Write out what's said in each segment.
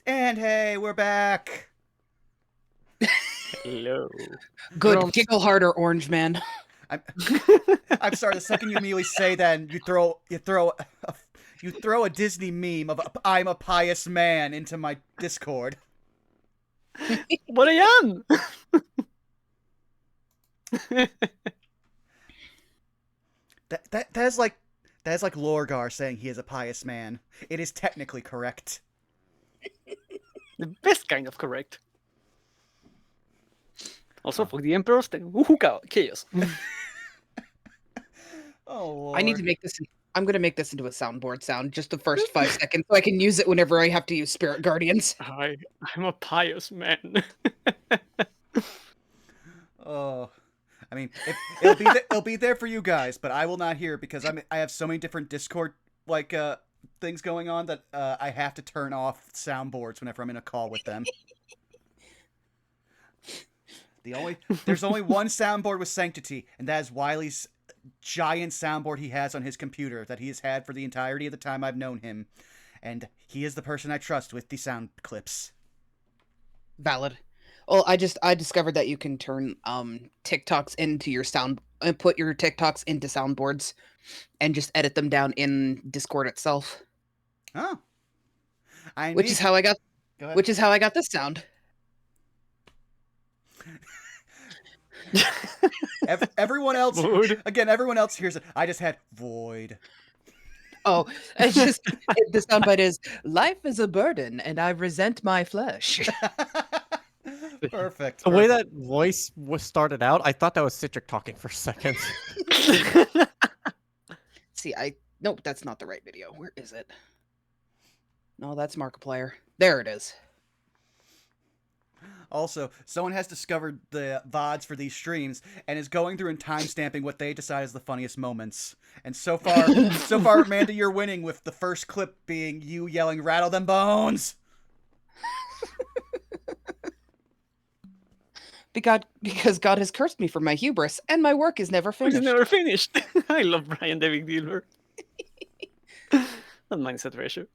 And hey, we're back. Hello. Good. Giggle harder, Orange Man. I'm, I'm sorry. The second you immediately say that, and you throw a Disney meme of "I'm a pious man" into my Discord. But I am. That is like Lorgar saying he is a pious man. It is technically correct. The best kind of correct. Also, for the Emperor's chaos. Oh Lord. I need to make this. I'm going to make this into a soundboard sound, just the first 5 seconds, so I can use it whenever I have to use Spirit Guardians. I'm a pious man. Oh, I mean, it'll be there for you guys, but I will not hear it because I have so many different Discord things going on that I have to turn off soundboards whenever I'm in a call with them. There's only one soundboard with Sanctity, and that is Wiley's giant soundboard he has on his computer that he has had for the entirety of the time I've known him, and he is the person I trust with the sound clips. Valid. Well, I discovered that you can turn TikToks into your sound, put your TikToks into soundboards, and just edit them down in Discord itself. Oh, which is how I got this sound. Everyone else hears it. I just had void. Oh, it's just the soundbite is "Life is a burden, and I resent my flesh." Perfect. The way that voice was started out, I thought that was Citric talking for a second. See, nope, that's not the right video. Where is it? No, that's Markiplier. There it is. Also, someone has discovered the VODs for these streams and is going through and timestamping what they decide is the funniest moments. And so far, Amanda, you're winning with the first clip being you yelling, "Rattle them bones!" Because God has cursed me for my hubris, and my work is never finished. It's never finished. I love Brian David Gilbert. That mindset ratio.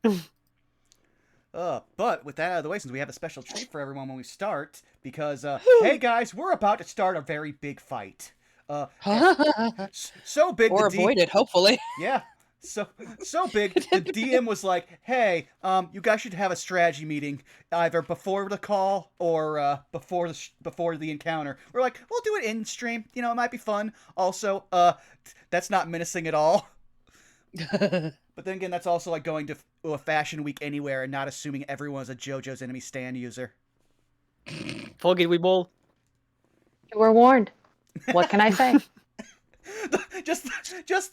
But with that out of the way, since we have a special treat for everyone when we start, because, hey guys, we're about to start a very big fight. So big. Or avoid it, hopefully. Yeah. So big, the DM was like, "Hey, you guys should have a strategy meeting either before the call or before the encounter." We're like, "We'll do it in stream. You know, it might be fun." Also, that's not menacing at all. But then again, that's also like going to a fashion week anywhere and not assuming everyone is a JoJo's Enemy Stand user. Forget we ball. We're warned. What can I say? just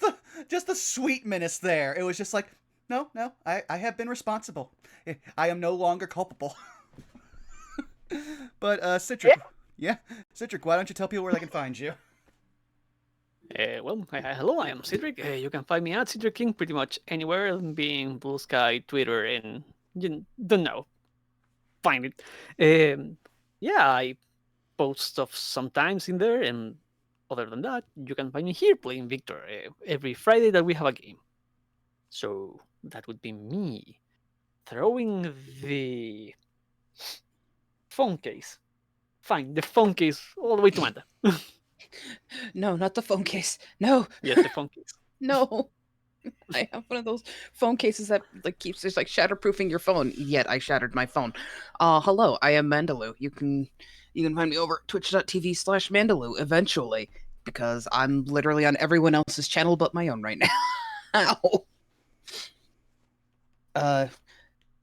the sweet menace there. It was just like, no, I have been responsible. I am no longer culpable. But Citric, Citric, why don't you tell people where they can find you? Hello, I am Citric. You can find me at Citric King pretty much anywhere, being Blue Sky, Twitter, and you don't know. Find it. I post stuff sometimes in there, and other than that, you can find me here playing Victor every Friday that we have a game. So that would be me throwing the phone case. Fine, the phone case all the way to Amanda. No, not the phone case. No. Yes, the phone case. No. I have one of those phone cases that keeps just shatterproofing your phone. Yet I shattered my phone. Hello, I am Mandaloo. You can find me over at twitch.tv/Mandaloo eventually, because I'm literally on everyone else's channel but my own right now.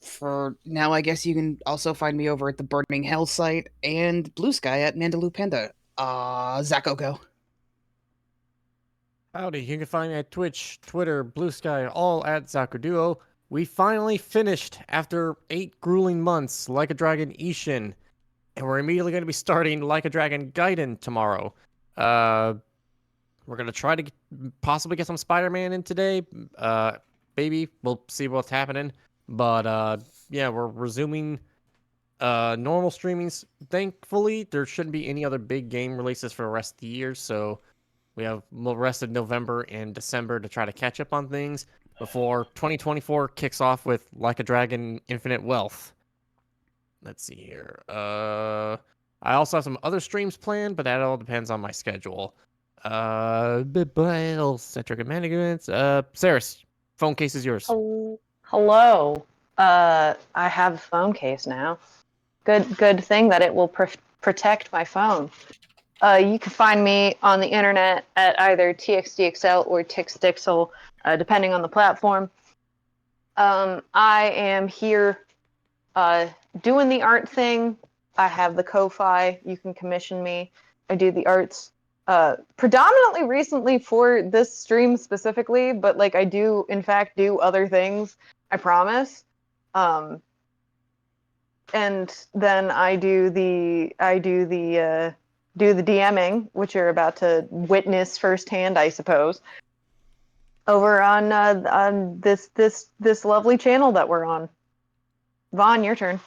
For now, I guess you can also find me over at the Burning Hell site and Blue Sky at Mandaloo Panda. Zacho, go. Howdy, you can find me at Twitch, Twitter, Blue Sky, all at Zacho Duo. We finally finished, after 8 grueling months, Like a Dragon Ishin, and we're immediately going to be starting Like a Dragon Gaiden tomorrow. We're going to try to possibly get some Spider-Man in today. Maybe. We'll see what's happening. But, we're resuming normal streamings. Thankfully, there shouldn't be any other big game releases for the rest of the year, so we have the rest of November and December to try to catch up on things before 2024 kicks off with Like a Dragon Infinite Wealth. let's see here. I also have some other streams planned, but that all depends on my schedule. Centric management. Saris, phone case is yours. Hello. I have a phone case now. Good thing that it will protect my phone. You can find me on the internet at either TXDXL or TixDixel, depending on the platform. I am here doing the art thing. I have the Ko-Fi. You can commission me. I do the arts predominantly recently for this stream specifically, but like I do in fact do other things. I promise. And then I do the DMing, which you're about to witness firsthand, I suppose, over on this lovely channel that we're on. Vaughn, your turn.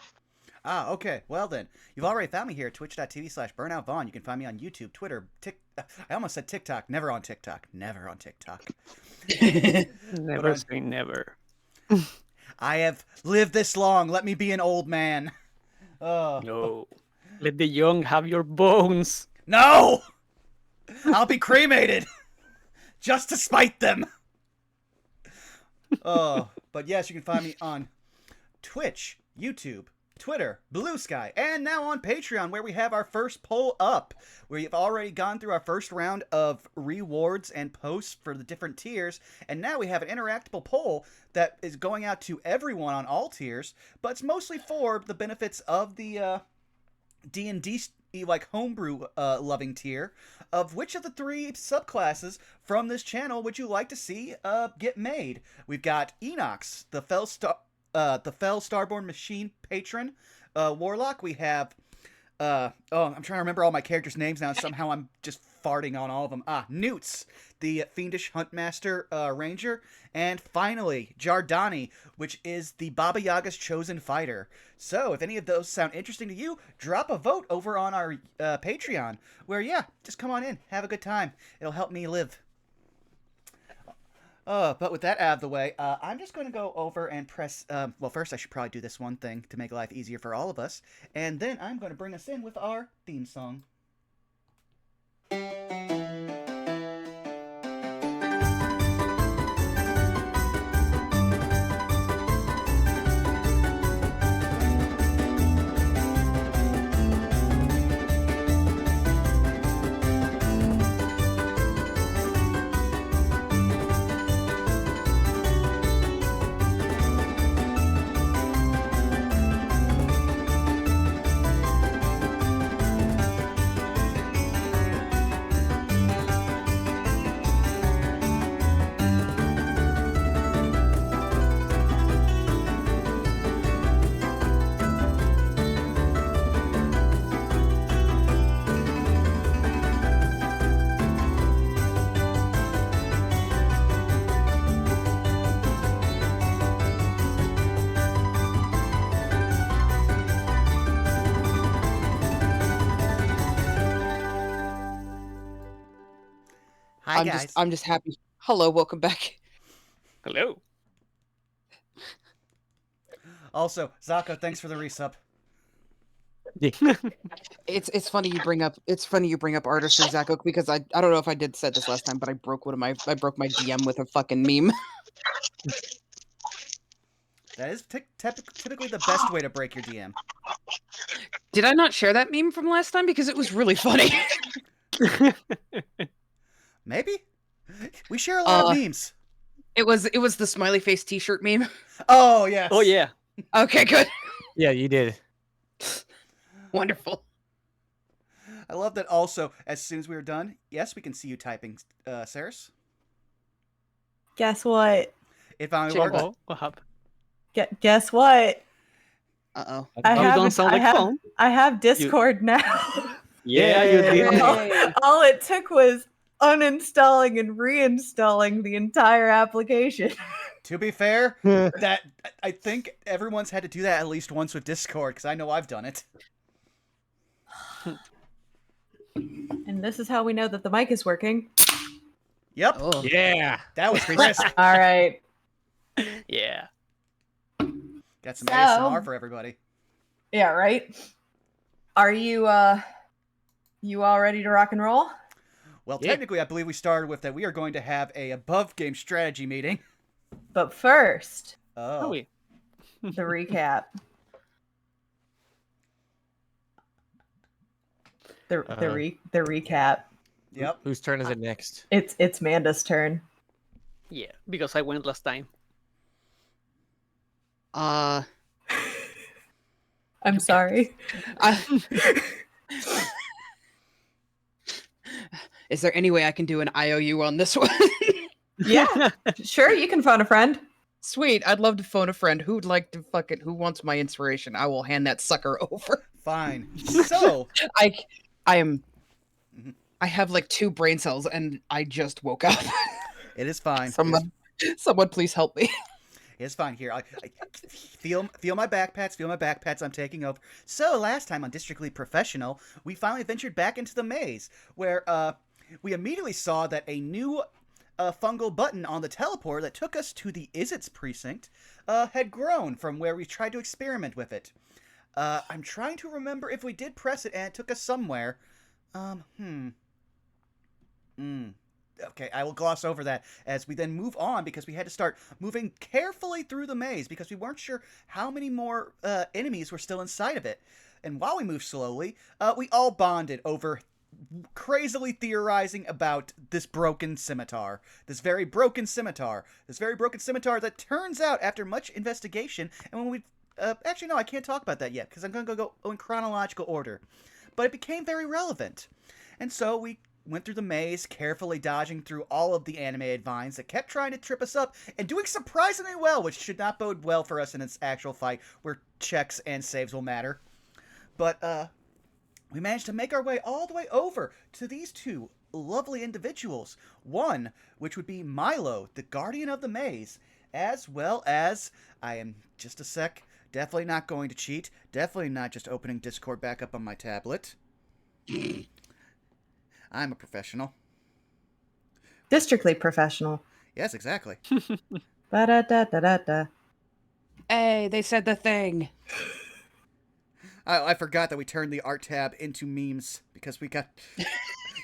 Ah, okay. Well then, you've already found me here at twitch.tv/BurnoutVaughn. You can find me on YouTube, Twitter, I almost said TikTok. Never on TikTok. Never on TikTok. Never say never. I have lived this long. Let me be an old man. Oh. No. Let the young have your bones. No! I'll be cremated! Just to spite them! Oh, but yes, you can find me on Twitch, YouTube, Twitter, Blue Sky, and now on Patreon, where we have our first poll up. We've already gone through our first round of rewards and posts for the different tiers, and now we have an interactable poll that is going out to everyone on all tiers, but it's mostly for the benefits of the D&D like homebrew loving tier of which of the 3 subclasses from this channel would you like to see get made. We've got Enox, the Fell Starborn Machine patron warlock. We have I'm trying to remember all my characters' names now. Somehow I'm just farting on all of them. Newts, the Fiendish Huntmaster Ranger, and finally Jardani, which is the Baba Yaga's chosen fighter. So if any of those sound interesting to you, drop a vote over on our Patreon, where just come on in, have a good time. It'll help me live. But with that out of the way, I'm just going to go over and press... well, first I should probably do this one thing to make life easier for all of us. And then I'm going to bring us in with our theme song. Hi, guys. I'm just happy. Hello, welcome back. Hello. Also, Zako, thanks for the resub. It's funny you bring up artistry, Zako, because I don't know if I said this last time, but I broke my DM with a fucking meme. That is typically the best way to break your DM. Did I not share that meme from last time? Because it was really funny. Maybe? We share a lot of memes. It was the smiley face t-shirt meme. Oh, yes. Oh, yeah. Okay, good. Yeah, you did. Wonderful. I love that also, as soon as we were done, yes, we can see you typing, Saris. Guess what? It finally worked. Oh, what happened? Guess what? Uh-oh. I have Discord now. Yeah, you did. All it took was uninstalling and reinstalling the entire application. To be fair, that I think everyone's had to do that at least once with Discord, because I know I've done it. And this is how we know that the mic is working. Yep. Oh. Yeah. That was crisp. All right. Yeah. Got some ASMR for everybody. Yeah, right? Are you all ready to rock and roll? Well, Yeah. technically, I believe we started with that we are going to have a above game strategy meeting. But first, Oh, Oh. yeah. the recap. The recap. Yep. Whose turn is it next? It's Manda's turn. Yeah, because I went last time. Uh, I'm sorry. is there any way I can do an IOU on this one? Yeah, sure, you can phone a friend. Sweet. I'd love to phone a friend who'd like to who wants my inspiration. I will hand that sucker over. Fine. So, I am. Mhm. I have like 2 brain cells, and I just woke up. it is fine. Someone, please help me. It's fine. Here, I feel my back pats. Feel my back pats. I'm taking over. So last time on Districtly Professional, we finally ventured back into the maze, where we immediately saw that a new fungal button on the teleporter that took us to the Isits precinct had grown from where we tried to experiment with it. I'm trying to remember if we did press it and it took us somewhere. Okay, I will gloss over that as we then move on because we had to start moving carefully through the maze because we weren't sure how many more enemies were still inside of it. And while we moved slowly, we all bonded over crazily theorizing about this broken scimitar. This very broken scimitar that turns out after much investigation, and when we... actually, no, I can't talk about that yet because I'm going to go in chronological order. But it became very relevant. And so we went through the maze, carefully dodging through all of the animated vines that kept trying to trip us up, and doing surprisingly well, which should not bode well for us in its actual fight, where checks and saves will matter. But, we managed to make our way all the way over to these 2 lovely individuals. One, which would be Milo, the guardian of the maze, as well as, I am just a sec, definitely not going to cheat, definitely not just opening Discord back up on my tablet. I'm a professional. Districtly Professional. Yes, exactly. Ba-da-da-da-da-da. Hey, they said the thing. I forgot that we turned the art tab into memes because we got...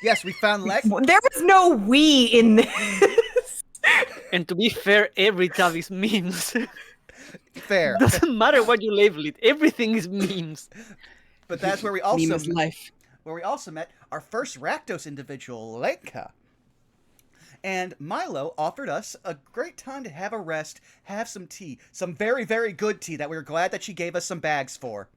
Yes, we found Lex. There was no we in this. And to be fair, every tab is memes. Fair. Doesn't matter what you label it, everything is memes. But that's where we Meme also is life. met our first Rakdos individual, Lenka. And Milo offered us a great time to have a rest, have some tea, some very, very good tea that we were glad that she gave us some bags for,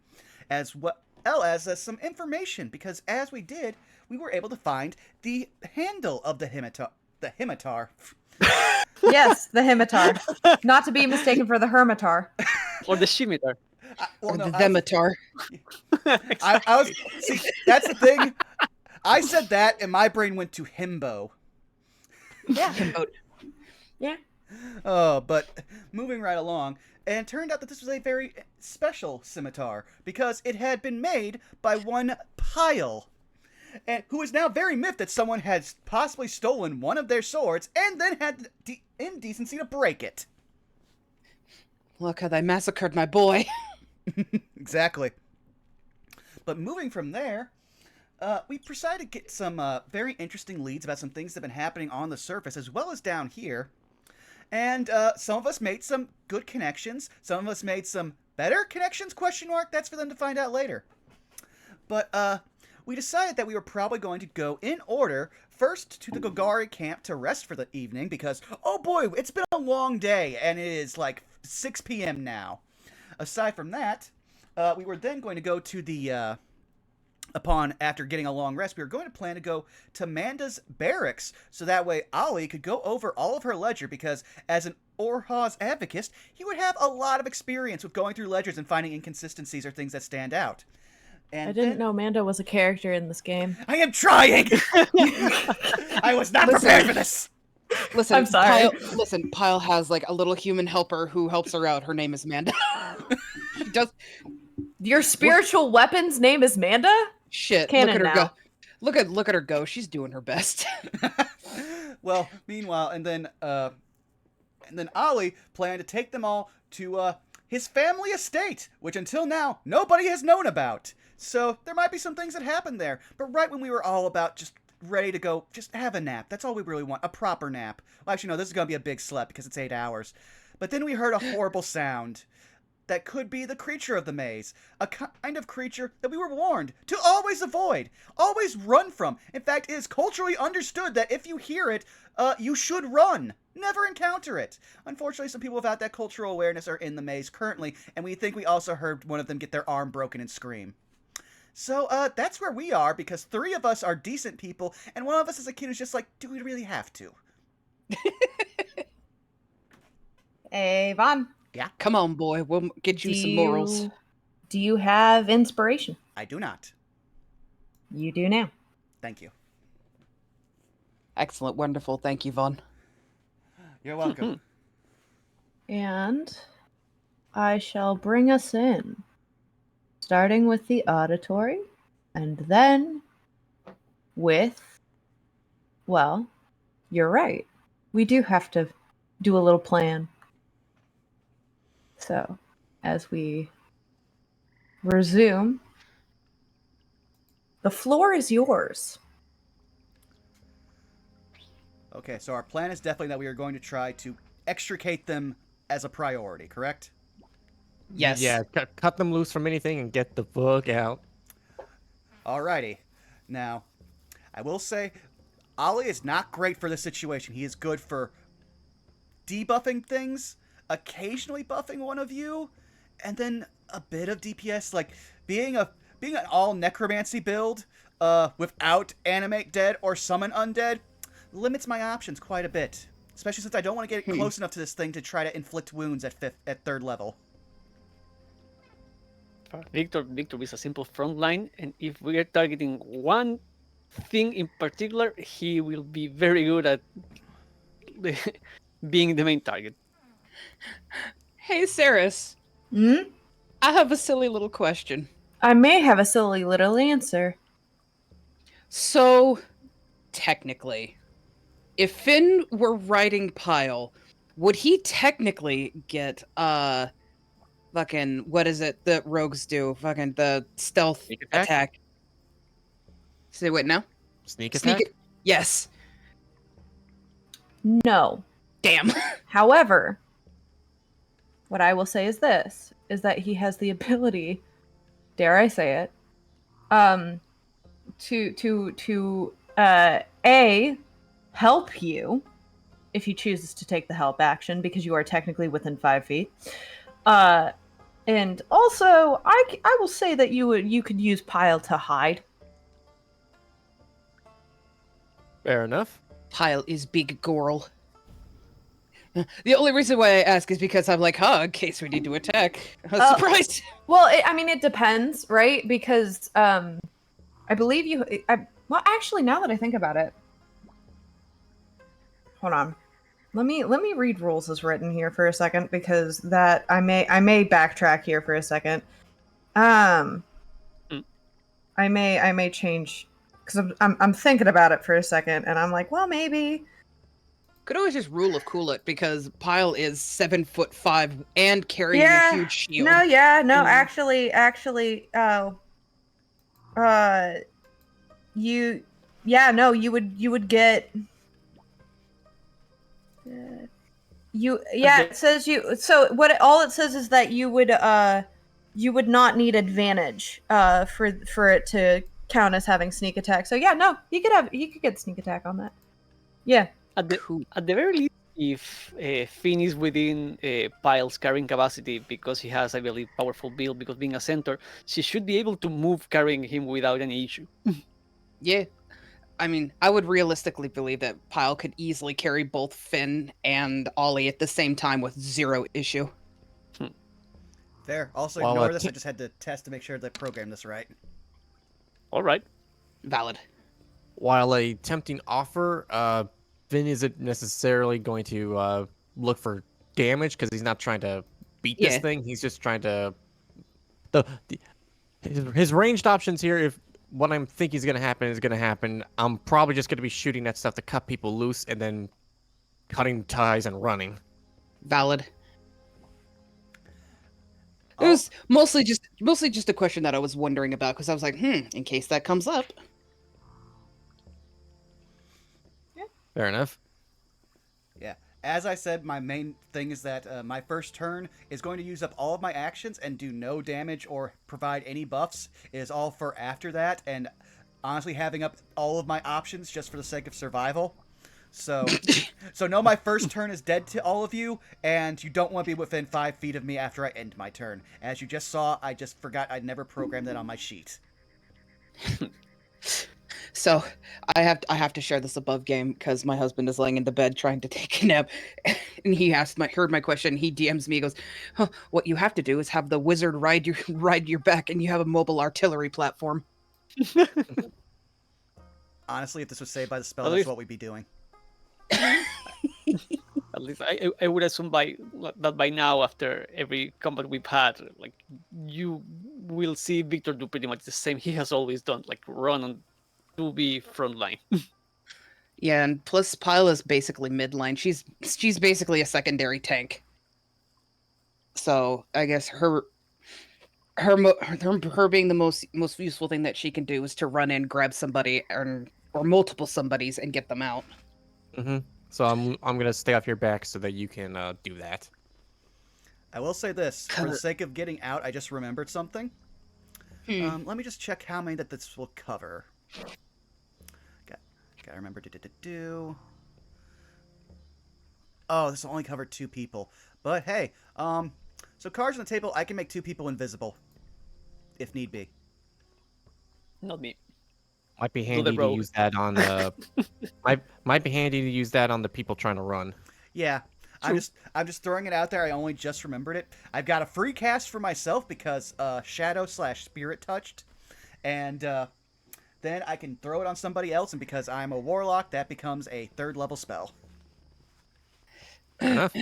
as well as some information, because as we did, we were able to find the handle of the Himitar. Yes, the Himitar. Not to be mistaken for the Hermitar. Or the Shimitar. Or the Themitar. I was see, that's the thing. I said that, and my brain went to himbo. Yeah. Himbo. Yeah. Oh, but moving right along, and it turned out that this was a very special scimitar because it had been made by one Pyle, and who is now very miffed that someone had possibly stolen one of their swords and then had the indecency to break it. Look how they massacred my boy. Exactly. But moving from there, we decided to get some very interesting leads about some things that have been happening on the surface as well as down here. And some of us made some good connections. Some of us made some better connections, ? That's for them to find out later. But we decided that we were probably going to go in order first to the Gogari camp to rest for the evening because, oh boy, it's been a long day and it is like 6 p.m. now. Aside from that, we were then going to go to the... after getting a long rest, we were going to plan to go to Manda's barracks, so that way Ollie could go over all of her ledger, because as an Orhaz advocate, he would have a lot of experience with going through ledgers and finding inconsistencies or things that stand out. And I didn't know Manda was a character in this game. I am trying! I was not prepared for this! Listen, I'm sorry. Pyle has like a little human helper who helps her out. Her name is Manda. She does Your spiritual weapon's name is Manda? shit. Canon Look at her now. go. Look at her go. She's doing her best. Well, meanwhile, and then Ollie planned to take them all to his family estate, which until now nobody has known about. So there might be some things that happened there. But right when we were all about just ready to go, just have a nap. That's all we really want, a proper nap. Well, actually, no, this is going to be a big sleep because it's 8 hours. But then we heard a horrible sound that could be the creature of the maze, a kind of creature that we were warned to always avoid, always run from. In fact, it is culturally understood that if you hear it, you should run. Never encounter it. Unfortunately, some people without that cultural awareness are in the maze currently, and we think we also heard one of them get their arm broken and scream. So, that's where we are, because 3 of us are decent people, and one of us is a kid who's just like, do we really have to? Hey, Vaughn. Come on, boy. We'll get you some morals. Do you have inspiration? I do not. You do now. Thank you. Excellent. Wonderful. Thank you, Vaughn. You're welcome. And I shall bring us in, starting with the auditory, and then with, well, you're right. We do have to do a little plan. So, as we resume, the floor is yours. Okay, so our plan is definitely that we are going to try to extricate them as a priority, correct? Yes. Yeah, cut them loose from anything and get the fuck out. Alrighty. Now, I will say, Ollie is not great for this situation. He is good for debuffing things, occasionally buffing one of you, and then a bit of DPS, like being an all necromancy build without animate dead or summon undead limits my options quite a bit, especially since I don't want to get close enough to this thing to try to inflict wounds at 3rd level. Victor is a simple front line, and if we are targeting one thing in particular, he will be very good at being the main target. Hey, Saris. Hmm? I have a silly little question. I may have a silly little answer. So, technically, if Finn were riding Pyle, would he technically get fucking, what is it that rogues do? Fucking the stealth Sneak attack? attack. Say what now? Sneak attack? Yes. No. Damn. However, what I will say is this, is that he has the ability, dare I say it, to A, help you if he chooses to take the help action because you are technically within 5 feet. And also, I will say that you could use Pyle to hide. Fair enough. Pyle is big girl. The only reason why I ask is because I'm like, in case we need to attack. I was surprised. Well, it depends, right? Because I believe well, actually, now that I think about it, hold on. Let me read rules as written here for a second, because that I may backtrack here for a second. I may change, because I'm thinking about it for a second, and I'm like, well, maybe. Could always just rule of cool it, because Pyle is 7'5" and carrying a huge shield. Actually, you would get. It says you. So all it says is that you would not need advantage for it to count as having sneak attack. So you could get sneak attack on that. Yeah. At the very least, if Finn is within Pyle's carrying capacity because he has a really powerful build, because being a centaur, she should be able to move carrying him without any issue. Yeah. I mean, I would realistically believe that Pyle could easily carry both Finn and Ollie at the same time with 0 issue. Fair. Also, Well, ignore this. I just had to test to make sure that I programmed this right. All right. Valid. While a tempting offer, Finn isn't necessarily going to look for damage because he's not trying to beat this thing. He's just trying to his ranged options here. If what I'm thinking is going to happen, I'm probably just going to be shooting that stuff to cut people loose and then cutting ties and running. Valid. It was mostly just a question that I was wondering about because I was like, in case that comes up. Fair enough. Yeah. As I said, my main thing is that my first turn is going to use up all of my actions and do no damage or provide any buffs. It is all for after that, and honestly, having up all of my options just for the sake of survival. So, no, my first turn is dead to all of you, and you don't want to be within 5 feet of me after I end my turn. As you just saw, I just forgot I'd never programmed that on my sheet. So I have to share this above game because my husband is laying in the bed trying to take a nap, and he heard my question. He DMs me, he goes, "What you have to do is have the wizard ride your back, and you have a mobile artillery platform." Honestly, if this was saved by the spell, At that's least- what we'd be doing. At least I would assume that by now, after every combat we've had, like you will see Victor do pretty much the same he has always done, like run on 2B front line. Yeah, and plus Pyle is basically midline. She's basically a secondary tank. So I guess her being the most useful thing that she can do is to run in, grab somebody, or multiple somebodies, and get them out. Mm-hmm. So I'm gonna stay off your back so that you can do that. I will say this, for the sake of getting out, I just remembered something. Let me just check how many that this will cover. Gotta remember do. Oh, this will only cover 2 people. But hey, so cards on the table, I can make 2 people invisible, if need be. Not me. Might be the handy to rogue. use that on the might be handy to use that on the people trying to run. Yeah, True. I'm just throwing it out there. I only just remembered it. I've got a free cast for myself because Shadow/Spirit touched, and then I can throw it on somebody else. And because I'm a warlock, that becomes a 3rd level spell. Fair enough.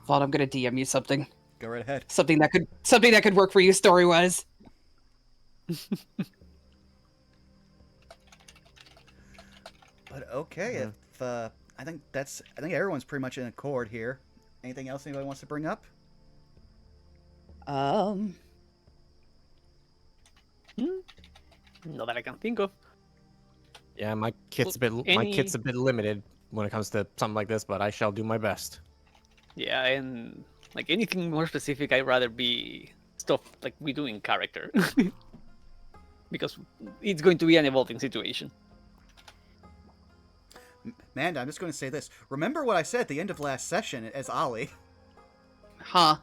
Thought I'm gonna DM you something. Go right ahead. Something that could work for you story wise. But okay, if I think everyone's pretty much in accord here. Anything else anybody wants to bring up? Not that I can think of. Yeah, my kit's a bit limited when it comes to something like this, but I shall do my best. Yeah, and like anything more specific, I'd rather be stuff like we do in character. Because it's going to be an evolving situation. Manda, I'm just going to say this. Remember what I said at the end of last session as Ollie? Huh.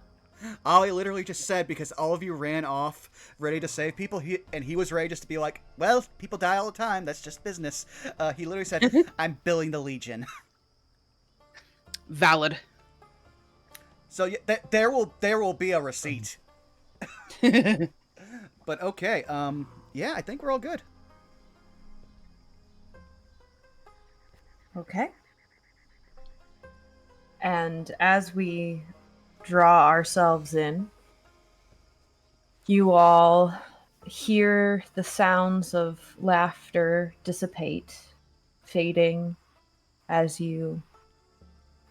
Ollie literally just said, because all of you ran off ready to save people, he was ready just to be like, well, people die all the time, that's just business. He literally said, I'm billing the Legion. Valid. So yeah, there will be a receipt. But okay, yeah, I think we're all good. Okay. And as we draw ourselves in, you all hear the sounds of laughter dissipate, fading as you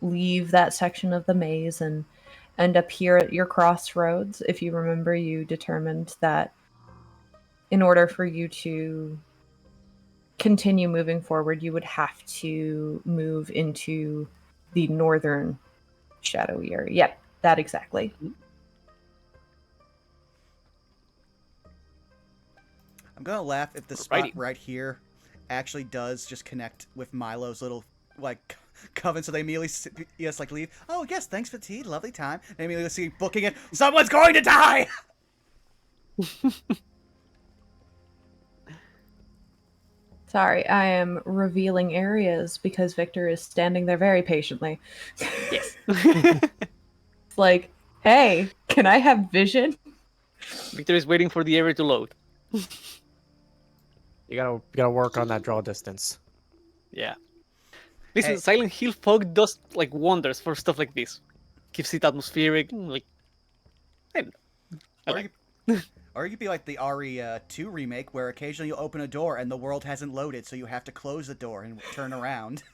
leave that section of the maze and end up here at your crossroads. If you remember, you determined that in order for you to continue moving forward, you would have to move into the northern shadowy area. Yep, that exactly. I'm gonna laugh if the spot right here actually does just connect with Milo's little, like, coven, so they immediately like leave. Oh yes, thanks for tea, lovely time. They immediately see booking it. Someone's going to die. Sorry, I am revealing areas because Victor is standing there very patiently. Yes. It's like, hey, can I have vision? Victor is waiting for the area to load. You gotta work on that draw distance. Yeah. Listen, Hey. Silent Hill fog does like wonders for stuff like this. Keeps it atmospheric, like. I don't know. I like it. Or you could be like the RE2 remake, where occasionally you open a door and the world hasn't loaded, so you have to close the door and turn around.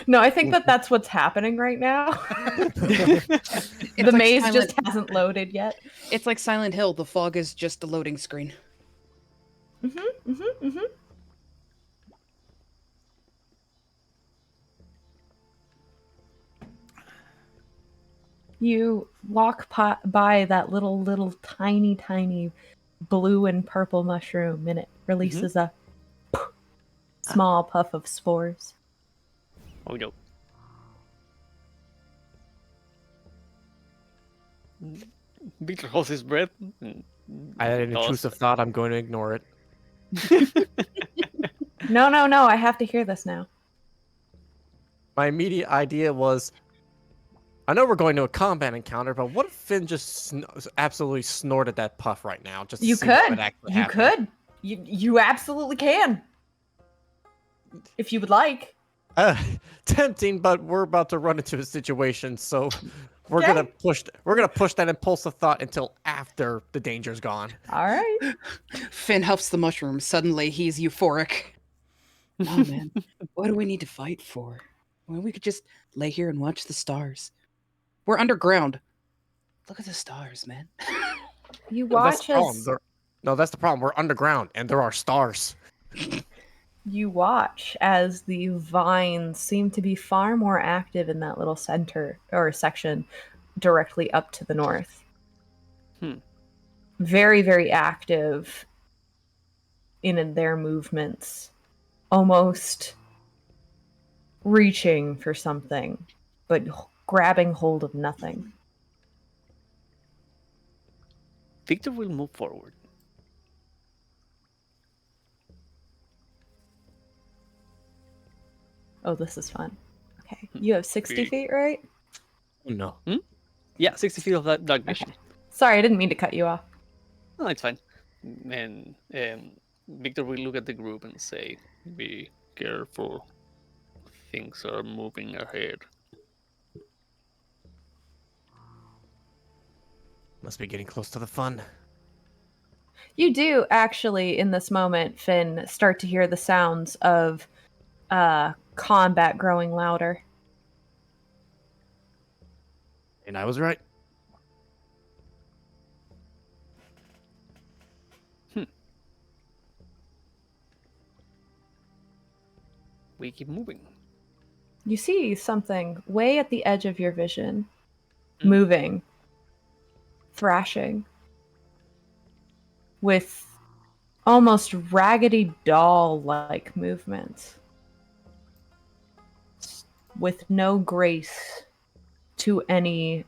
No, I think that's what's happening right now. The like maze Silent- just hasn't loaded yet. It's like Silent Hill. The fog is just a loading screen. You walk by that little tiny blue and purple mushroom, and it releases a small puff of spores. Oh no. Victor holds his breath. I had an Toss. intrusive thought. I'm going to ignore it. No, I have to hear this now. My immediate idea was, I know we're going to a combat encounter, but what if Finn just absolutely snorted that puff right now? Just to You see what could. would actually You happen? could. You absolutely can. If you would like. Tempting, but we're about to run into a situation, so we're Okay. gonna push that impulsive thought until after the danger's gone. All right. Finn huffs the mushroom. Suddenly, he's euphoric. Oh man, what do we need to fight for? Well, we could just lay here and watch the stars. We're underground. Look at the stars, man. You No, that's watch the problem. as That's the problem. We're underground, and there are stars. the vines seem to be far more active in that little center or section directly up to the north. Very, very active in their movements, almost reaching for something, but grabbing hold of nothing. Victor will move forward. Oh, this is fun. Okay. You have 60 feet, right? No. Yeah, 60 feet of that dark vision. Sorry, I didn't mean to cut you off. No, it's fine. And Victor will look at the group and say, "Be careful. Things are moving ahead." Must be getting close to the fun. You do actually, in this moment, Finn, start to hear the sounds of combat growing louder. And I was right. We keep moving. You see something way at the edge of your vision, moving, thrashing, with almost Raggedy Doll-like movements, with no grace to any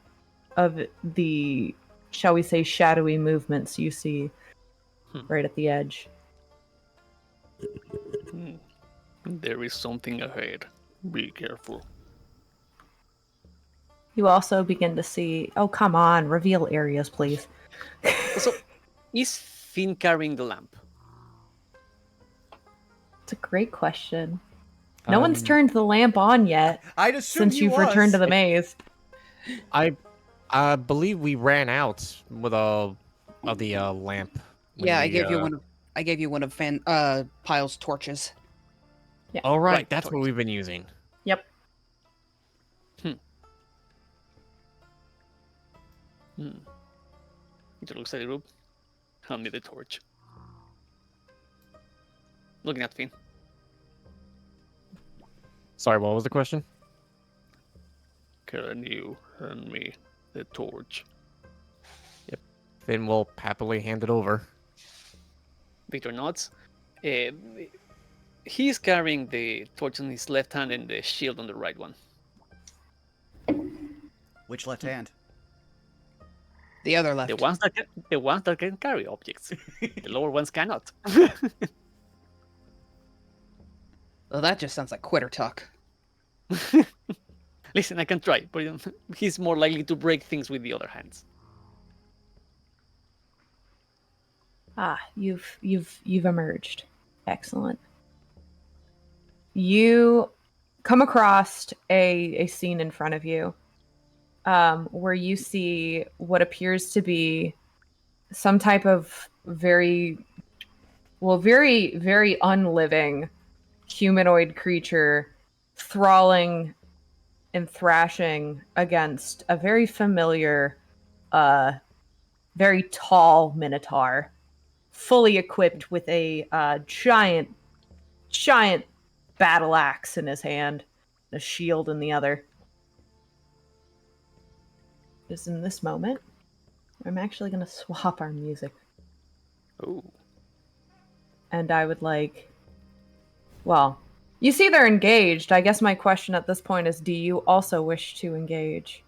of the, shall we say, shadowy movements you see right at the edge. There is something ahead. Be careful. You also begin to see, oh, come on, reveal areas, please. So, is Finn carrying the lamp? It's a great question. No one's turned the lamp on yet I'd assume since he you've was. returned to the maze. I believe we ran out with of the lamp. when Yeah, I we, gave you one of Pyle's torches. Yeah. Oh right, Right, that's what torch. we've been using. Yep. Victor looks at the group. Hand me the torch. Looking at Finn. Sorry, what was the question? Can you hand me the torch? Finn will happily hand it over. Victor nods. He's carrying the torch in his left hand and the shield on the right one. Which left hand? The other left. The ones that can carry objects. The lower ones cannot. Well, that just sounds like quitter talk. Listen, I can try, but he's more likely to break things with the other hands. You've emerged. Excellent. You come across a scene in front of you, where you see what appears to be some type of very unliving humanoid creature thralling and thrashing against a very familiar, very tall minotaur, fully equipped with a giant battle axe in his hand, and a shield in the other. Is in this moment, I'm actually going to swap our music. Oh. And I would like... Well, you see they're engaged. I guess my question at this point is, do you also wish to engage?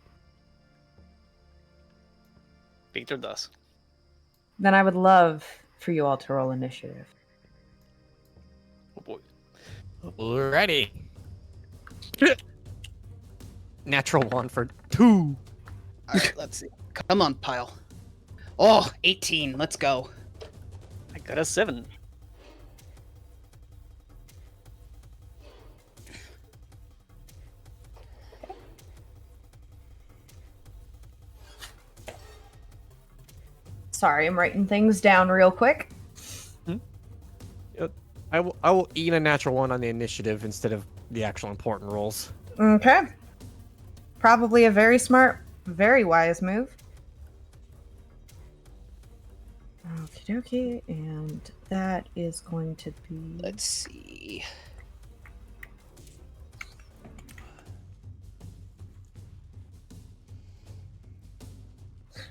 Victor does. Then I would love for you all to roll initiative. Oh boy. Alrighty. Natural 1 for 2. All right, let's see. Come on, pile. Oh, 18. Let's go. I got a 7. Sorry, I'm writing things down real quick. I will eat a natural 1 on the initiative instead of the actual important rolls. Okay. Probably a very smart, very wise move. Okie dokie, and that is going to be... Let's see.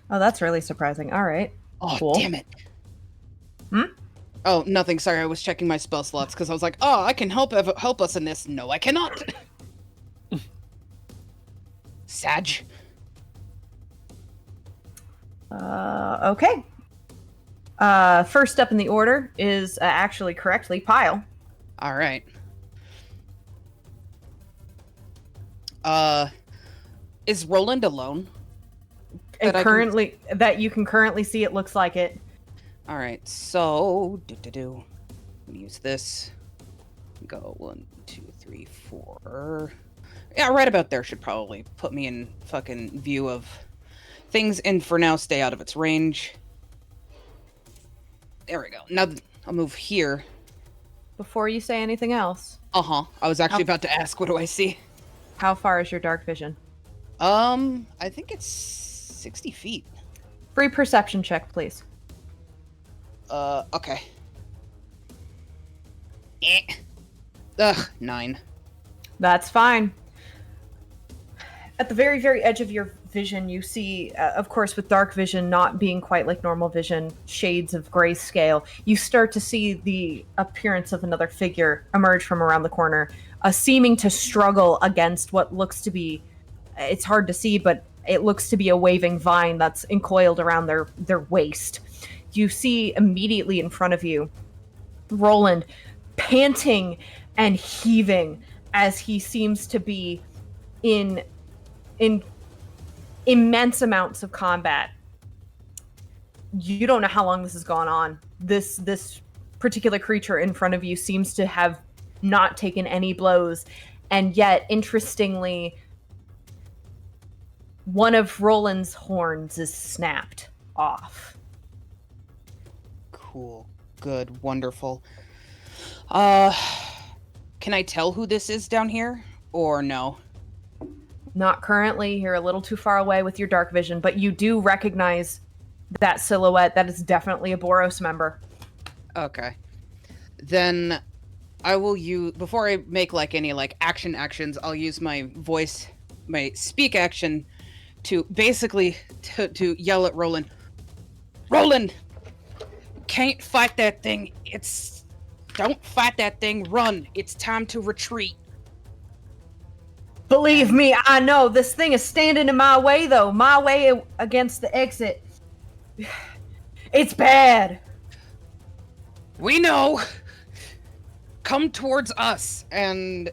Oh, that's really surprising. All right. Oh, Cool. damn it. Hmm? Oh, nothing. Sorry, I was checking my spell slots because I was like, oh, I can help us in this. No, I cannot. Sag. Okay. First up in the order is actually correctly Pile. All right. Is Roland alone? And That I can- currently, that you can currently see, it looks like it. All right, so use this. Go 1, 2, 3, 4. Yeah, right about there should probably put me in fucking view of things, and for now, stay out of its range. There we go. Now I'll move here. Before you say anything else, I was actually about to ask, what do I see? how far is your dark vision? I think it's 60 feet. Free perception check, please. Okay. 9. That's fine. At the very, very edge of your vision, you see, of course, with dark vision not being quite like normal vision, shades of grayscale, you start to see the appearance of another figure emerge from around the corner, seeming to struggle against what looks to be, it's hard to see, but it looks to be a waving vine that's encoiled around their waist. You see immediately in front of you Roland panting and heaving as he seems to be in immense amounts of combat. You don't know how long this has gone on. This particular creature in front of you seems to have not taken any blows, and yet, interestingly, one of Roland's horns is snapped off. Cool. Good. Wonderful. Can I tell who this is down here? Or no? Not currently. You're a little too far away with your dark vision, but you do recognize that silhouette. That is definitely a Boros member. Okay. Then I will use, before I make any actions, I'll use my voice, my speak action to basically to yell at Roland. Roland! Can't fight that thing. Don't fight that thing. Run. It's time to retreat. Believe me, I know. This thing is standing in my way, though. My way against the exit. It's bad. We know. Come towards us. And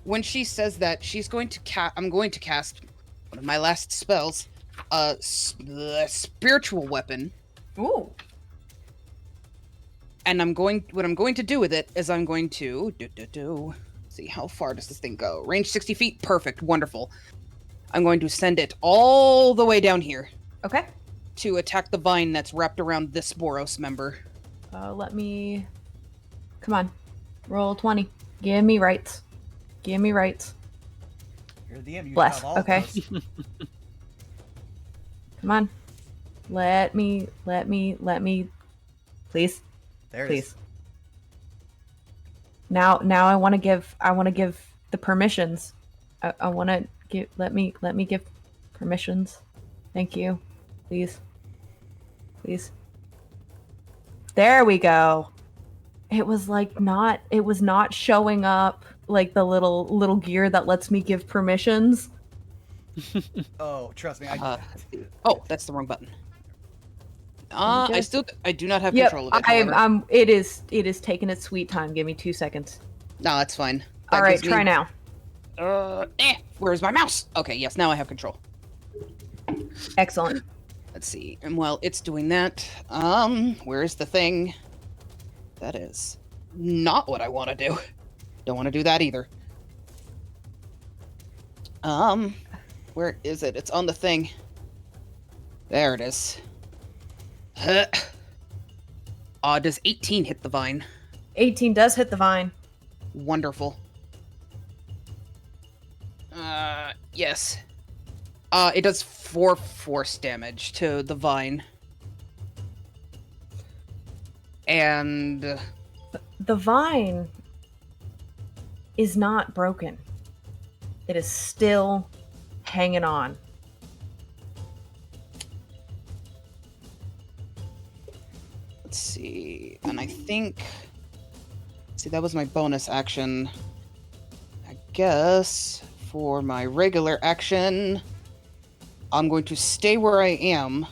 when she says that, she's going to I'm going to cast one of my last spells, a spiritual weapon. Ooh. And what I'm going to do with it is I'm going to see, how far does this thing go? Range 60 feet. Perfect. Wonderful. I'm going to send it all the way down here. Okay. To attack the vine that's wrapped around this Boros member. Let me... Come on. Roll 20. Give me rights. Give me rights. You're the DM. You Bless. have all Okay. of those. Come on. Let me. Please. There it Please. is. Now I want to give the permissions. I want to give let me give permissions. Thank you. Please. There we go. It was not showing up like the little gear that lets me give permissions. Oh, trust me. Oh, that's the wrong button. You I good? do not have Yep, control of it. However. it is taking its sweet time. Give me 2 seconds. No, that's fine. All right, try now. Where's my mouse? Okay, yes, now I have control. Excellent. Let's see. And while it's doing that, where's the thing? That is not what I want to do. Don't want to do that either. Where is it? It's on the thing. There it is. Does 18 hit the vine? 18 does hit the vine. Wonderful. Yes. It does 4 force damage to the vine. And The vine is not broken. It is still hanging on. let's see. And I think... See, that was my bonus action. I guess for my regular action, I'm going to stay where I am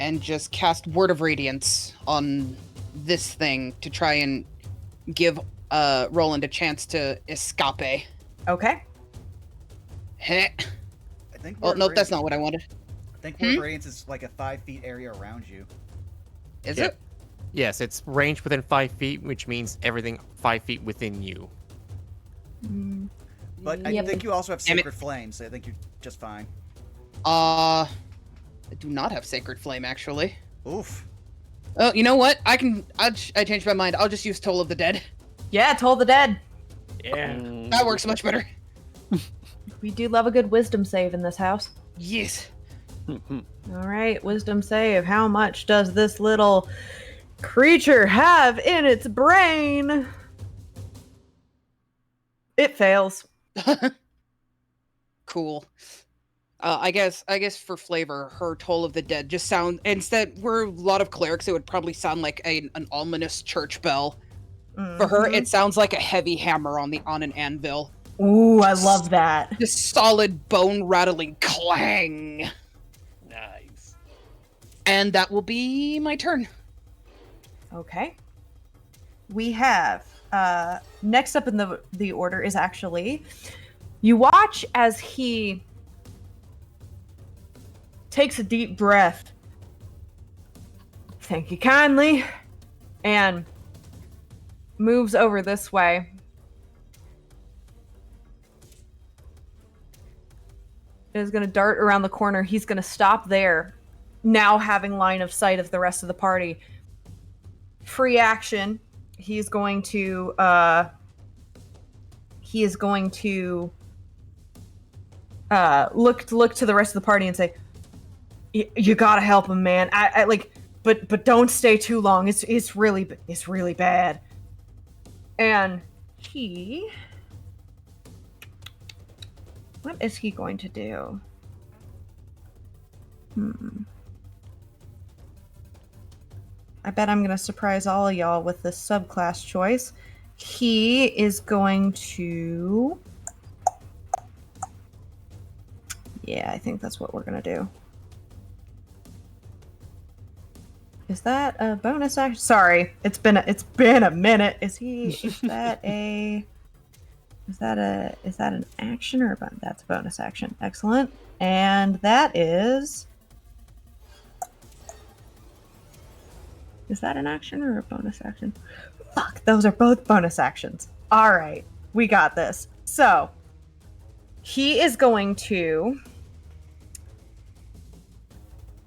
and just cast Word of Radiance on this thing to try and give Roland a chance to escape. Okay. Heh. I think. Oh, no, that's not what I wanted. I think Word of Radiance is like a 5 feet area around you. Is Yeah. it? Yes, it's ranged within 5 feet, which means everything 5 feet within you. But I Yep. think you also have Damn it. Sacred Flame, so I think you're just fine. I do not have Sacred Flame, actually. Oof. Oh, you know what? I changed my mind. I'll just use Toll of the Dead. Yeah, Toll the Dead. Yeah. That works much better. We do love a good wisdom save in this house. Yes. All right, wisdom save. How much does this little creature have in its brain? It fails. Cool. I guess for flavor, her Toll of the Dead just sound, instead we're a lot of clerics, it would probably sound like an ominous church bell. For her, Mhm. it sounds like a heavy hammer on an anvil. Ooh, I love that. Just solid bone rattling clang. Nice. And that will be my turn. Okay. We have next up in the order is actually you watch as he takes a deep breath. Thank you kindly. And moves over this way. Is going to dart around the corner. He's going to stop there, now having line of sight of the rest of the party. Free action. He's going to look to the rest of the party and say, "You gotta help him, man. I like, but don't stay too long. It's really bad." And what is he going to do? I bet I'm going to surprise all of y'all with this subclass choice. He is going to... Yeah, I think that's what we're going to do. Is that a bonus action? Sorry, it's been a minute. Is that an action or that's a bonus action? Excellent. And that is that an action or a bonus action? Fuck, those are both bonus actions. All right, we got this. So, he is going to...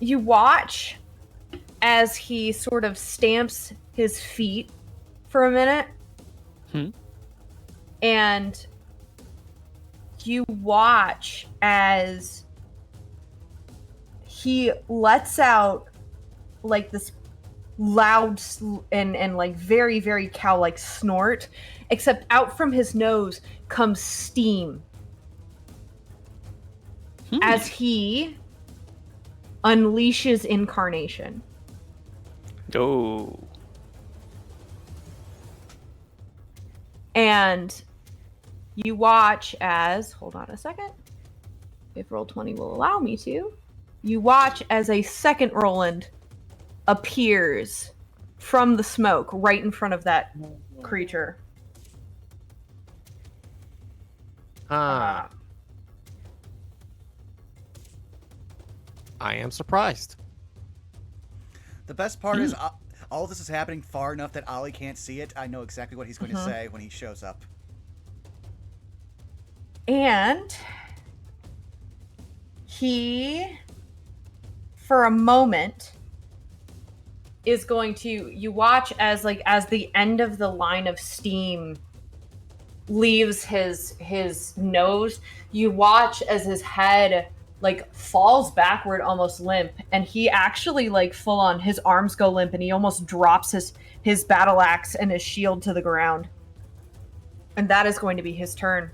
You watch as he sort of stamps his feet for a minute. And you watch as he lets out like this loud and like very, very cow-like snort, except out from his nose comes steam as he unleashes incarnation. Oh. And you watch as, hold on a second, if Roll20 will allow me to, you watch as a second Roland appears from the smoke right in front of that creature. I am surprised. The best part is all this is happening far enough that Ollie can't see it. I know exactly what he's going to say when he shows up. And he, for a moment, is going to, you watch as the end of the line of steam leaves his nose, you watch as his head like falls backward, almost limp, and he actually like full on, his arms go limp and he almost drops his battle axe and his shield to the ground. And that is going to be his turn.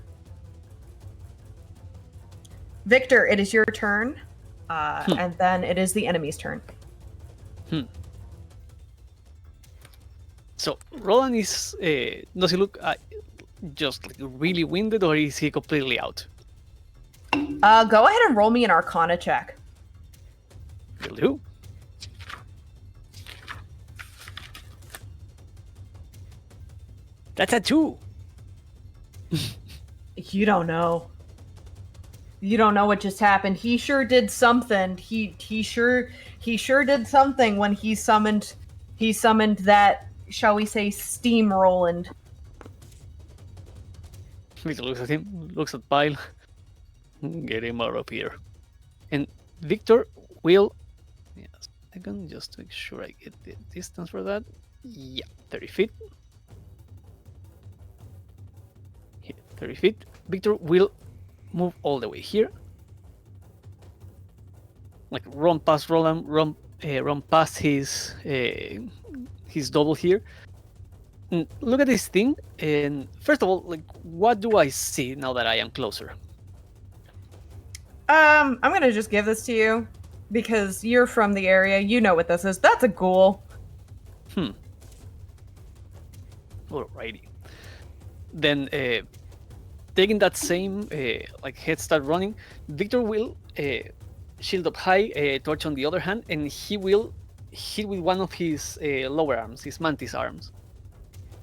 Victor, it is your turn, and then it is the enemy's turn. So Roland is does he look just like really winded, or is he completely out? Go ahead and roll me an Arcana check. Will do. That's a 2. You don't know. You don't know what just happened. He sure did something. He sure did something when he summoned that, shall we say, steam Roland. Victor looks at him, looks at Pyle. Get him out of here. And Victor will... Yes, a second, just to make sure I get the distance for that. Yeah, 30 feet. Here, 30 feet. Victor will move all the way here. Like run past Roland, run past his double here. And look at this thing. And first of all, like, what do I see now that I am closer? I'm gonna just give this to you because you're from the area. You know what this is. That's a ghoul. Alrighty. Then, taking that same like head start running, Victor will shield up high, torch on the other hand, and he will hit with one of his lower arms, his mantis arms,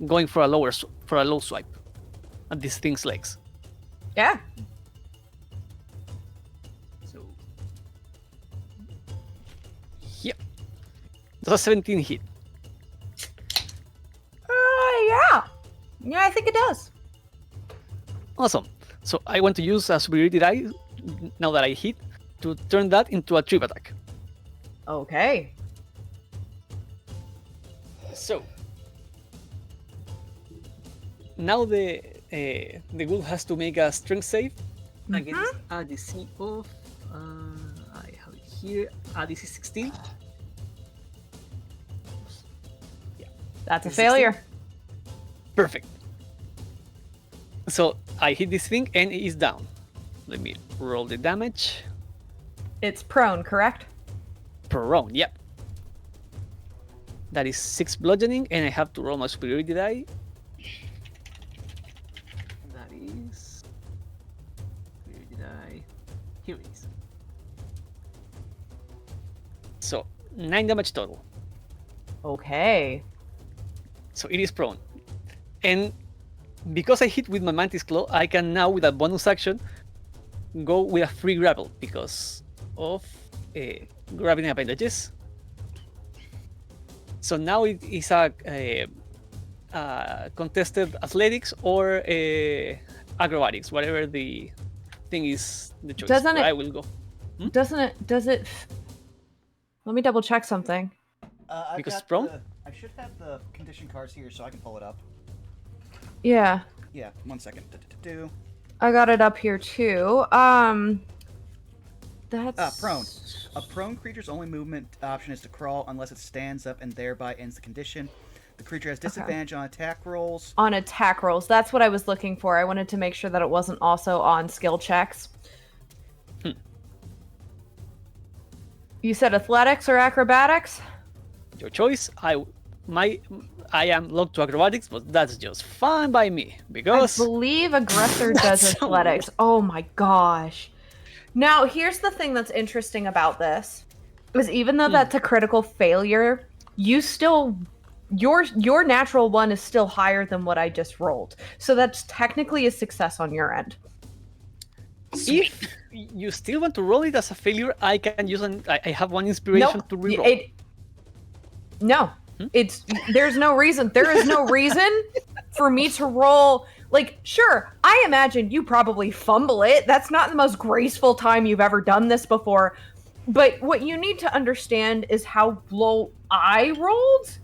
going for a low swipe at this thing's legs. Yeah. So, yeah, that's a 17 hit. Yeah, I think it does. Awesome. So I want to use a superiority die now that I hit to turn that into a trip attack. Okay. So now the ghoul has to make a strength save against a DC of I have it here, a DC 16. Yeah, That's a 16. failure. Perfect. So I hit this thing and it is down. Let me roll the damage. It's prone, correct? Prone, yep. That is 6 bludgeoning, and I have to roll my superiority die. That is superiority die. Here it is. So 9 damage total. Okay. So it is prone, and because I hit with my Mantis Claw, I can now, with a bonus action, go with a free grapple because of grabbing appendages. So now it is a contested athletics or acrobatics, whatever the thing is the choice. Doesn't it? I will go. Does it? Let me double check something. Because it's prone? I should have the condition cards here so I can pull it up. Yeah. Yeah, 1 second. I got it up here too. That's Prone. A prone creature's only movement option is to crawl unless it stands up and thereby ends the condition. The creature has disadvantage on attack rolls. On attack rolls. That's what I was looking for. I wanted to make sure that it wasn't also on skill checks. You said athletics or acrobatics? Your choice. I am locked to acrobatics, but that's just fine by me because I believe aggressor does That's so athletics. Oh my gosh. Now, here's the thing that's interesting about this. Is even though that's a critical failure, you still your natural one is still higher than what I just rolled. So that's technically a success on your end. if you still want to roll it as a failure, I can use I have one inspiration to reroll. No. There's no reason. There is no reason for me to roll. Like, sure, I imagine you probably fumble it. That's not the most graceful time you've ever done this before. But what you need to understand is how low I rolled.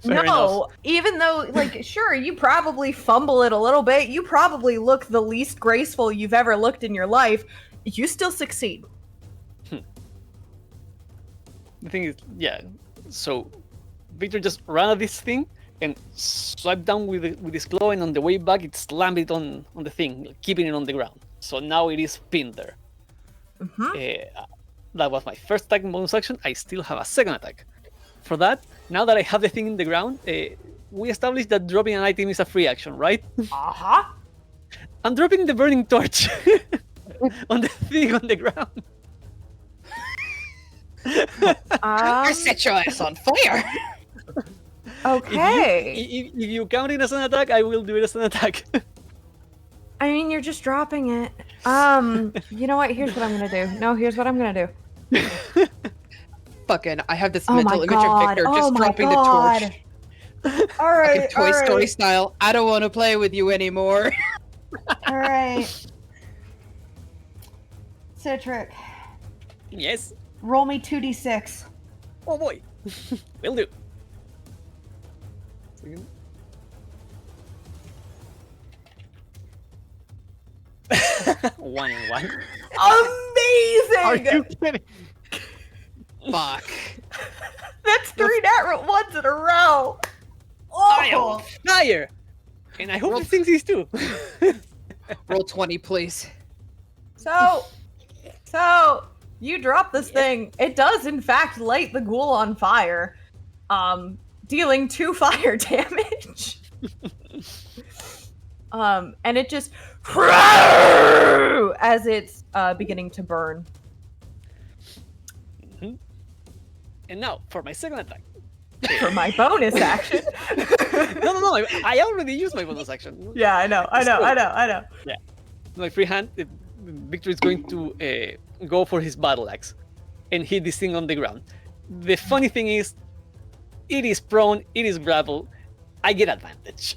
Fair enough. Even though, like, sure, you probably fumble it a little bit. You probably look the least graceful you've ever looked in your life. You still succeed. The thing is, yeah. So Victor just ran at this thing and swiped down with his claw, and on the way back, it slammed it on the thing, keeping it on the ground. So now it is pinned there. That was my first attack and bonus action. I still have a second attack. For that, now that I have the thing in the ground, we established that dropping an item is a free action, right? I'm dropping the burning torch on the thing on the ground. I set your ass on fire. Okay. If you count it as an attack, I will do it as an attack. I mean, you're just dropping it. You know what? Here's what I'm gonna do. No, here's what I'm gonna do. Fucking, I have this Oh mental my image God. of Victor Oh just my dropping God. the torch. All right. Fucking Toy Story style. I don't want to play with you anymore. All right. Citric, Yes. roll me 2d6. Oh boy. Will do. One and one. Amazing! Are you kidding? Fuck. That's 3 nat ones in a row. I am Oh. on fire! And I hope this thing is too. Roll 20, please. So you drop this thing. It does in fact light the ghoul on fire, dealing 2 fire damage. And it just as it's beginning to burn. And now for my second attack. For my bonus action. No. I already used my bonus action. Yeah, I know. Yeah. My free hand, Victor is going to go for his battle axe and hit this thing on the ground. The funny thing is, it is prone, it is grappled. I get advantage.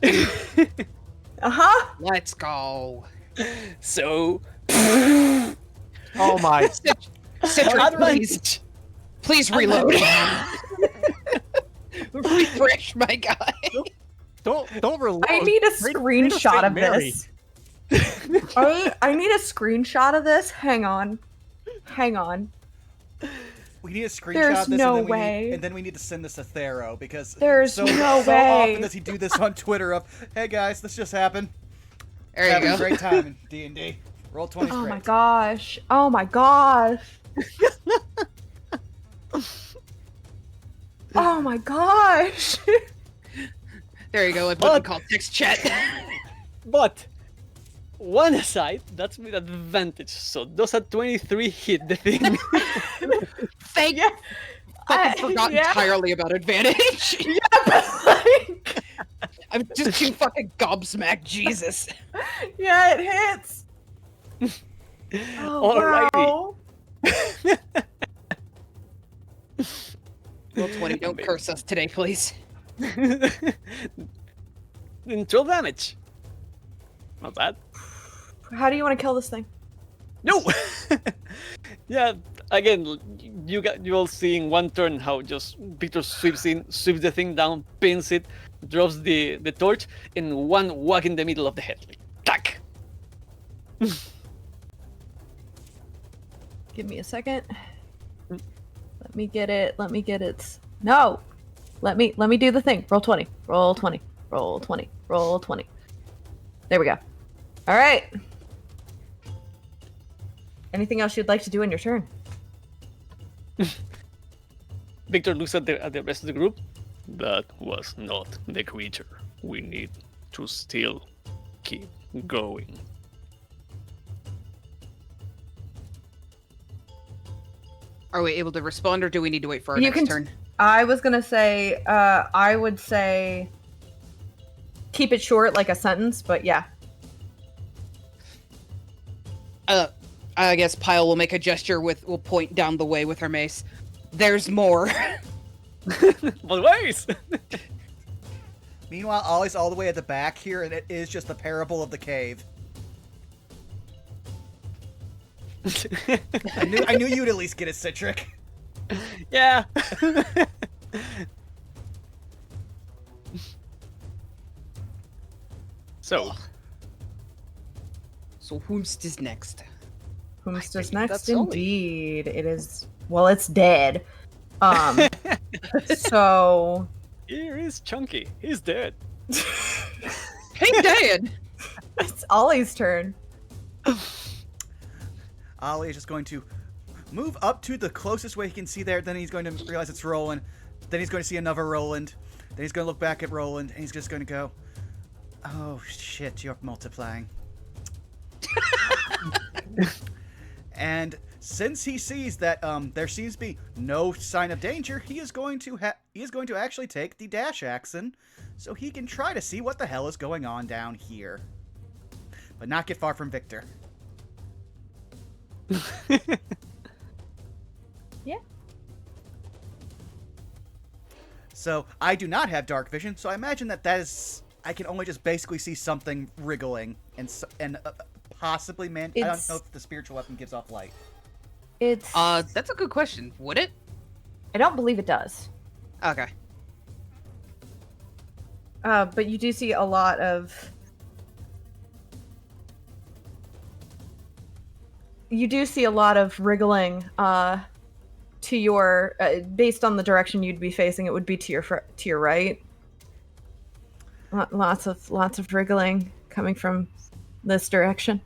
Let's go. So, Oh my! Citric, please. Please reload. Refresh, my guy. Don't reload. I need a Read screenshot Saint of Mary. this. I need a screenshot of this. Hang on. We need a screenshot There's of this, no and then way. and then we need to send this to Thero because There's so, no so way. often does he do this on Twitter of, "Hey guys, this just happened. There you Having go. a great time in D&D. Roll 20 Oh straight." my gosh. Oh my gosh. Oh my gosh. There you go. A button called text chat. but one aside, that's with advantage. So those at 23 hit the thing. Thank you. Fucking forgot entirely about advantage. Yeah, but like, I'm just too fucking gobsmacked. Jesus. yeah, it hits. Oh, Alrighty. wow. Roll 20. Don't curse us today, please. Then 12 damage. Not bad. How do you want to kill this thing? No! Yeah, again, you all see in one turn how just Victor sweeps the thing down, pins it, drops the torch, and one whack in the middle of the head. Like, tack! Give me a second. Let me get it. No! Let me do the thing. Roll 20. Roll 20. Roll 20. Roll 20. There we go. All right. Anything else you'd like to do in your turn? Victor looks at the rest of the group. That was not the creature. We need to still keep going. Are we able to respond, or do we need to wait for our You next can- turn? I was gonna say, I would say keep it short, like a sentence, but yeah. I guess Pyle will make a gesture will point down the way with her mace. There's more. But ways! Meanwhile, Ollie's all the way at the back here, and it is just the parable of the cave. I knew you'd at least get a Citric. Yeah. So, So whomst is next? Whomst is think next? that's Ollie. Indeed, it is. Well, it's dead. So here is Chunky. He's dead. Hey, Dad! it's Ollie's turn. Ollie is just going to move up to the closest way he can see there. Then he's going to realize it's Roland. Then he's going to see another Roland. Then he's going to look back at Roland, and he's just going to go, "Oh shit, you're multiplying." And since he sees that there seems to be no sign of danger, he is going to actually take the dash action, so he can try to see what the hell is going on down here, but not get far from Victor. Yeah. So I do not have dark vision, so I imagine that is I can only just basically see something wriggling and possibly I don't It's- know if the spiritual weapon gives off light. It's. That's a good question. Would it? I don't believe it does. Okay. But you do see a lot of. You do see a lot of wriggling. To your, based on the direction you'd be facing, it would be to your right. Lots of wriggling coming from this direction.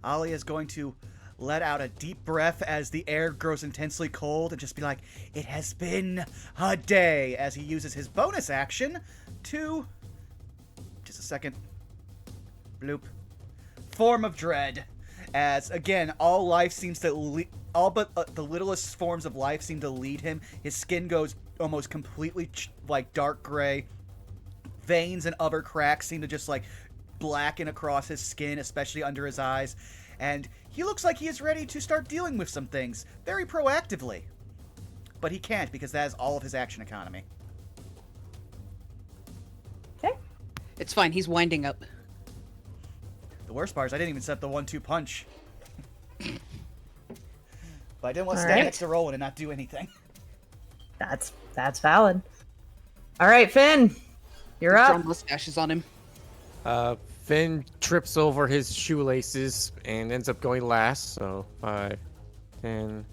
Ollie is going to let out a deep breath as the air grows intensely cold and just be like, "It has been a day," as he uses his bonus action to, just a second, bloop, Form of Dread. As, again, all life seems to, all but the littlest forms of life seem to lead him. His skin goes almost completely, like, dark gray. Veins and other cracks seem to just, like, blacken across his skin, especially under his eyes. And he looks like he is ready to start dealing with some things very proactively. But he can't, because that is all of his action economy. Okay. It's fine. He's winding up. The worst part is I didn't even set the 1-2 punch. But I didn't want to All stand right. next to Roland and not do anything. That's valid. All right, Finn, you're He's up. drawn mustaches on him. Finn trips over his shoelaces and ends up going last. So 5, 10,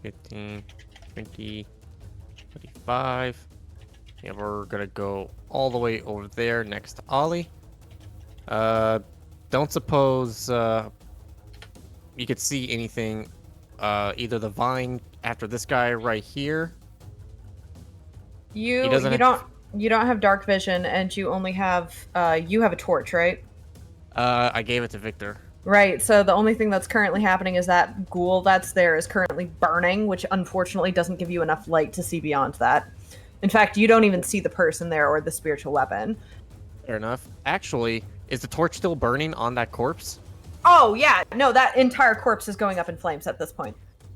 15, 20, 25. And we're gonna go all the way over there next to Ollie. Don't suppose you could see anything. Either the vine after this guy right here. You He doesn't you don't have dark vision, and you only have you have a torch, right? I gave it to Victor. Right. So the only thing that's currently happening is that ghoul that's there is currently burning, which unfortunately doesn't give you enough light to see beyond that. In fact, you don't even see the person there or the spiritual weapon. Fair enough. Actually, is the torch still burning on that corpse? Oh yeah, no, that entire corpse is going up in flames at this point.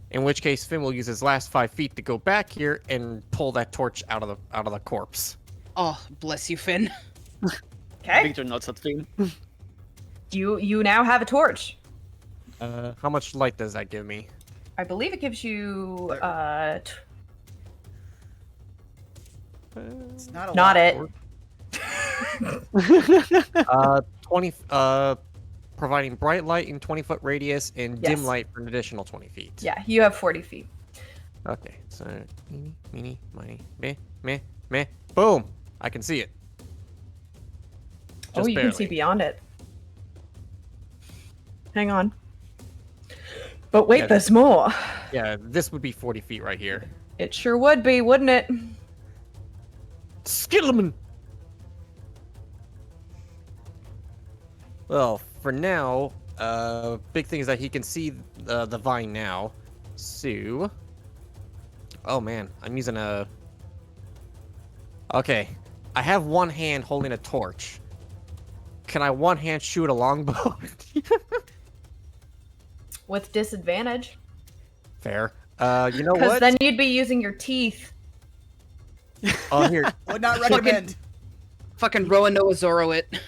In which case, Finn will use his last 5 feet to go back here and pull that torch out of the corpse. Oh, bless you, Finn. Okay. Victor nods at Finn. You now have a torch. How much light does that give me? I believe it gives you It's not a not lot. it. 20 providing bright light in 20-foot radius and dim Yes. light for an additional 20 feet. Yeah, you have 40 feet. Okay, so meeny, meeny, miny, meh, meh, meh. Boom! I can see it. Oh, Just you can see barely. beyond it. Hang on. But wait, Yeah. there's more. Yeah, this would be 40 feet right here. It sure would be, wouldn't it? Skittleman! Well, for now, big thing is that he can see the vine now. So... Oh man, I'm using a... Okay, I have one hand holding a torch. Can I one hand shoot a longbow? With disadvantage. Fair. You know Because what? then you'd be using your teeth. Oh, here. Would not recommend. Fucking Roanoa Zorro it.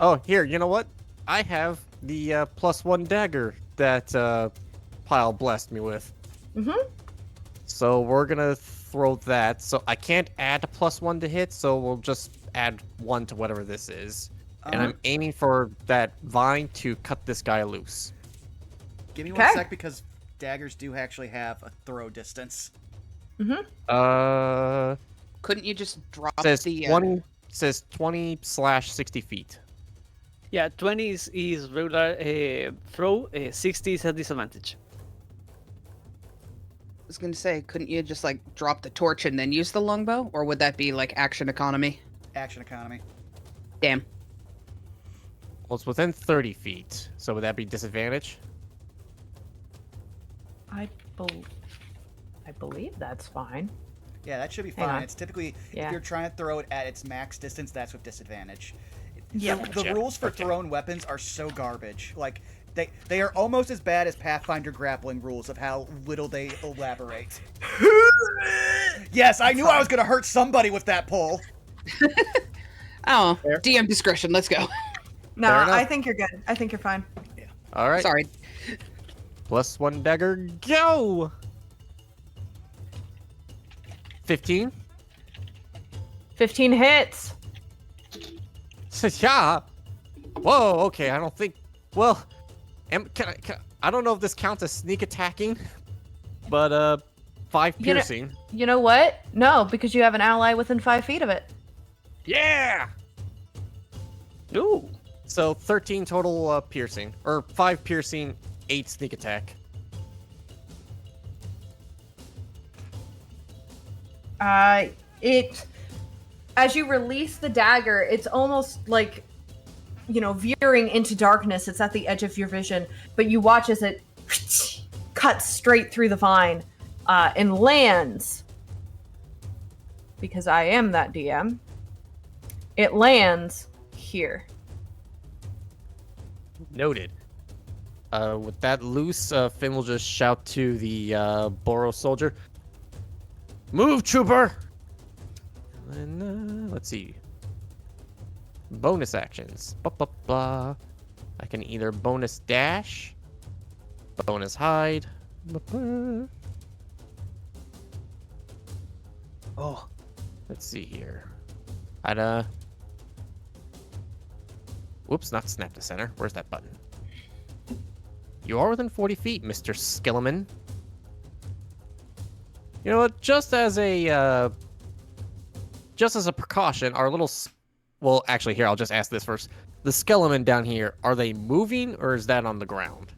Oh, here. You know what? I have the +1 dagger that Pile blessed me with. Mm-hmm. So we're gonna throw that. So I can't add a +1 to hit, so we'll just add 1 to whatever this is. And I'm aiming for that vine to cut this guy loose. Give me 1 sec because daggers do actually have a throw distance. Mm-hmm. Couldn't you just drop Says the 20 says 20/60 feet. Yeah, 20 is regular throw, 60 is a disadvantage. I was gonna say, couldn't you just like drop the torch and then use the longbow, or would that be like action economy? Action economy. Damn. Well, it's within 30 feet, so would that be disadvantage? I believe that's fine. Yeah, that should be Hang fine. on. It's typically, Yeah. if you're trying to throw it at its max distance, that's with disadvantage. Yeah. The Gotcha. rules for Okay. thrown weapons are so garbage. Like, they are almost as bad as Pathfinder grappling rules of how little they elaborate. Yes, I knew I was going to hurt somebody with that pull. Oh, Fair. DM discretion. Let's go. No, Fair enough. I think you're good. I think you're fine. All right. Sorry. +1 dagger, go! 15? 15 hits. Yeah. Whoa, okay, I don't think... Well, I don't know if this counts as sneak attacking, but, 5 You know- piercing. You know what? No, because you have an ally within 5 feet of it. Yeah! Ooh. So, 13 total piercing. Or 5 piercing, 8 sneak attack. As you release the dagger, it's almost like, veering into darkness. It's at the edge of your vision, but you watch as it cuts straight through the vine and lands. Because I am that DM. It lands here. Noted. With that loose, Finn will just shout to the Boros soldier. Move, trooper! And, let's see. Bonus actions. Blah, blah, blah. I can either bonus dash, bonus hide. Blah, blah. Oh, let's see here. I'd, whoops, not snap to center. Where's that button? You are within 40 feet, Mr. Skilleman. You know what? Just as a precaution, our little... Well, actually, here, I'll just ask this first. The Skelemen down here, are they moving, or is that on the ground?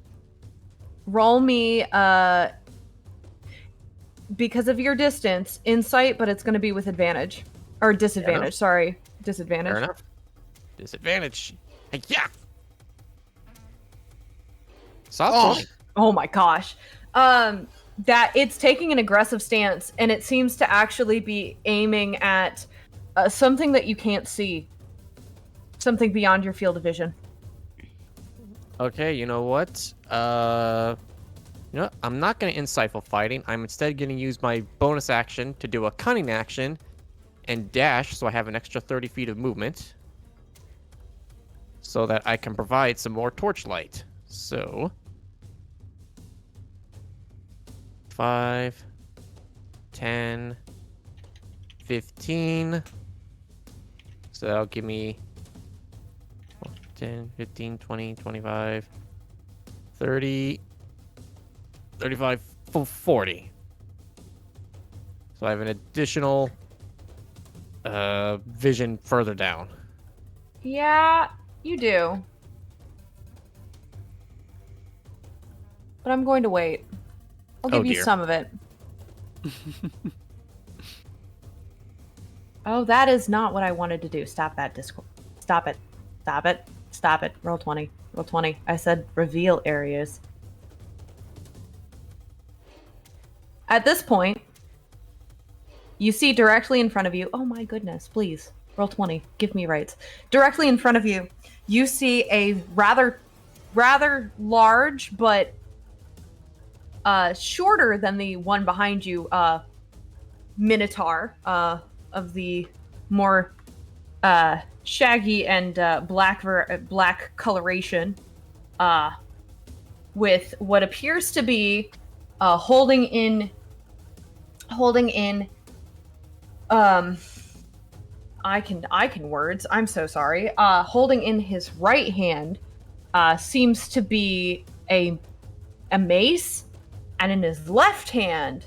Roll me, because of your distance, insight, but it's going to be with advantage. Or disadvantage, sorry. Disadvantage. Fair enough. Disadvantage. Hey, yeah! Soft point. Oh my gosh. That it's taking an aggressive stance, and it seems to actually be aiming at something that you can't see. Something beyond your field of vision. Okay, you know what? I'm not going to insightful fighting. I'm instead going to use my bonus action to do a cunning action and dash, so I have an extra 30 feet of movement. So that I can provide some more torchlight. So... 5, 10, 15. So that'll give me 10, 15, 20, 25, 30, 35, 40. So I have an additional vision further down. Yeah, you do. But I'm going to wait. I'll give you dear. some of it. Oh, that is not what I wanted to do. Stop that, Discord. Stop it. Stop it. Stop it. Roll 20. Roll 20. I said reveal areas. At this point, you see directly in front of you. Oh my goodness, please. Roll 20. Give me rights. Directly in front of you, you see a rather large but shorter than the one behind you minotaur of the more shaggy and black coloration, with what appears to be holding in I can words. I'm so sorry. Holding in his right hand seems to be a mace, and in his left hand,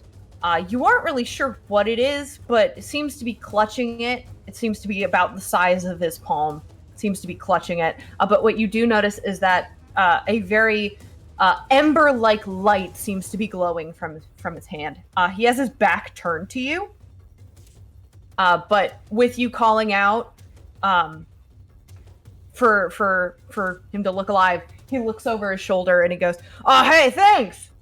you aren't really sure what it is, but it seems to be clutching it. It seems to be about the size of his palm. It seems to be clutching it. But what you do notice is that a very ember-like light seems to be glowing from his hand. He has his back turned to you, but with you calling out for him to look alive, he looks over his shoulder and he goes, "Oh, hey, thanks."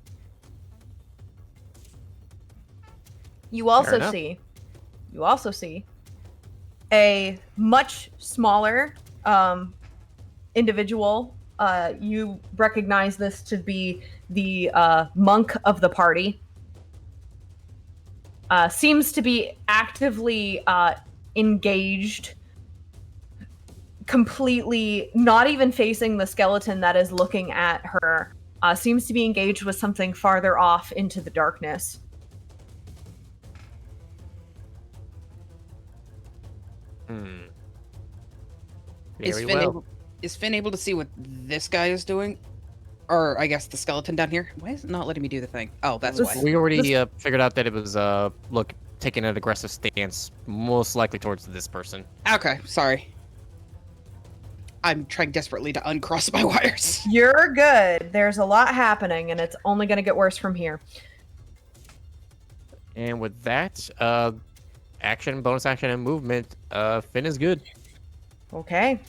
You also see a much smaller individual. You recognize this to be the monk of the party. Seems to be actively engaged, completely not even facing the skeleton that is looking at her. Seems to be engaged with something farther off into the darkness. Is Finn able to see what this guy is doing? Or I guess the skeleton down here? Why is it not letting me do the thing? Oh, that's why. We already figured out that it was taking an aggressive stance, most likely towards this person. Okay, sorry. I'm trying desperately to uncross my wires. You're good. There's a lot happening, and it's only going to get worse from here. And with that, action, bonus action, and movement, Finn is good. Okay.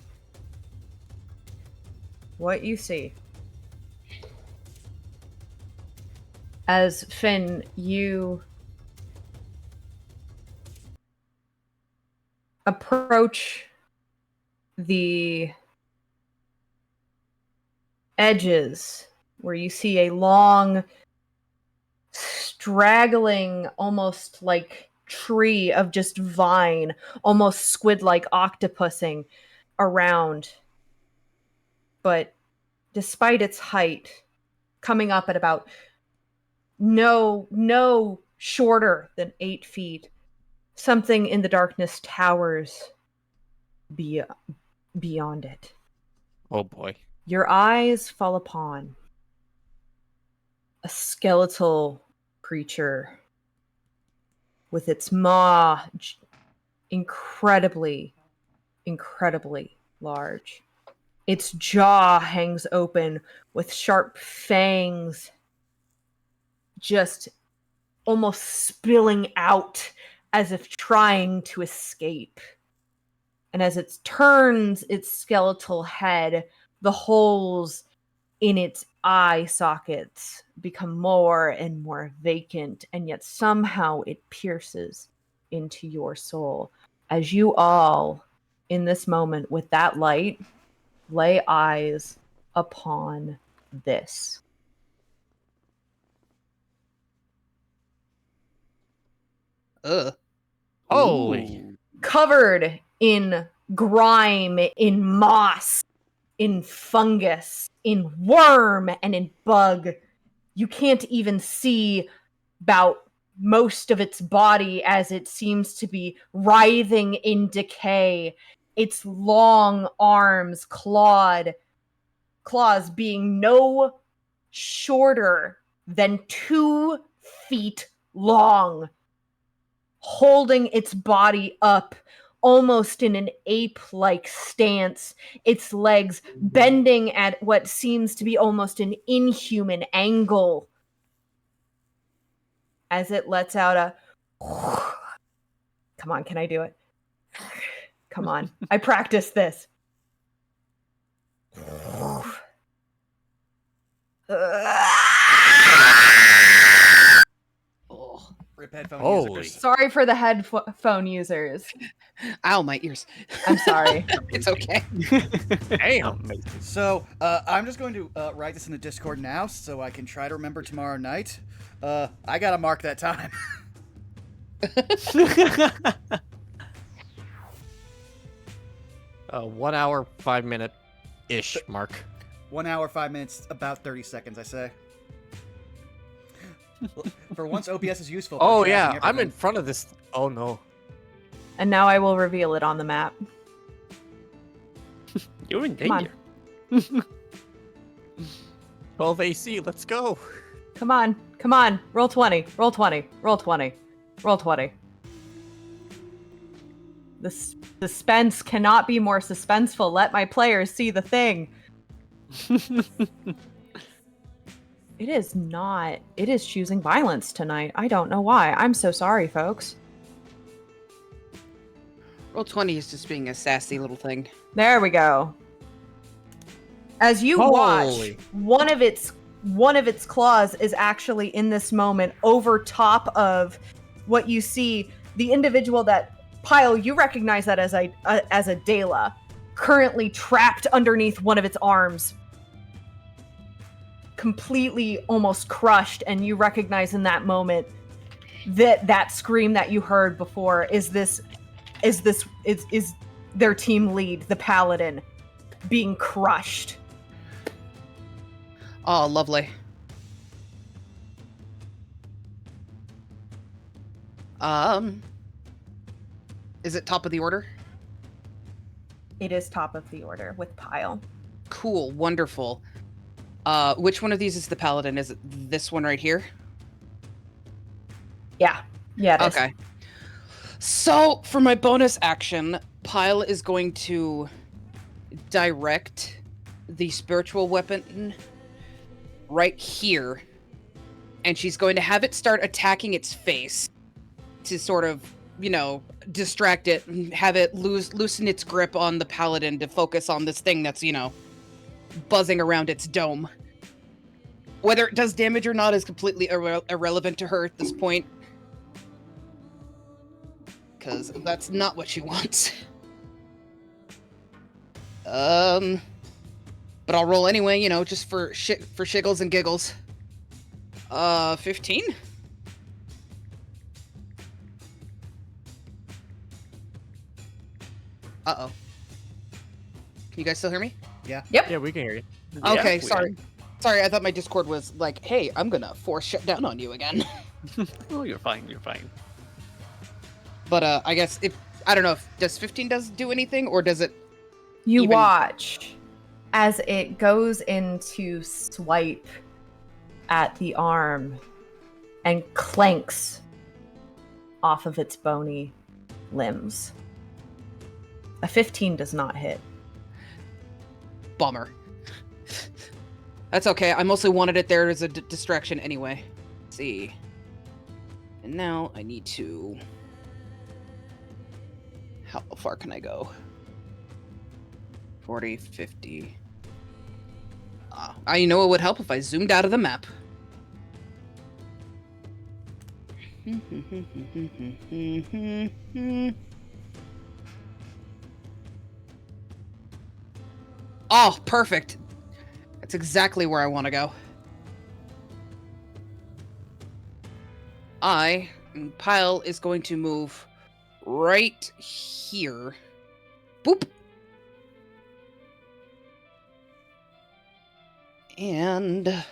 What you see. As Finn, you approach the edges where you see a long, straggling, almost like tree of just vine, almost squid-like octopusing around. But despite its height, coming up at about no shorter than 8 feet, something in the darkness towers beyond it. Oh boy. Your eyes fall upon a skeletal creature with its maw incredibly large. Its jaw hangs open with sharp fangs just almost spilling out as if trying to escape. And as it turns its skeletal head, the holes in its eye sockets become more and more vacant, and yet somehow it pierces into your soul. As you all, in this moment, with that light, lay eyes upon this. Holy. Covered in grime, in moss, in fungus, in worm, and in bug. You can't even see about most of its body as it seems to be writhing in decay, its long arms, claws being no shorter than 2 feet long, holding its body up almost in an ape-like stance, its legs bending at what seems to be almost an inhuman angle as it lets out a come on, can I do it? Come on. I practiced this. Oh, Rip headphone Holy. users. Sorry for the headphone users. ow, my ears. I'm sorry. It's okay. Damn. So, I'm just going to write this in the Discord now so I can try to remember tomorrow night. I gotta mark that time. 1 hour, 5 minute ish mark. 1 hour, 5 minutes, about 30 seconds, I say. For once, OBS is useful. for Oh tracking yeah, I'm in everything. front of this. Oh no. And now I will reveal it on the map. You're in Come on. danger. 12 AC. Let's go. Come on. Come on. Roll 20. Roll 20. Roll 20. Roll 20. The suspense cannot be more suspenseful. Let my players see the thing. It is not. It is choosing violence tonight. I don't know why. I'm so sorry, folks. Roll 20 is just being a sassy little thing. There we go. As you watch, Holy. one of its claws is actually in this moment over top of what you see. The individual that Pyle, you recognize that as a Dela, currently trapped underneath one of its arms, completely almost crushed, and you recognize in that moment that scream that you heard before is their team lead, the Paladin, being crushed. Oh, lovely. Is it top of the order? It is top of the order with Pyle. Cool, wonderful. Which one of these is the paladin? Is it this one right here? Yeah. Yeah, it is. Okay. So, for my bonus action, Pyle is going to direct the spiritual weapon right here, and she's going to have it start attacking its face to sort of, distract it and have it loosen its grip on the paladin to focus on this thing that's, buzzing around its dome. Whether it does damage or not is completely irrelevant to her at this point, because that's not what she wants. But I'll roll anyway, just for shiggles and giggles. 15? Uh-oh. Can you guys still hear me? Yeah. Yep. Yeah, we can hear you. Okay, we sorry. Sorry, I thought my Discord was like, hey, I'm gonna force shut down on you again. Oh, you're fine. You're fine. But I guess I don't know if does 15 do anything, or does it You even- watch as it goes into swipe at the arm and clanks off of its bony limbs. A 15 does not hit. Bummer. That's okay. I mostly wanted it there as a distraction anyway. Let's see. And now I need to... How far can I go? 40, 50... I know it would help if I zoomed out of the map. Oh, perfect. That's exactly where I want to go. Pyle is going to move right here. Boop. And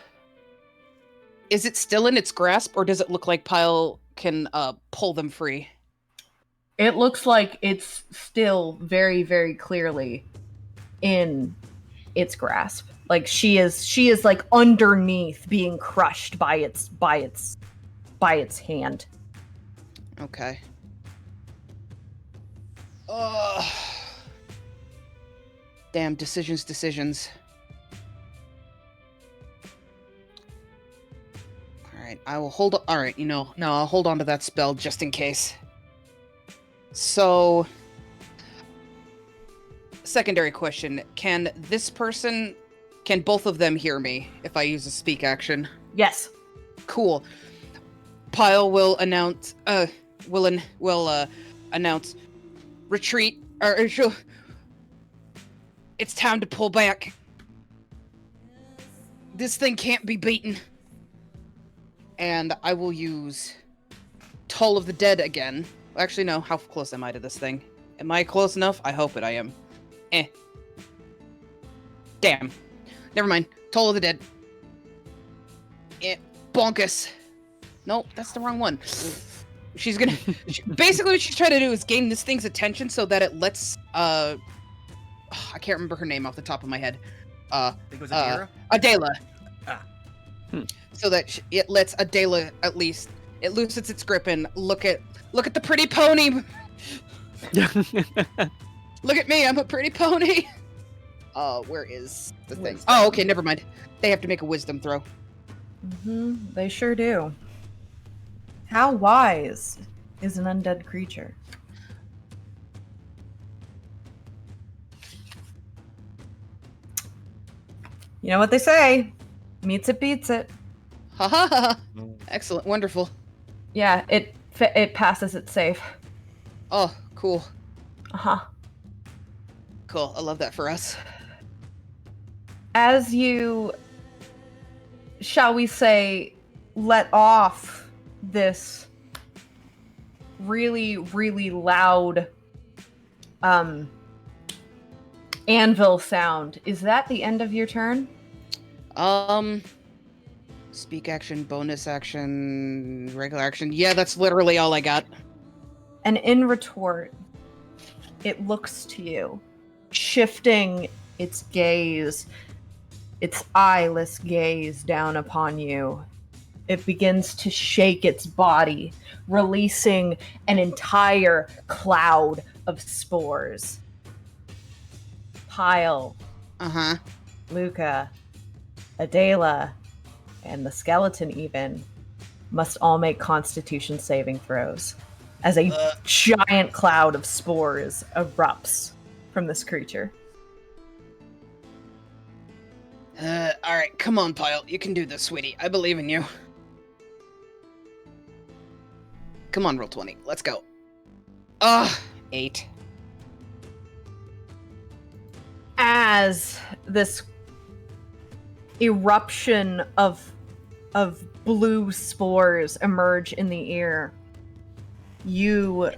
Is it still in its grasp, or does it look like Pyle can pull them free? It looks like it's still very, very clearly in its grasp. Like she is like underneath, being crushed by its hand. Okay. Damn, decisions. Alright, I will hold on. Alright, no, I'll hold on to that spell just in case. So, secondary question. Can both of them hear me if I use a speak action? Yes. Cool. Pyle will announce, announce retreat, or she'll... It's time to pull back. This thing can't be beaten. And I will use Toll of the Dead again. Actually, no. How close am I to this thing? Am I close enough? I hope it. I am. Damn. Never mind. Toll of the Dead. Bonkus. Nope, that's the wrong one. She's gonna... basically what she's trying to do is gain this thing's attention so that it lets... I can't remember her name off the top of my head. I think it was Adira? Adela. Ah. So that it lets Adela at least... It loosens its grip and look at the pretty pony! Look at me, I'm a pretty pony! Where is the thing? Wisdom. Oh, okay, never mind. They have to make a wisdom throw. They sure do. How wise is an undead creature? You know what they say? Meets it, beats it. Ha ha ha! Excellent, wonderful. Yeah, it passes it safe. Oh, cool. Uh-huh. Cool, I love that for us. As you, shall we say, let off this really, really loud anvil sound, is that the end of your turn? Speak action, bonus action, regular action. Yeah, that's literally all I got. And in retort, it looks to you, shifting its gaze, its eyeless gaze down upon you. It begins to shake its body, releasing an entire cloud of spores. Pyle, Uh-huh. Luca, Adela, and the skeleton even must all make Constitution saving throws as a giant cloud of spores erupts from this creature. Alright, come on, Pyle. You can do this, sweetie. I believe in you. Come on, roll 20. Let's go. 8. As this eruption of blue spores emerge in the air, you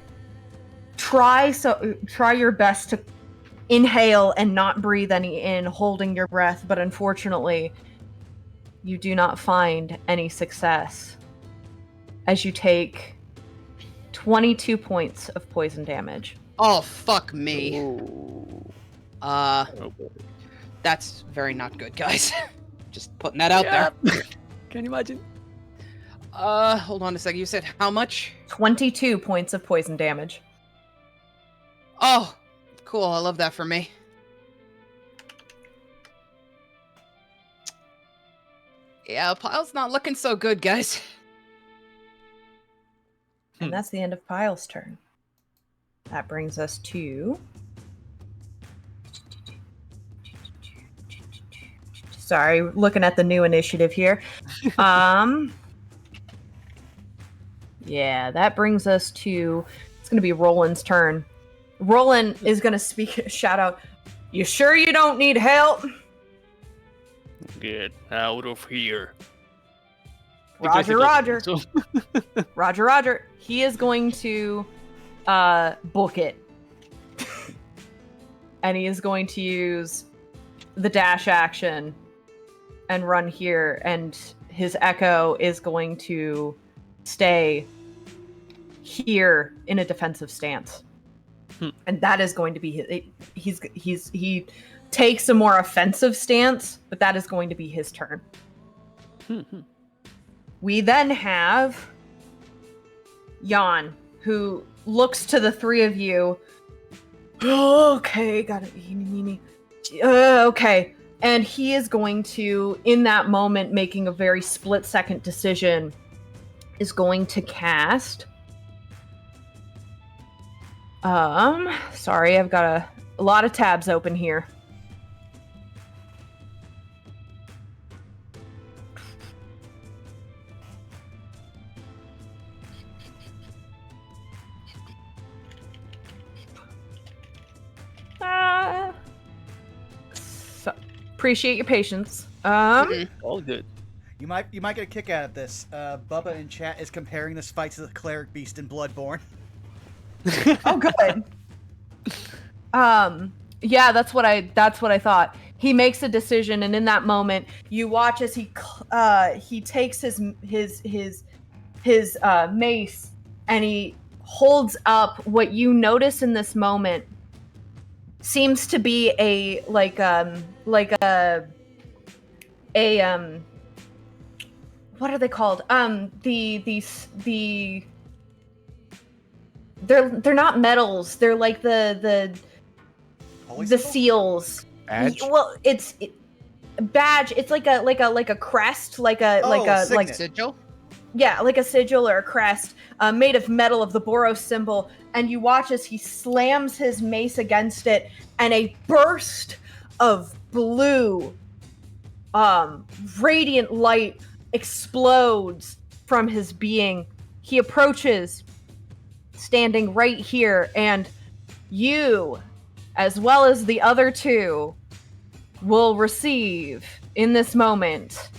try your best to inhale and not breathe any in, holding your breath, but unfortunately you do not find any success as you take 22 points of poison damage. Oh, fuck me. Oh, boy. That's very not good, guys. Just putting that out there. Can you imagine? Hold on a second. You said how much? 22 points of poison damage. Oh, cool. I love that for me. Yeah, Pyle's not looking so good, guys. And that's the end of Pyle's turn. That brings us to... Sorry, looking at the new initiative here. Yeah, that brings us to... It's going to be Roland's turn. Roland is going to shout out, "You sure you don't need help?" Get out of here. Roger, Roger. Roger, Roger. He is going to book it. And he is going to use the dash action and run here, and his echo is going to stay here in a defensive stance. And that is going to be he takes a more offensive stance, but that is going to be his turn. We then have Jan, who looks to the three of you. Okay, got it. Okay. And he is going to, in that moment, making a very split-second decision, is going to cast... Sorry, I've got a lot of tabs open here. Appreciate your patience. All good. You might get a kick out of this. Bubba in chat is comparing this fight to the cleric beast in Bloodborne. Oh, good. Yeah, that's what I thought. He makes a decision, and in that moment, you watch as he takes his mace and he holds up. What you notice in this moment seems to be a what are they called? They're not medals. They're like the Holy the symbol? seals. Badge? Well, it's badge. It's like a crest, like signet. Sigil? yeah, like a sigil or a crest, made of metal of the Boros symbol. And you watch as he slams his mace against it, and a burst of blue, radiant light explodes from his being. He approaches, standing right here, and you, as well as the other two, will receive in this moment.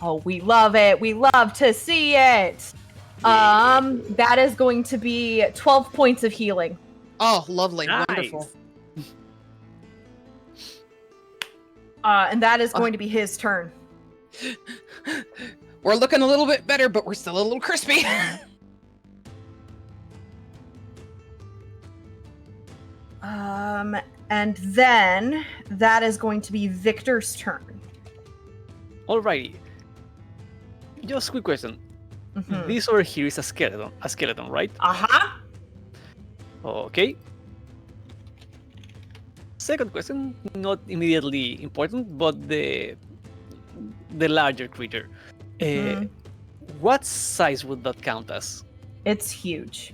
Oh, we love it. We love to see it. That is going to be 12 points of healing. Oh, lovely. Nice. Wonderful. And that is going to be his turn. We're looking a little bit better, but we're still a little crispy. And then that is going to be Victor's turn. Alrighty. Just quick question. Mhm. This over here is a skeleton, right? Uh-huh. Okay. Second question, not immediately important, but the larger creature. Mhm. What size would that count as? It's huge.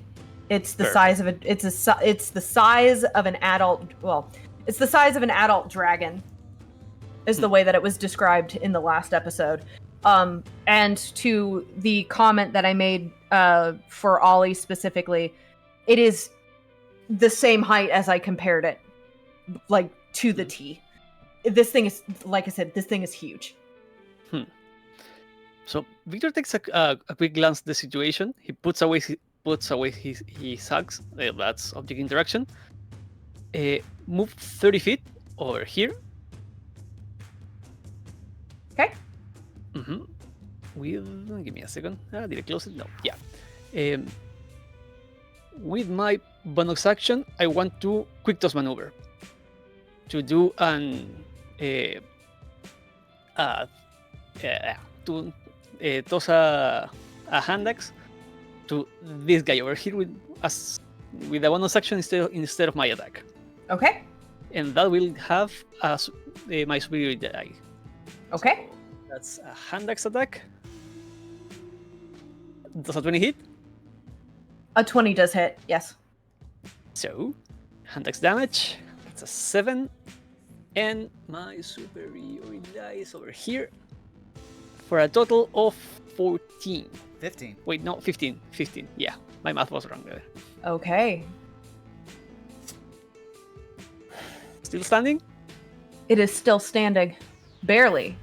It's the Perfect. size of it's the size of an adult. Well, it's the size of an adult dragon. Is the way that it was described in the last episode. And to the comment that I made for Ollie specifically, it is the same height as I compared it, like to the T. This thing is, like I said, this thing is huge. So Victor takes a quick glance at the situation. He puts away his hugs. That's object interaction. Move 30 feet over here. Okay. Give me a second. Did I close it? No. Yeah. With my bonus action, I want to quick toss maneuver to do to toss a hand axe to this guy over here with a bonus action instead of my attack, Okay. and that will have my superiority die. Okay. That's a hand axe attack. Does a 20 hit? A 20 does hit. Yes. So, hand axe damage. That's a 7. And my superiority die is over here. For a total of 14. 15. Wait, no, 15. 15. Yeah, my math was wrong there. Okay. Still standing? It is still standing. Barely.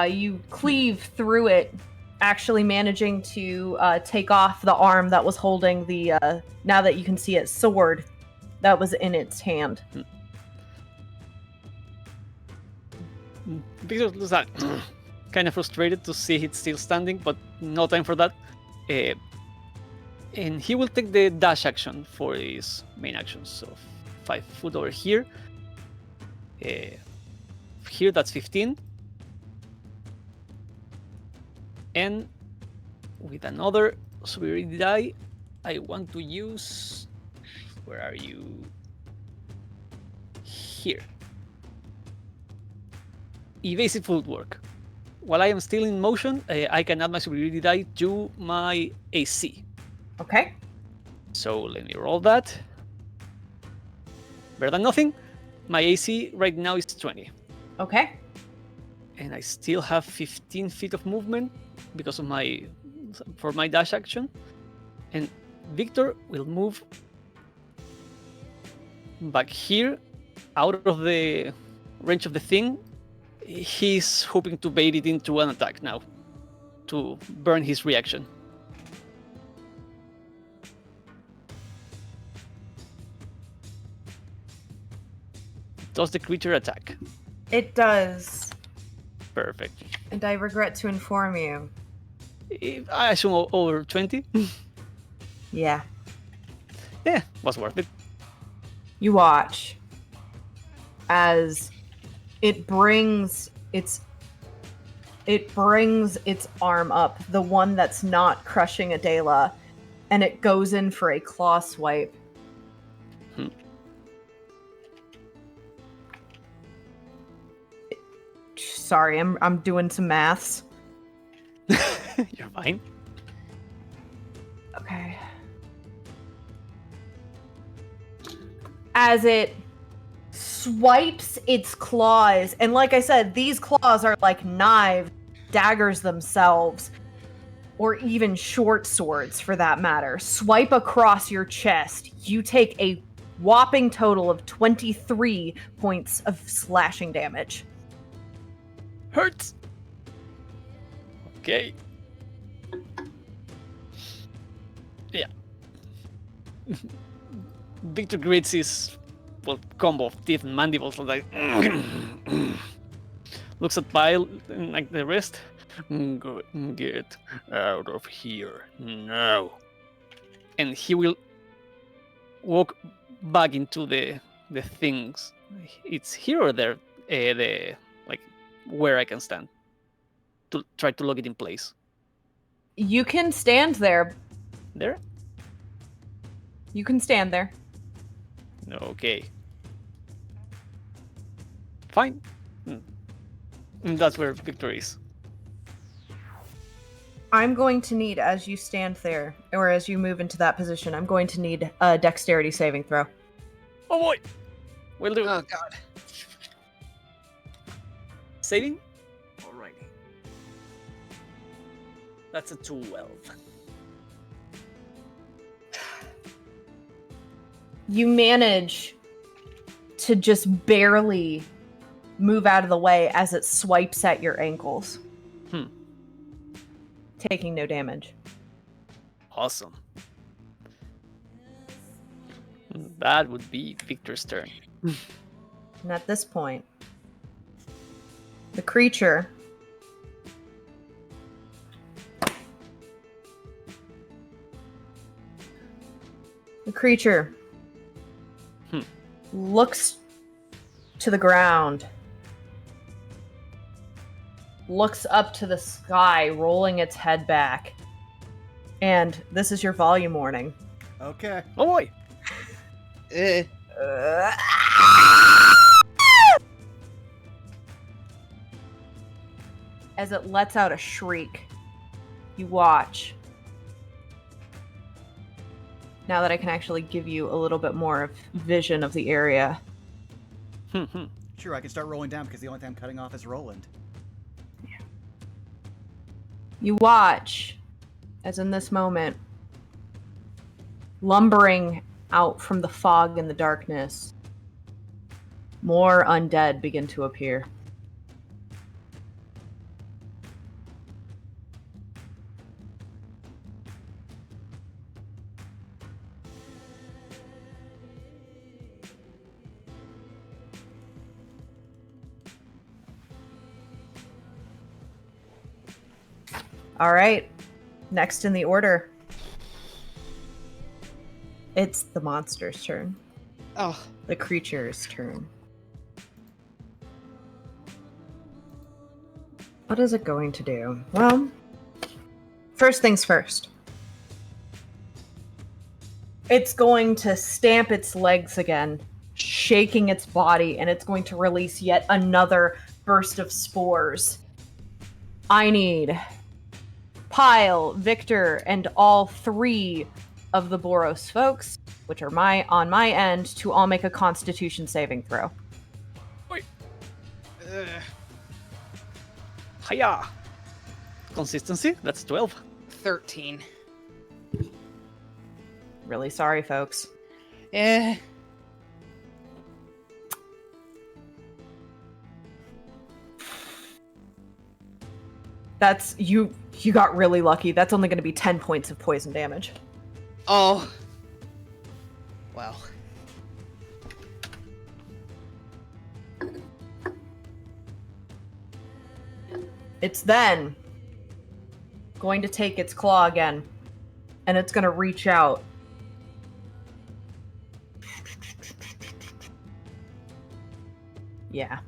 You cleave through it, actually managing to take off the arm that was holding the, now that you can see it, sword that was in its hand. Victor looks like, kind of frustrated to see it still standing, but no time for that. And he will take the dash action for his main action. So 5 foot over here. Here, that's 15. And with another superiority die, I want to use... Where are you? Here. Evasive footwork. While I am still in motion, I can add my superiority die to my AC. Okay. So let me roll that. Better than nothing. My AC right now is 20. Okay. And I still have 15 feet of movement because of for my dash action. And Victor will move back here, out of the range of the thing. He's hoping to bait it into an attack now, to burn his reaction. Does the creature attack? It does. Perfect. And I regret to inform you. I assume over 20? Yeah. Yeah, was worth it. You watch as it brings its arm up, the one that's not crushing Adela, and it goes in for a claw swipe. Sorry, I'm doing some maths. You're fine. Okay. As it swipes its claws, and like I said, these claws are like knives, daggers themselves, or even short swords for that matter, swipe across your chest. You take a whopping total of 23 points of slashing damage. Hurts. Okay. Yeah. Victor grits his combo of teeth and mandibles, like looks at Pyle and like the rest. Get out of here now. And he will walk back into the things. It's here or there, the like where I can stand to try to lock it in place. You can stand there. There? You can stand there. Okay. Fine. And that's where Victor is. I'm going to need, as you stand there, or as you move into that position, I'm going to need a dexterity saving throw. Oh boy! Will do. Oh god. Saving? Alrighty. That's a 12. You manage to just barely move out of the way as it swipes at your ankles. Taking no damage. Awesome. That would be Victor's turn. And at this point, the creature looks to the ground, looks up to the sky, rolling its head back. And this is your volume warning. Okay. Oh boy! As it lets out a shriek, you watch. Now that I can actually give you a little bit more of vision of the area. Sure, I can start rolling down because the only thing I'm cutting off is Roland. You watch, as in this moment, lumbering out from the fog and the darkness, more undead begin to appear. All right. Next in the order. It's the monster's turn. Oh, The creature's turn. What is it going to do? Well, first things first. It's going to stamp its legs again, shaking its body, and it's going to release yet another burst of spores. I need Pyle, Victor, and all 3 of the Boros folks, which are on my end, to all make a Constitution saving throw. Hiya! Consistency? That's 12. 13. Really sorry, folks. Eh. That's you got really lucky. That's only going to be 10 points of poison damage. Oh. Well. It's then going to take its claw again, and it's going to reach out. Yeah.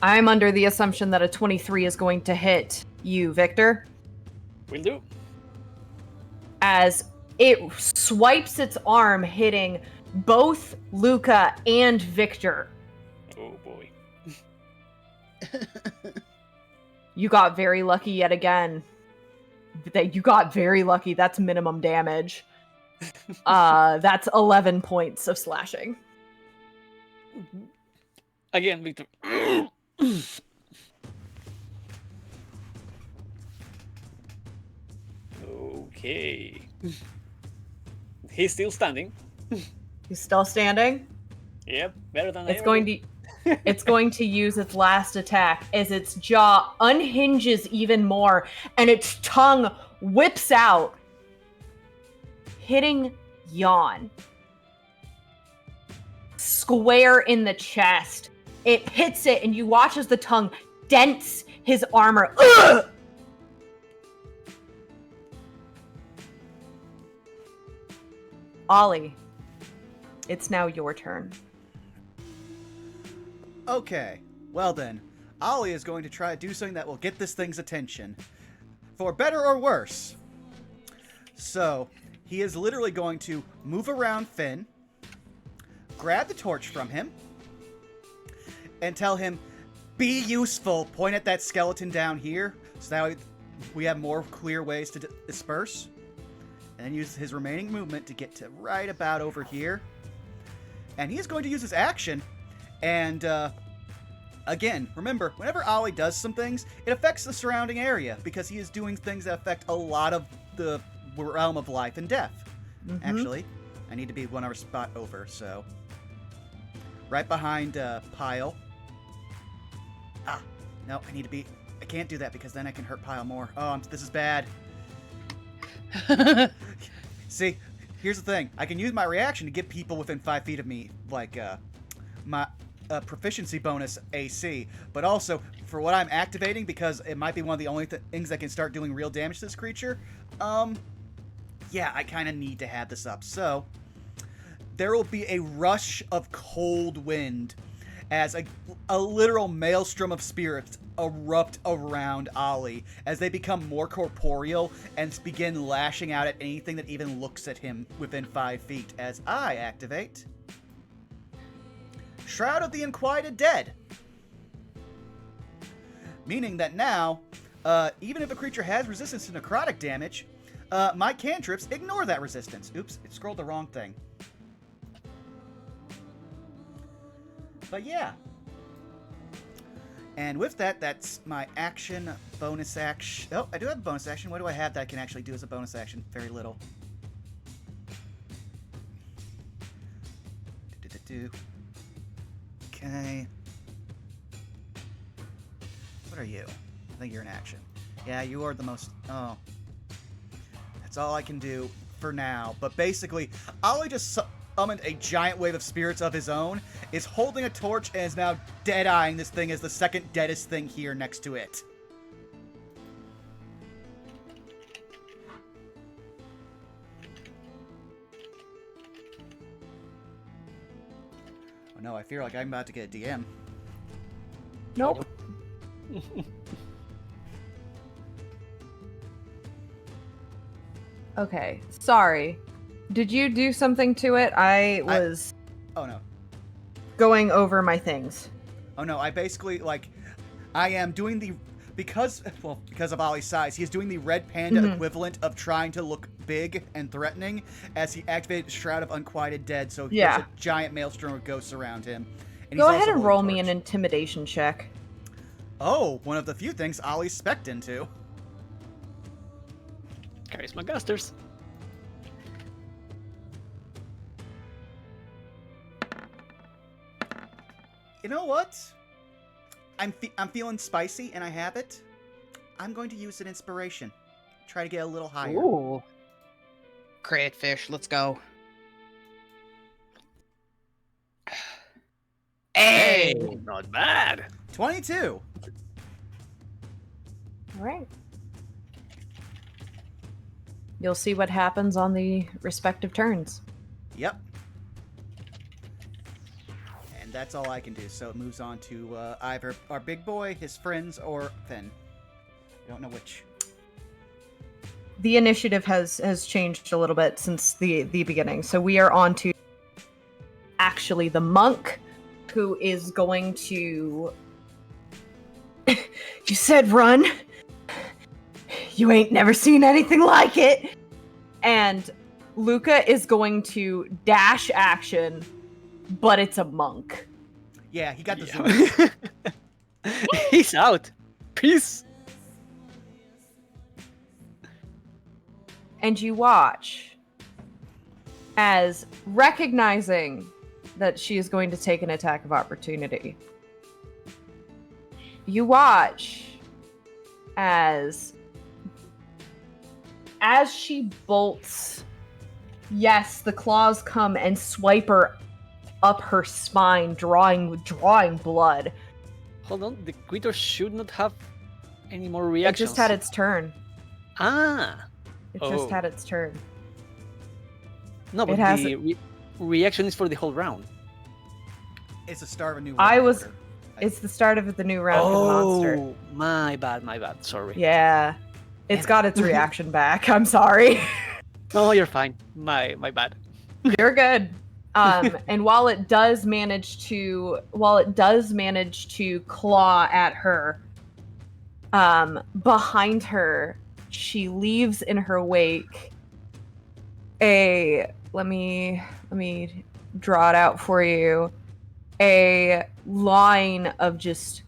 I'm under the assumption that a 23 is going to hit you, Victor, Will do. as it swipes its arm, hitting both Luca and Victor. Oh boy. You got very lucky yet again. You got very lucky. That's minimum damage. That's 11 points of slashing. Again, Victor. Okay. He's still standing. He's still standing. Yep, better than It's going to use its last attack as its jaw unhinges even more and its tongue whips out, hitting Yawn square in the chest. It hits it, and you watch as the tongue dents his armor. Ugh! Ollie, it's now your turn. Okay, well then, Ollie is going to try to do something that will get this thing's attention. For better or worse. So, he is literally going to move around Finn, grab the torch from him, and tell him, be useful, point at that skeleton down here, so that way we have more clear ways to disperse. And then use his remaining movement to get to right about over here. And he is going to use his action. And, again, remember, whenever Ollie does some things, it affects the surrounding area, because he is doing things that affect a lot of the realm of life and death. Mhm. Actually, I need to be one other spot over, so... Right behind, Pyle. Ah, no, I need to be... I can't do that, because then I can hurt Pyle more. Oh, this is bad. See, here's the thing. I can use my reaction to get people within 5 feet of me, like, my proficiency bonus AC, but also for what I'm activating, because it might be one of the only things that can start doing real damage to this creature, yeah, I kind of need to have this up. So, there will be a rush of cold wind as a literal maelstrom of spirits erupt around Ollie as they become more corporeal and begin lashing out at anything that even looks at him within 5 feet as I activate Shroud of the Unquieted Dead. Meaning that now, even if a creature has resistance to necrotic damage, my cantrips ignore that resistance. Oops, it scrolled the wrong thing. But yeah. And with that, that's my action, bonus action. Oh, I do have a bonus action. What do I have that I can actually do as a bonus action? Very little. Okay. What are you? I think you're an action. Yeah, you are the most... Oh. That's all I can do for now. But basically, Ollie just summoned a giant wave of spirits of his own, is holding a torch, and is now dead-eyeing this thing as the second deadest thing here next to it. no, I feel like I'm about to get a DM. Nope. Okay, sorry. Did you do something to it? I was Oh no. going over my things. Oh no, I basically, like, I am doing the, because of Ollie's size, he is doing the Red Panda equivalent of trying to look big and threatening as he activated Shroud of Unquieted Dead, so Yeah. there's a giant maelstrom of ghosts around him. And Go he's ahead also and holding roll a me an torch. intimidation check. Oh, one of the few things Ollie's spec'd into. Charisma Gusters. You know what? I'm feeling spicy, and I have it. I'm going to use an inspiration. Try to get a little higher. Ooh. Crayfish, let's go. Hey! Not bad. 22. All right. You'll see what happens on the respective turns. Yep. And that's all I can do. So it moves on to either our big boy, his friends, or Finn. I don't know which. The initiative has changed a little bit since the beginning. So we are on to actually the monk, who is going to... You said run. You ain't never seen anything like it. And Luca is going to dash action, but it's a monk. Yeah, he got the zoom. He's out. Peace. And you watch as, recognizing that she is going to take an attack of opportunity, you watch as she bolts, yes, the claws come and swipe her up her spine, drawing blood. Hold on. The creature should not have any more It reactions. just had its turn. Ah. It just had its turn. No, but It has- the reaction is for the whole round. It's the start of a new I round was- order. It's the start of the new round for the monster. Oh, my bad. Sorry. Yeah. It's got its reaction back. I'm sorry. Oh, you're fine. My bad. You're good. And while it does manage to claw at her, behind her, she leaves in her wake let me draw it out for you. A line of just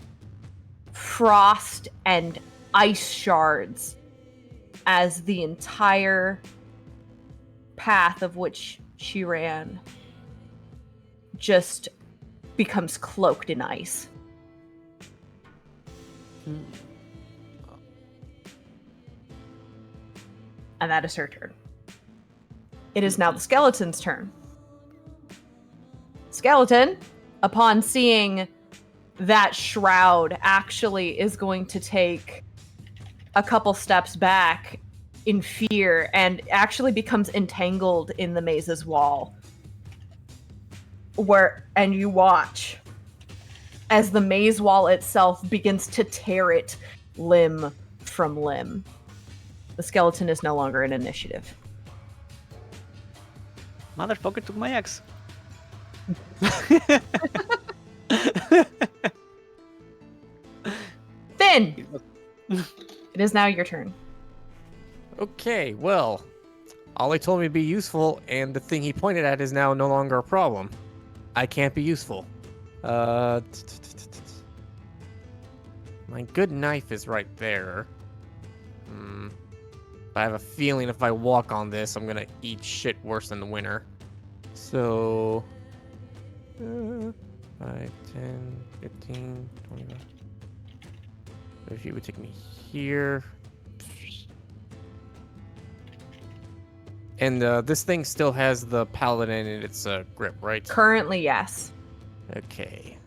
frost and ice shards as the entire path of which she ran just becomes cloaked in ice. And that is her turn. It is now the skeleton's turn. Skeleton, upon seeing that shroud, actually is going to take a couple steps back in fear and actually becomes entangled in the maze's wall. And you watch as the maze wall itself begins to tear it limb from limb. The skeleton is no longer an initiative. Motherfucker took my axe. Finn! It is now your turn. Okay, well, Ollie told me to be useful, and the thing he pointed at is now no longer a problem. I can't be useful. My good knife is right there. I have a feeling if I walk on this, I'm gonna eat shit worse than the winner. So... 5, 10, 15, 25... So she would take me here. And this thing still has the paladin in its grip, right? Currently, yes. Okay.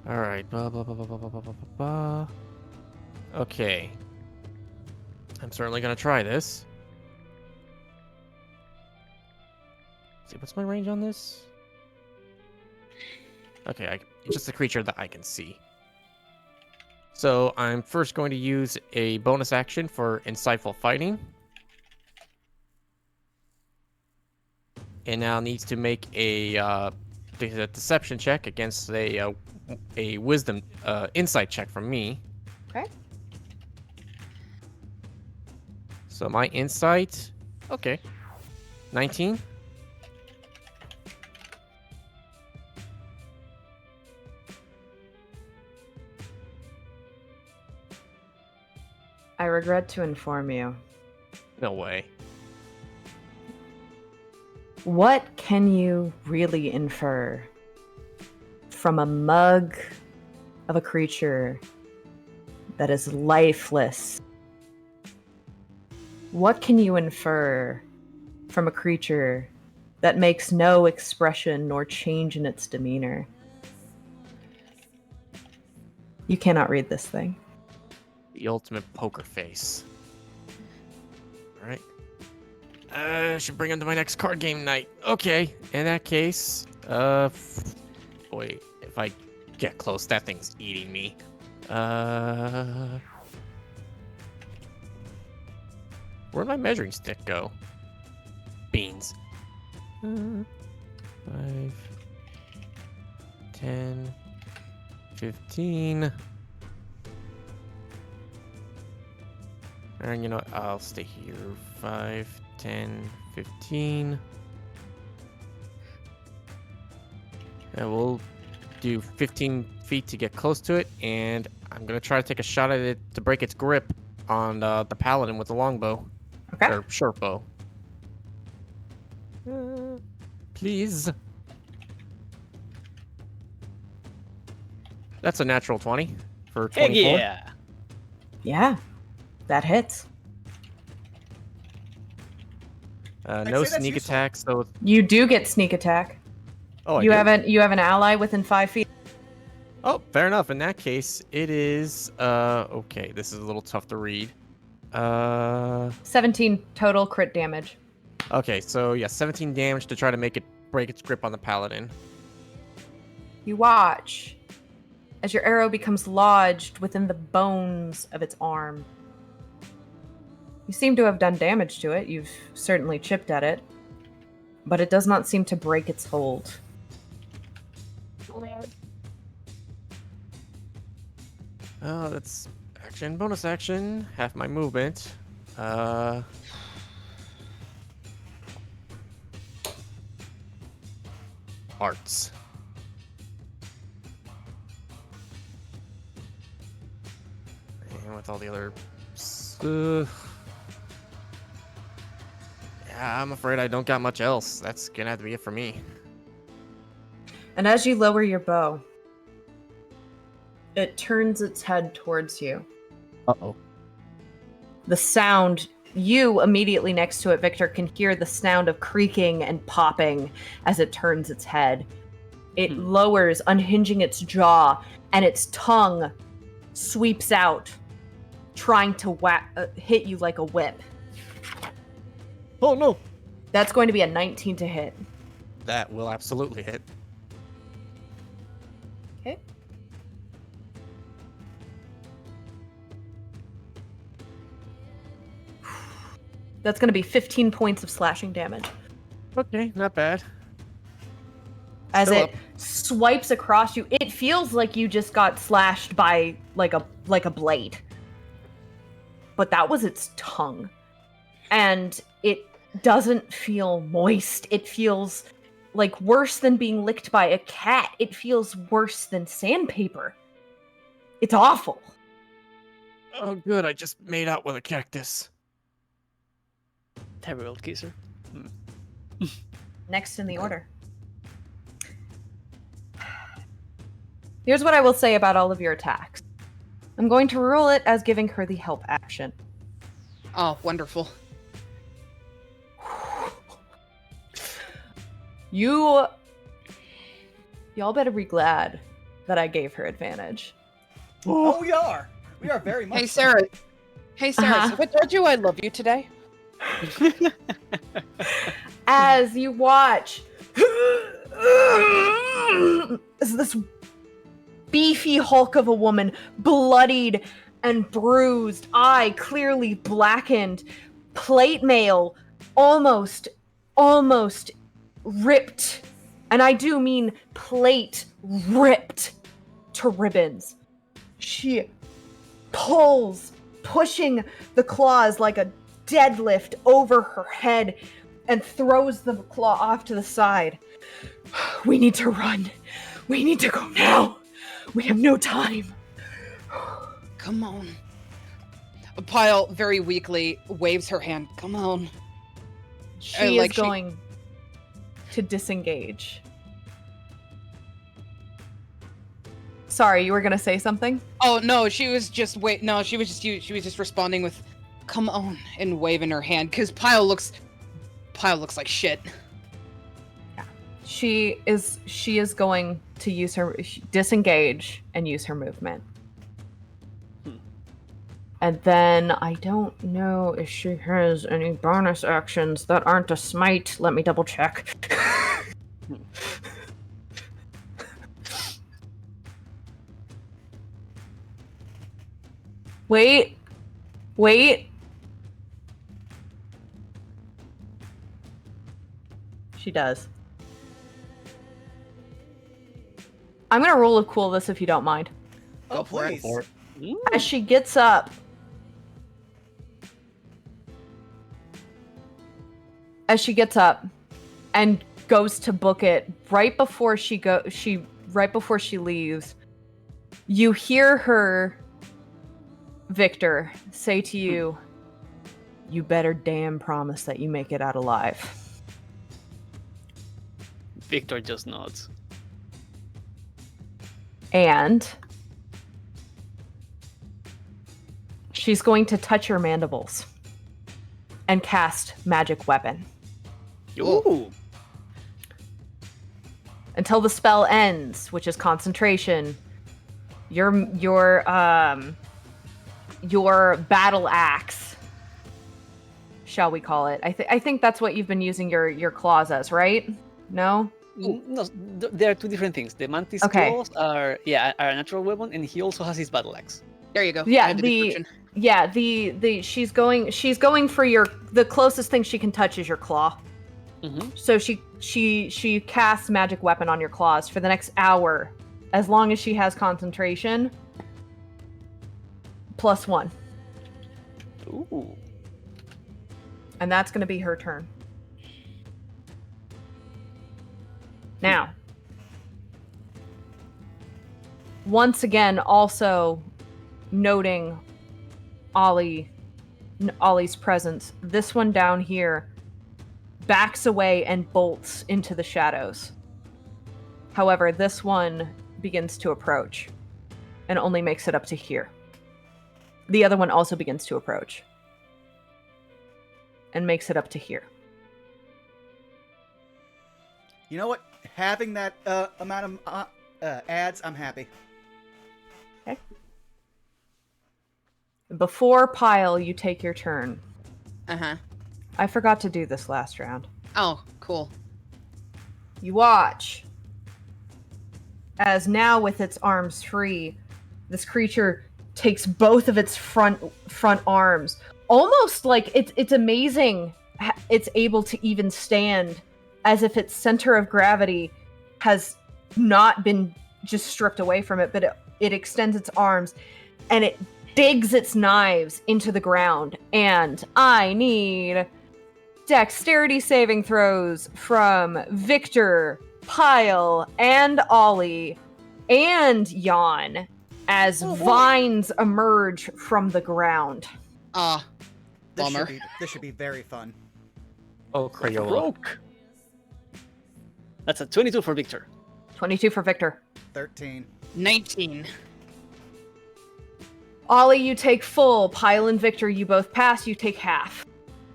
All right. Blah, blah, blah, blah, blah, blah, blah, blah, blah. Okay. I'm certainly gonna try this. See, What's my range on this? Okay, it's just a creature that I can see. So I'm first going to use a bonus action for Insightful Fighting. And now needs to make a deception check against a wisdom insight check from me. Okay. So my insight, okay, 19. I regret to inform you. No way. What can you really infer from a mug of a creature that is lifeless? What can you infer from a creature that makes no expression nor change in its demeanor? You cannot read this thing. The ultimate poker face. All right. Should bring him to my next card game night. Okay. In that case, boy, if I get close, that thing's eating me. Where'd my measuring stick go? Beans. 5, 10, 15. And you know what? I'll stay here. 5, 10, 15. And we'll do 15 feet to get close to it, and I'm gonna try to take a shot at it to break its grip on the paladin with the longbow. Okay. Or short bow. Please. That's a natural 20 for 24. Heck yeah! Yeah, that hits. No say that's sneak useful. attack, so You do get sneak attack. oh, You I have do? an ally within 5 feet. Oh, fair enough. In that case, it is okay. This is a little tough to read. 17 total crit damage. Okay, so yeah, 17 damage to try to make it break its grip on the paladin. You watch as your arrow becomes lodged within the bones of its arm. You seem to have done damage to it. You've certainly chipped at it, but it does not seem to break its hold. Oh, that's action, bonus action, half my movement. Arts. And with all the other... yeah, I'm afraid I don't got much else. That's gonna have to be it for me. And as you lower your bow, it turns its head towards you. Uh-oh. The sound, you immediately next to it, Victor, can hear the sound of creaking and popping as it turns its head. It lowers, unhinging its jaw, and its tongue sweeps out, trying to hit you like a whip. Oh, no! That's going to be a 19 to hit. That will absolutely hit. Okay. That's going to be 15 points of slashing damage. Okay, not bad. As Still it swipes across you, it feels like you just got slashed by like a blade. But that was its tongue. And it doesn't feel moist. It feels like worse than being licked by a cat. It feels worse than sandpaper. It's awful. Oh, good. I just made out with a cactus. Terrible kisser. Next in the order. Here's what I will say about all of your attacks. I'm going to rule it as giving her the help action. Oh, wonderful. Y'all better be glad that I gave her advantage. Oh, we are. We are very much. Hey, so. Sarah. Hey, Sarah. Uh-huh. Have I told you I love you today? As you watch Is this beefy hulk of a woman, bloodied and bruised, eye clearly blackened, plate mail almost ripped, and I do mean plate ripped to ribbons. She pulls, pushing the claws like a deadlift over her head, and throws the claw off to the side. We need to run. We need to go now. We have no time. Come on. Pyle very weakly waves her hand. Come on. She is going to disengage. Sorry, you were gonna say something? Oh no, she was just responding with "Come on" and waving her hand because Pyle looks like shit. Yeah. She is going to use her disengage and use her movement. And then I don't know if she has any bonus actions that aren't a smite. Let me double check. Wait. She does. I'm gonna roll a cool this if you don't mind. Oh, please. As she gets up, and goes to book it, right before she leaves, you hear her, Victor, say to you, "You better damn promise that you make it out alive." Victor just nods. And she's going to touch your mandibles and cast magic weapon. Ooh. Until the spell ends, which is concentration. Your battle axe, shall we call it? I think that's what you've been using your claws as, right? No? No, there are two different things. The mantis claws are a natural weapon, and he also has his battle axe. There you go. Yeah, she's going for the closest thing she can touch is your claw. Mm-hmm. So she casts magic weapon on your claws for the next hour, as long as she has concentration. +1. Ooh. And that's going to be her turn. Now, once again, also noting Ollie's presence, this one down here backs away and bolts into the shadows. However, this one begins to approach and only makes it up to here. The other one also begins to approach and makes it up to here. You know what? Having that amount of ads, I'm happy. Okay. Before Pyle, you take your turn. Uh-huh. I forgot to do this last round. Oh, cool. You watch as now, with its arms free, this creature takes both of its front arms, almost like it's amazing it's able to even stand, as if its center of gravity has not been just stripped away from it, but it extends its arms and it digs its knives into the ground. And I need dexterity saving throws from Victor, Pyle, and Ollie, and Jan, as vines emerge from the ground. Bummer. This should be very fun. Oh, Crayola. Broke. That's a 22 for Victor. 22 for Victor. 13. 19. Ollie, you take full. Pyle and Victor, you both pass. You take half.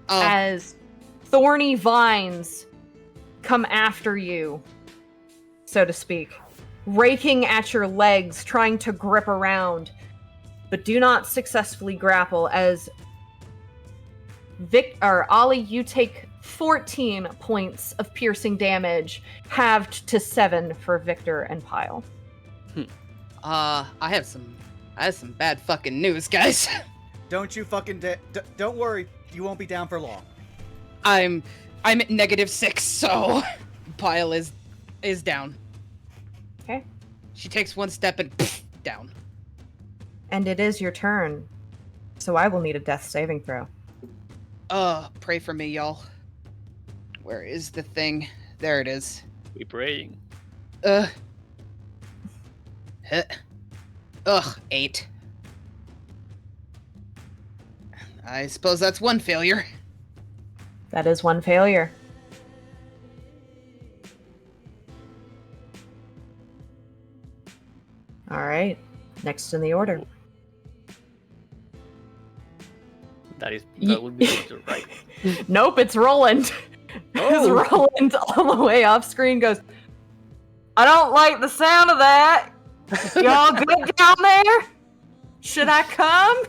Oh. As thorny vines come after you, so to speak, raking at your legs, trying to grip around, but do not successfully grapple. As Ollie, you take 14 points of piercing damage, halved to 7 for Victor and Pyle. I have some bad fucking news, guys. Don't you fucking don't worry, you won't be down for long. I'm at -6, so Pyle is down. Okay. She takes one step and down. And it is your turn, so I will need a death saving throw. Pray for me, y'all. Where is the thing? There it is. We praying. Huh. 8. I suppose that's one failure. That is one failure. All right, next in the order. That would be Victor, right? Nope, it's Roland. As Roland all the way off screen goes, I don't like the sound of that. Y'all good down there? Should I come?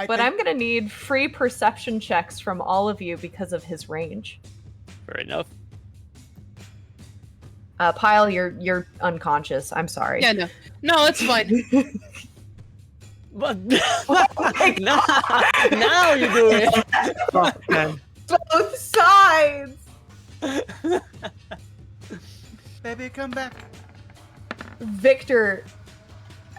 But I'm gonna need free perception checks from all of you because of his range. Fair enough. Pyle, you're unconscious. I'm sorry. Yeah, no, it's fine. But now you do it. Oh, man. Both sides. Baby, come back. Victor,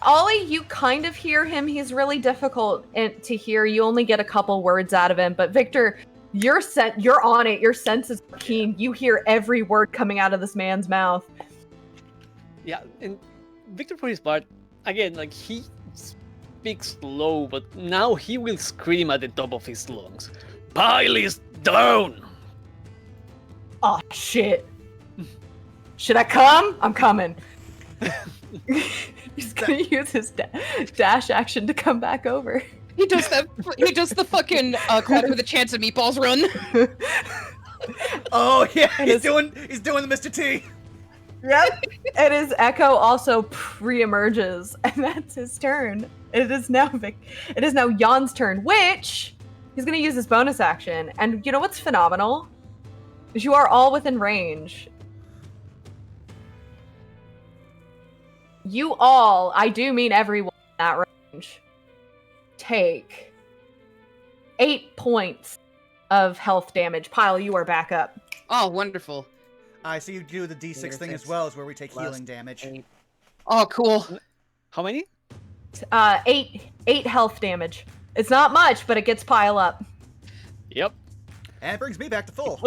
Ollie, you kind of hear him. He's really difficult to hear. You only get a couple words out of him. But Victor, you're on it. Your senses are keen. You hear every word coming out of this man's mouth. Yeah, and Victor, for his part, again, like he speaks low, but now he will scream at the top of his lungs. Pyle is down! Oh, shit. Should I come? I'm coming. He's gonna use his dash action to come back over. He does the fucking Cracker the Chance of Meatballs run. Oh yeah, he's doing the Mr. T. Yep. And his echo also re-emerges, and that's his turn. It is now Jan's turn, which he's gonna use his bonus action. And you know what's phenomenal? Is you are all within range. You all, I do mean everyone in that range, take 8 points of health damage. Pyle, you are back up. Oh, wonderful. I see you do the D6 thing as well, as where we take healing damage. 8. Oh, cool. How many? 8 health damage. It's not much, but it gets Pyle up. Yep. And it brings me back to full.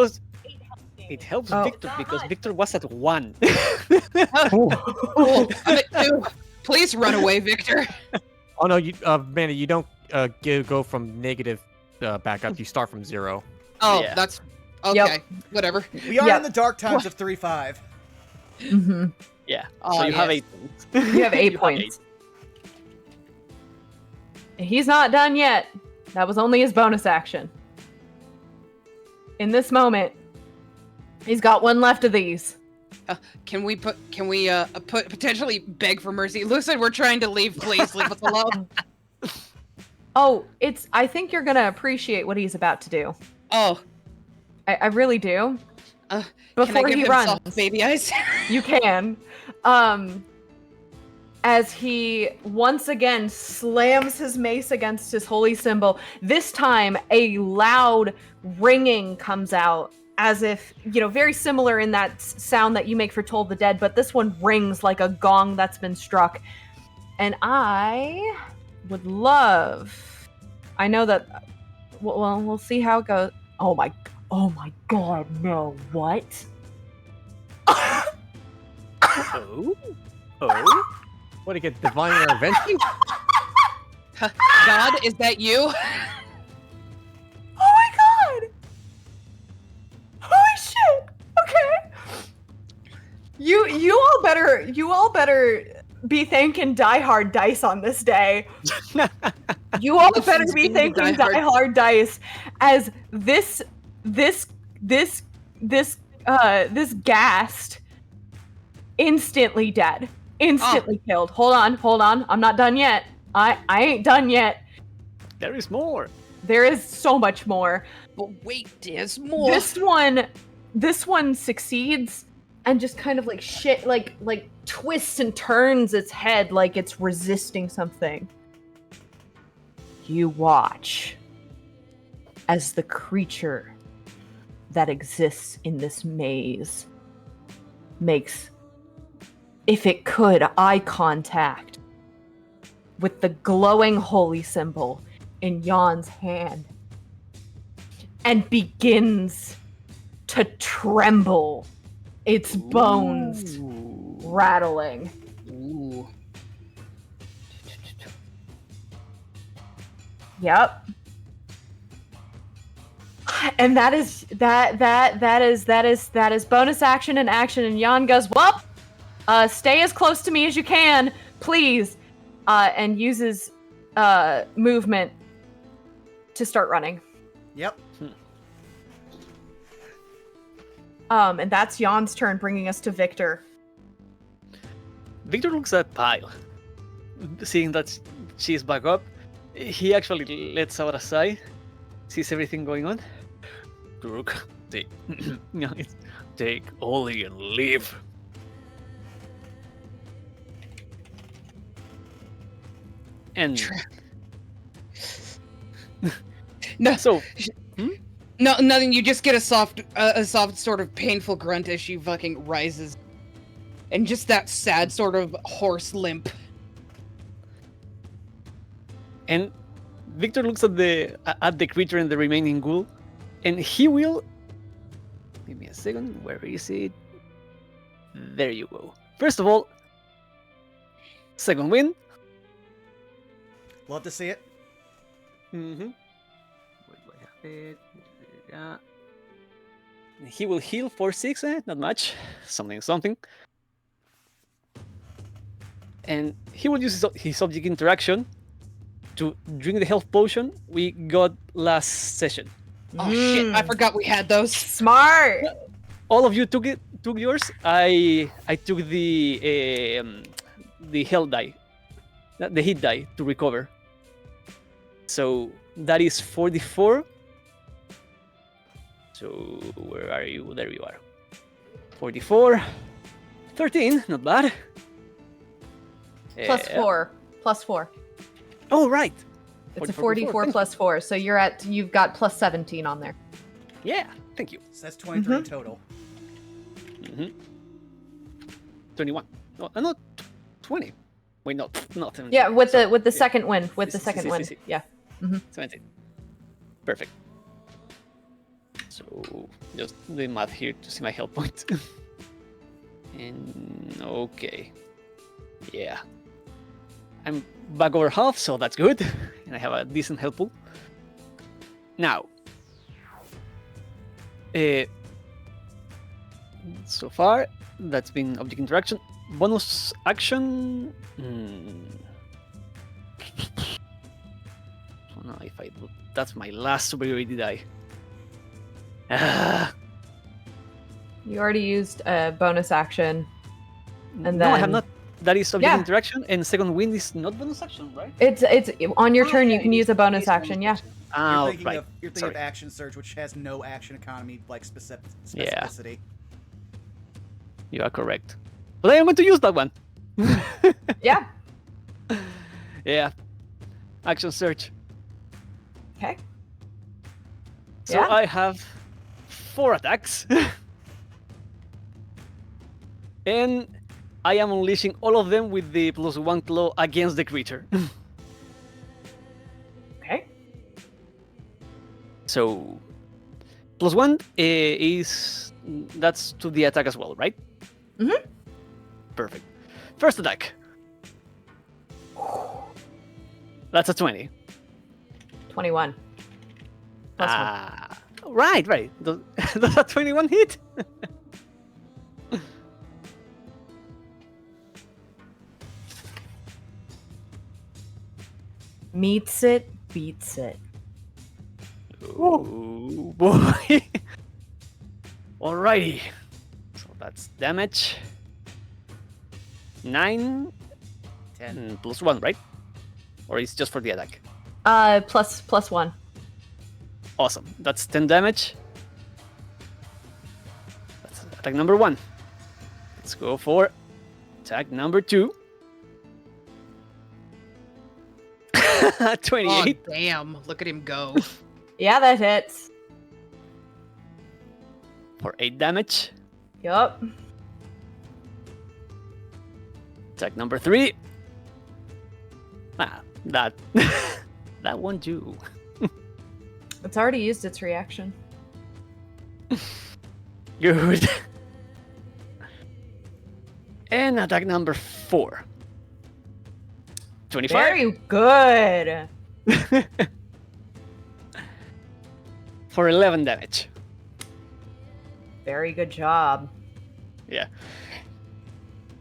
It helps Oh. Victor because Victor was at 1. Cool. I'm at 2. Please run away, Victor. Oh no, Amanda, you don't go from negative back up. You start from 0. Oh, Yeah. that's okay. Yep. Whatever. We are Yep. in the dark times of 3-5. Mm-hmm. Yeah. Oh, So you have yes. 8 points. You have 8 You points. He's not done yet. That was only his bonus action. In this moment, he's got one left of these. Can we potentially beg for mercy? Lucid, we're trying to leave. Please leave us alone. Oh, I think you're gonna appreciate what he's about to do. Oh, I really do. can I Before give he him runs, soft baby eyes? you can. As he once again slams his mace against his holy symbol. This time, a loud ringing comes out, as if, very similar in that sound that you make for Toll the Dead, but this one rings like a gong that's been struck. And I would love... I know that... Well, we'll see how it goes. Oh my god, no, what? Oh? Oh? What to get divine intervention? God, is that you? Oh my god! Holy shit! Okay. You all better be thanking Die Hard Dice on this day. You all This better is be being thanking Die Die Hard Dice, as this ghast instantly dead. Instantly killed. Hold on. I'm not done yet. I ain't done yet. There is more. There is so much more. But wait, there's more. This one succeeds and just kind of like like twists and turns its head like it's resisting something. You watch as the creature that exists in this maze makes, if it could, eye contact with the glowing holy symbol in Jan's hand and begins to tremble, its bones rattling. Ooh. Yep. And that is bonus action and action, and Jan goes, well, stay as close to me as you can, please. And uses movement to start running. Yep. And that's Jan's turn, bringing us to Victor. Victor looks at Pyle. Seeing that she's back up, he actually lets out a sigh, sees everything going on. Rook, take Ollie and leave. And No, so no, nothing. You just get a soft sort of painful grunt as she fucking rises, and just that sad sort of horse limp. And Victor looks at the creature and the remaining ghoul, and he will. Give me a second. Where is it? There you go. First of all, second win. Love to see it. Mm-hmm. Where do I have it? Yeah. He will heal for 6, not much. Something. And he will use his object interaction to drink the health potion we got last session. Oh shit! I forgot we had those. Smart. All of you took yours. I took the health die, the hit die to recover. So that is 44. So where are you? There you are. 44. 13, not bad. Plus 4. Plus 4. Oh, right. It's a 44 plus 4, so you've got plus 17 on there. Yeah, thank you. So that's 23 total. Mm-hmm. 21. No, not 20. Wait, not 17. Yeah, with Sorry. the second win. With the Si, second si, win. si. Yeah. Mm-hmm. 17. Perfect. So just the math here to see my health points. And okay. Yeah. I'm back over half, so that's good. And I have a decent health pool. Now. So far, that's been object interaction. Bonus action. Oh no, if I do, that's my last superiority die. You already used a bonus action. And no, I have then- not. That is object Yeah. interaction, and second wind is not bonus action, right? It's on your turn. You can use a bonus action. Yeah. Ah, You're thinking right. of Sorry. action surge, which has no action economy like specificity. Yeah. You are correct. But I am going to use that one. Yeah. Yeah. Action search. Okay. So Yeah. I have 4 attacks. And I am unleashing all of them with the +1 claw against the creature. Okay. So +1 is that's to the attack as well, right? Mhm. Perfect. First attack. That's a 20. 21. Plus 1. Ah, right. Does a 21 hit? Meets it, beats it. Oh boy. Alrighty. So that's damage. 9 10. and +1, right? Or it's just for the attack? Plus 1. Awesome. That's 10 damage. That's attack number 1. Let's go for attack number 2. 28 Oh, damn. Look at him go. Yeah, that hits. for 8 damage. Yup. Attack number 3. Ah, that that won't do. It's already used its reaction. Good. And attack number 4. 25. Very good. For 11 damage. Very good job. Yeah.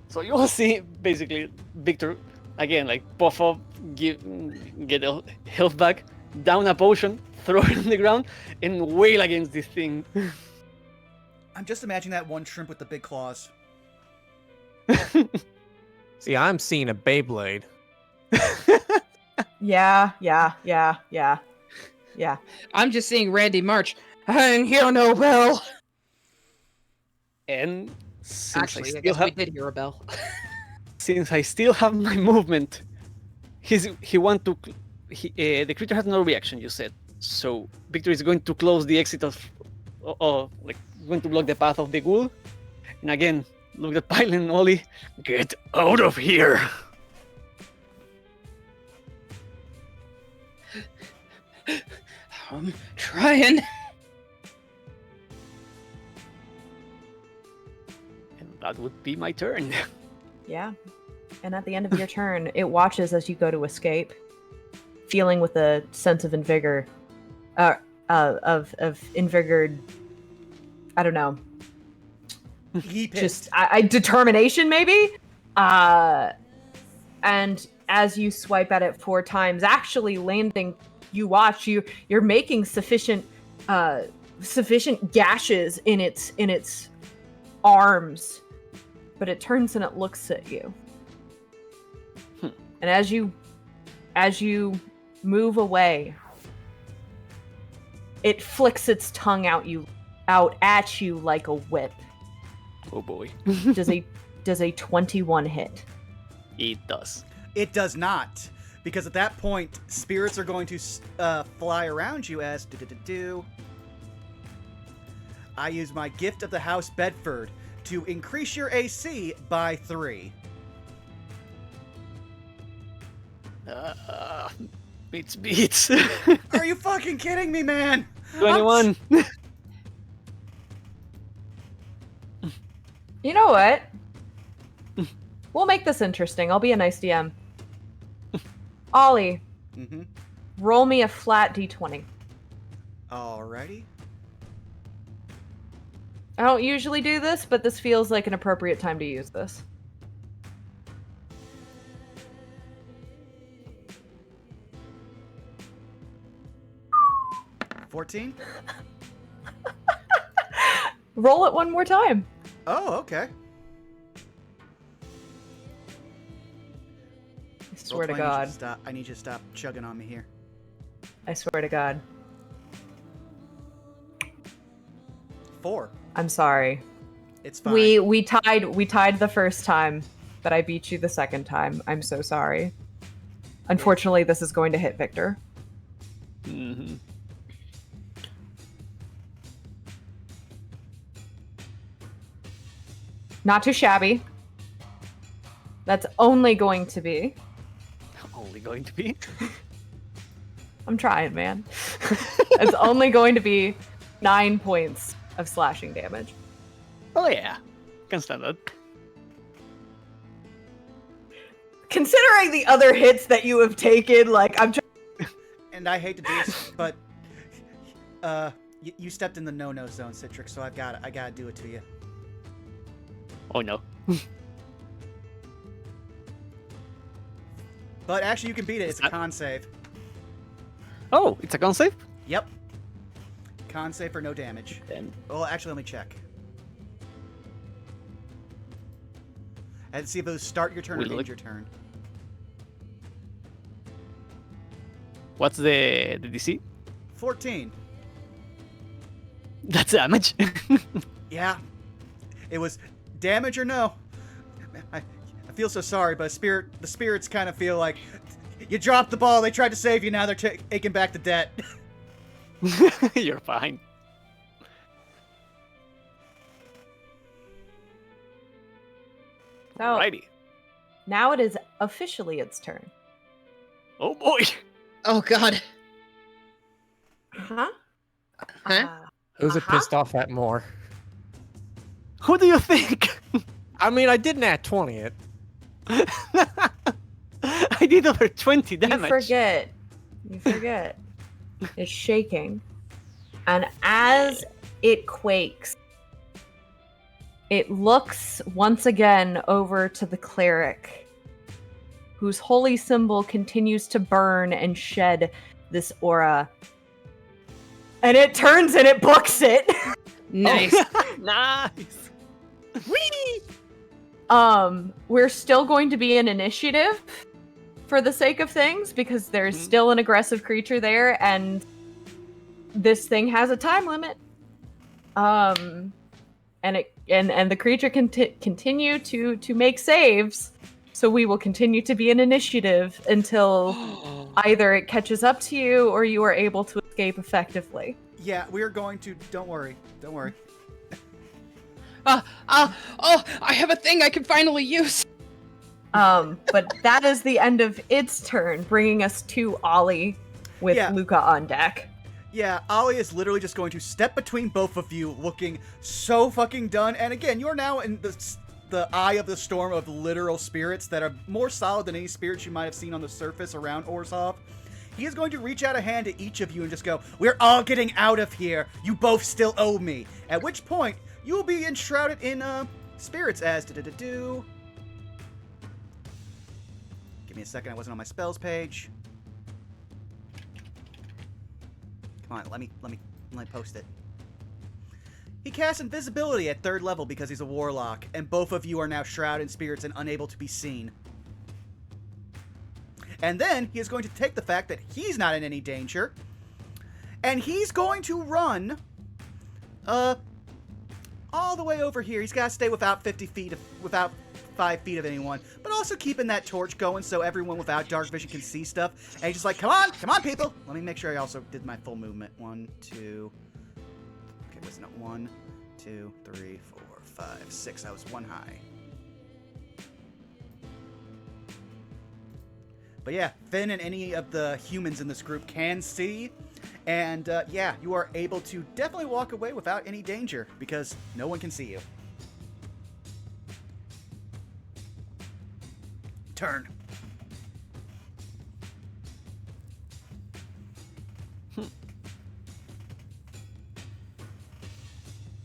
So you'll see basically Victor again, like puff up, get a health back, down a potion, throw it on the ground, and wail against this thing. I'm just imagining that one shrimp with the big claws. See, I'm seeing a Beyblade. Yeah. I'm just seeing Randy March. And hear no bell. And since Actually, I still guess we have, did hear a bell. since I still have my movement, the creature has no reaction. You said so. Victor is going to close the exit of, like going to block the path of the ghoul. And again, look at Pilot and Ollie. Get out of here! I'm trying. And that would be my turn. Yeah. And at the end of your turn, it watches as you go to escape, feeling with a sense of invigored, invigored. I don't know. He Just determination, maybe. And as you swipe at it 4 times, actually landing, you watch you're making sufficient gashes in its arms, but it turns and it looks at you. And as you move away, it flicks its tongue out at you like a whip. Oh boy. Does a 21 hit? It does. It does not, because at that point, spirits are going to fly around you as I use my gift of the House Bedford to increase your AC by 3. Beats. Are you fucking kidding me, man? 21. You know what? We'll make this interesting. I'll be a nice DM. Ollie, Mm-hmm. roll me a flat d20. Alrighty. I don't usually do this, but this feels like an appropriate time to use this. $14? Roll it one more time. Oh, okay. I swear to Roll20, God. I need you to stop chugging on me here. I swear to God. 4. I'm sorry. It's fine. We tied the first time, but I beat you the second time. I'm so sorry. Unfortunately, this is going to hit Victor. Mm-hmm. Not too shabby. That's only going to be. Only going to be. I'm trying, man. It's only going to be 9 points of slashing damage. Oh yeah, can stand that. Considering the other hits that you have taken, like I'm And I hate to do this, but you stepped in the no-no zone, Citrix, so I gotta do it to you. Oh no. But actually, you can beat it. It's a con save. Oh, it's a con save? Yep. Con save for no damage. Then Well, actually, let me check. And see if it was start your turn or We'll end look. your turn. what's the DC? 14. That's damage. Yeah. It was damage or no. I feel so sorry, but the spirits kind of feel like you dropped the ball, they tried to save you, now they're taking back the debt. You're fine. So Alrighty. now it is officially its turn. Oh boy. Oh God. Huh? Huh? Who's it Uh-huh. pissed off at more? Who do you think? I mean, I did nat 20 it. I did over 20 damage. You forget. You forget. It's shaking. And as it quakes, it looks once again over to the cleric, whose holy symbol continues to burn and shed this aura. And it turns and it books it. Nice. Nice. We're still going to be in initiative for the sake of things because there's still an aggressive creature there and this thing has a time limit. And the creature can continue to make saves, so we will continue to be in initiative until either it catches up to you or you are able to escape effectively. Yeah, we're going to. Don't worry. Oh, I have a thing I can finally use. But that is the end of its turn, bringing us to Ollie with Yeah. Luca on deck. Yeah, Ollie is literally just going to step between both of you, looking so fucking done. And again, you're now in the eye of the storm of literal spirits that are more solid than any spirits you might have seen on the surface around Orzhov. He is going to reach out a hand to each of you and just go, "We're all getting out of here. You both still owe me." At which point, you will be enshrouded in spirits as do. Give me a second. I wasn't on my spells page. Come on, let me post it. He casts invisibility at 3rd level because he's a warlock, and both of you are now shrouded in spirits and unable to be seen. And then he is going to take the fact that he's not in any danger, and he's going to run all the way over here. He's got to stay without 5 feet of anyone, but also keeping that torch going so everyone without dark vision can see stuff. And he's just like, come on, people. Let me make sure I also did my full movement. 1, 2. Okay, wasn't it 1, 2, 3, 4, 5, 6? I was 1 high. But yeah, Finn and any of the humans in this group can see. And yeah, you are able to definitely walk away without any danger because no one can see you. Turn.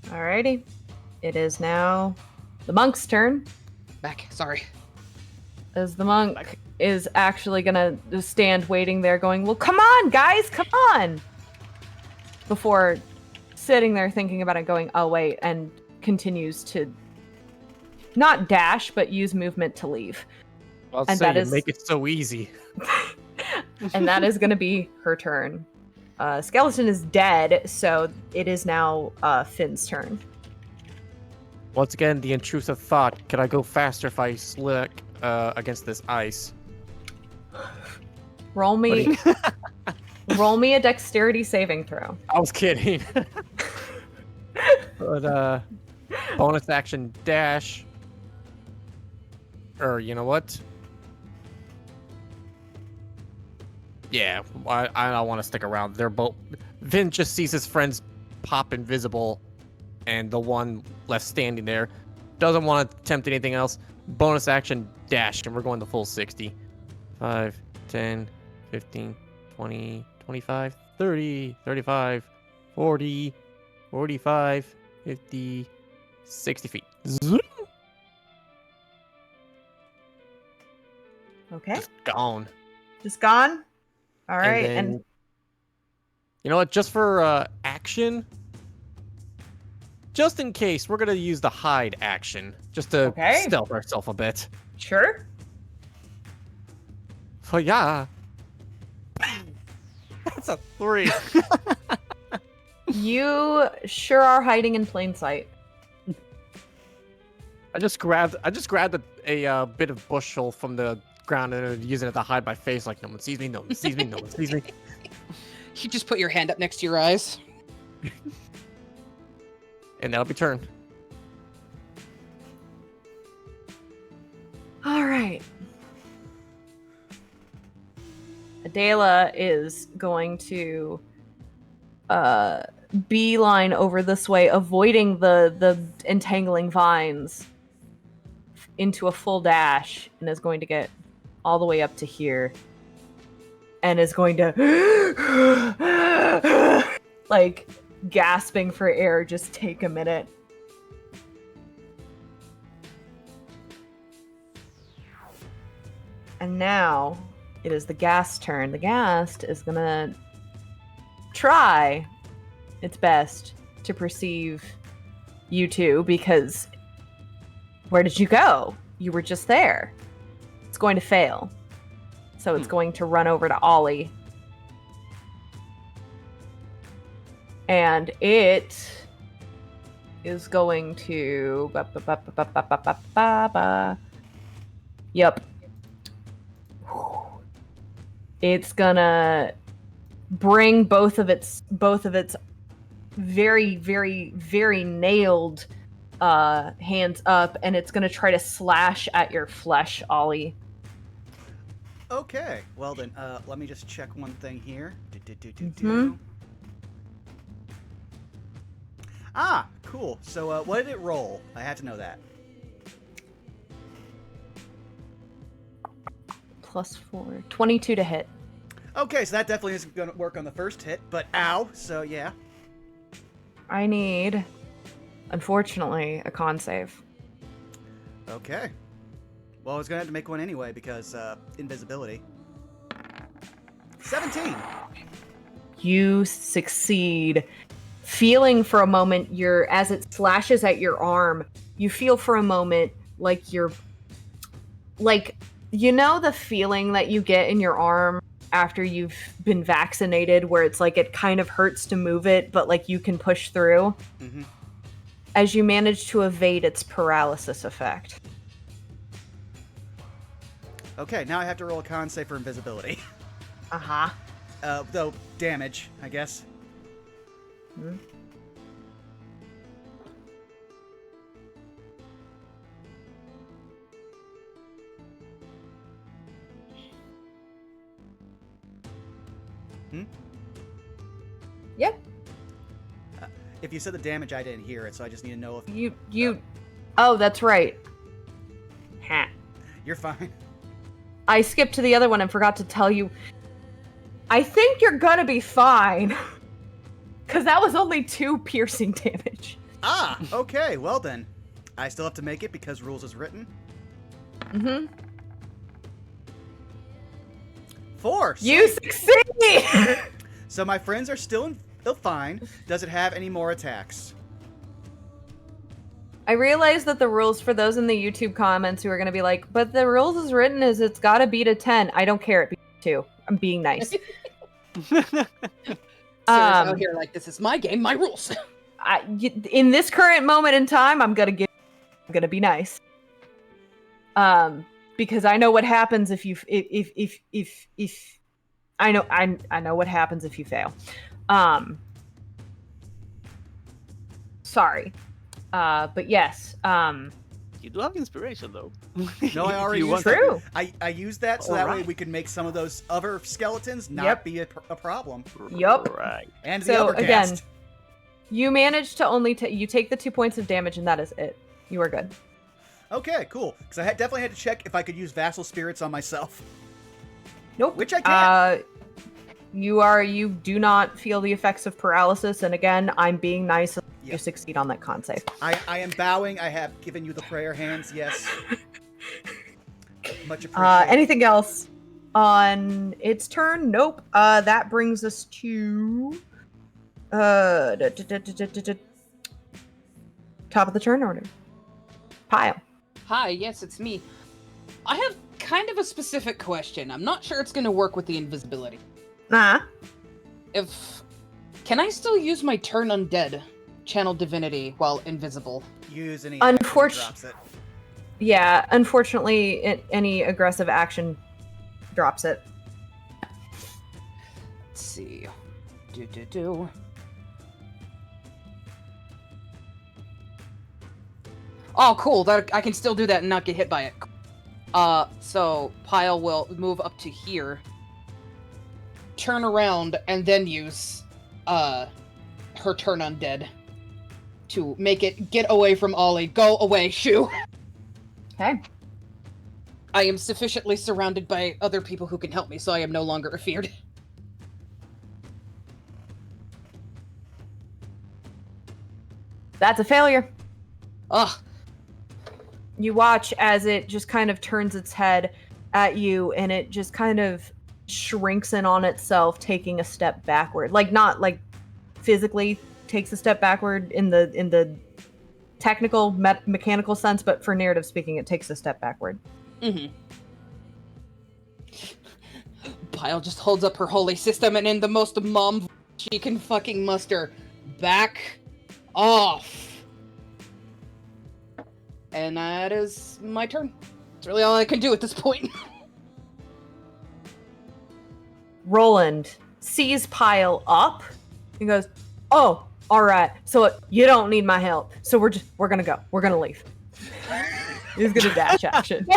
Alrighty. It is now the monk's turn, Back. Sorry. as the monk is actually gonna stand waiting there going, well, come on, guys, come on! Before sitting there thinking about it going, oh, wait, and continues to not dash, but use movement to leave. I'll And say that you is- make it so easy. And that is gonna be her turn. Skeleton is dead, so it is now Finn's turn. Once again, the intrusive thought: could I go faster if I slick against this ice? Roll What do me roll me a dexterity saving throw. I was kidding. But bonus action dash. Or you know what? Yeah, I don't want to stick around. They're both. Vin just sees his friends pop invisible, and the one left standing there doesn't want to attempt anything else. Bonus action dash, and we're going the full 60. 5, 10, 15, 20, 25, 30, 35, 40, 45, 50, 60 feet. Zoom. Okay. Just gone. Just gone? All right. then- And You know what? Just for action, just in case, we're gonna use the hide action just to Okay. stealth ourselves a bit. sure. Oh yeah. That's a 3. You sure are hiding in plain sight. I just grabbed a bit of bushel from the ground and using it to hide my face, like no one sees me, no one sees me, no one sees me. You just put your hand up next to your eyes. And that'll be turned. All right. Adela is going to beeline over this way, avoiding the entangling vines into a full dash, and is going to get all the way up to here and is going to like gasping for air, just take a minute. And now it is the ghast's turn. The ghast is gonna try its best to perceive you two, because where did you go? You were just there. It's going to fail. So it's going to run over to Ollie. And it is going to... Yep. It's gonna bring both of its very, very, very nailed hands up, and it's gonna try to slash at your flesh, Ollie. Okay, well then, let me just check one thing here. Mhm. Ah, cool. So, what did it roll? I had to know that. +4. 22 to hit. Okay, so that definitely isn't going to work on the first hit, but ow, so yeah. I need, unfortunately, a con save. Okay. Well, I was going to have to make one anyway because, invisibility. 17! You succeed. Feeling for a moment, as it slashes at your arm, you feel for a moment like you're, like, you know the feeling that you get in your arm after you've been vaccinated, where it's like it kind of hurts to move it, but like you can push through? Mm-hmm. As you manage to evade its paralysis effect. Okay, now I have to roll a con save for invisibility. Uh-huh. Though, damage, I guess. Hmm. Yep. If you said the damage, I didn't hear it, so I just need to know if... You Oh, that's right. Ha. You're fine. I skipped to the other one and forgot to tell you. I think you're gonna be fine. Because that was only 2 piercing damage. Ah, okay, well then. I still have to make it because rules is written. Mm-hmm. 4! You succeed! So my friends are still fine. Does it have any more attacks? I realize that the rules, for those in the YouTube comments who are going to be like, but the rules is written as it's got to beat a 10. I don't care. It beats 2. I'm being nice. Out here like, this is my game, my rules. In this current moment in time, I'm going to be nice. Because I know what happens if I know what happens if you fail. Sorry. But yes. You do have inspiration, though. No, I already You used want that. True. I used that so that way Alright. we could make some of those other skeletons not Yep. be a problem. Yup. Right. And the So other again, cast. you managed to only you take the 2 points of damage, and that is it. You are good. Okay, cool. Because I definitely had to check if I could use vassal spirits on myself. Nope. Which I can. You do not feel the effects of paralysis, and again, I'm being nice. You Yep. succeed on that con save. I am bowing. I have given you the prayer hands. Yes. Much appreciated. Anything else on its turn? Nope. That brings us to top of the turn order. Pile. Hi, yes, it's me. I have kind of a specific question. I'm not sure it's going to work with the invisibility. Nah. Can I still use my turn undead channel divinity while invisible? Use any action, drops it. Yeah, unfortunately, any aggressive action drops it. Let's see. Oh, cool. That I can still do that and not get hit by it. So Pyle will move up to here, turn around, and then use her turn undead to make it get away from Ollie. Go away, Shu. Okay. I am sufficiently surrounded by other people who can help me, so I am no longer afeared. That's a failure. Ugh. You watch as it just kind of turns its head at you, and it just kind of shrinks in on itself, taking a step backward. Like, not like physically takes a step backward in the technical mechanical sense, but for narrative speaking, it takes a step backward. Mm-hmm. Pyle just holds up her holy system, and in the most mom she can fucking muster, back off. And that is my turn. That's really all I can do at this point. Roland sees Pyle up and goes, "Oh, all right. So you don't need my help. So we're gonna go. We're gonna leave." He's gonna dash action.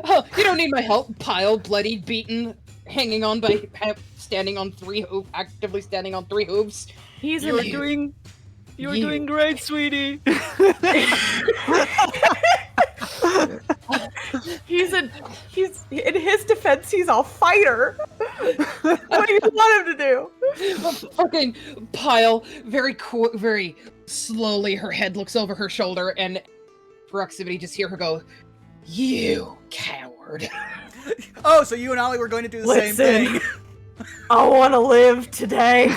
Oh, you don't need my help. Pyle, bloodied, beaten, hanging on by standing on actively standing on 3 hooves. You're doing great, sweetie. He's in his defense, he's a fighter. What do you want him to do? Fucking Pyle, very slowly, her head looks over her shoulder, and proximity just hear her go, "You coward." Oh, so you and Ollie were going to do the same thing. I want to live today.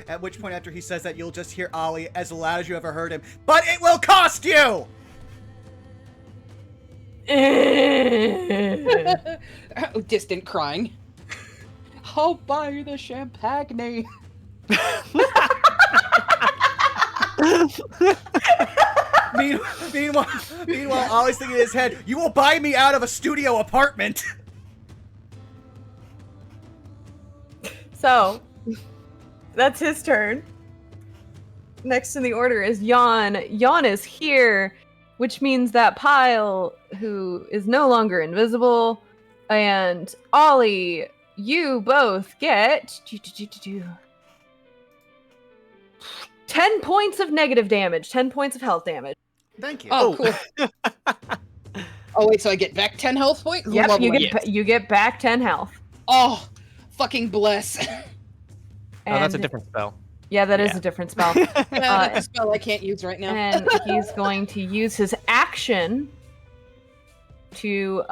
At which point, after he says that, you'll just hear Ollie as loud as you ever heard him. But it will cost you! Distant crying. I'll buy the champagne. Meanwhile, Ollie's thinking in his head, "You will buy me out of a studio apartment." So, that's his turn. Next in the order is Jan. Jan is here, which means that Pyle, who is no longer invisible, and Ollie, you both get 10 points of negative damage, 10 points of health damage. Thank you. Oh, cool. Oh, wait, so I get back 10 health points? Yep, Lovely. you get back 10 health. Oh, fucking bless. Oh, that's a different spell. Yeah, that is a different spell. That's a spell I can't use right now. And he's going to use his action to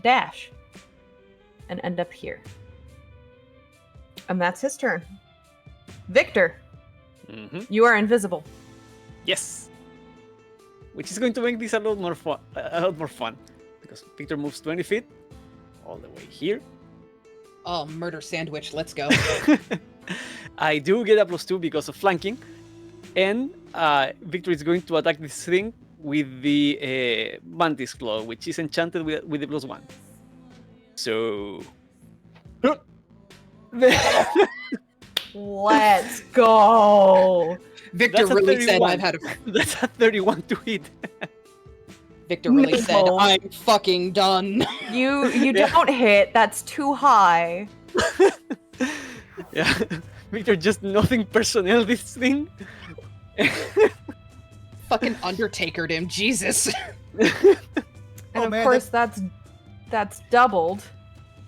dash and end up here. And that's his turn. Victor, you are invisible. Yes. Which is going to make this a lot more fun. Because Victor moves 20 feet all the way here. Oh, murder sandwich, let's go. I do get a +2 because of flanking. And Victor is going to attack this thing with the Mantis Claw, which is enchanted with the +1. So... Let's go. Victor really said I've had a... That's a 31 to hit. Victor really said, I'm fucking done. You don't hit. That's too high. Yeah. Victor just nothing personnel this thing. Fucking Undertakered him, Jesus. And of course that's doubled.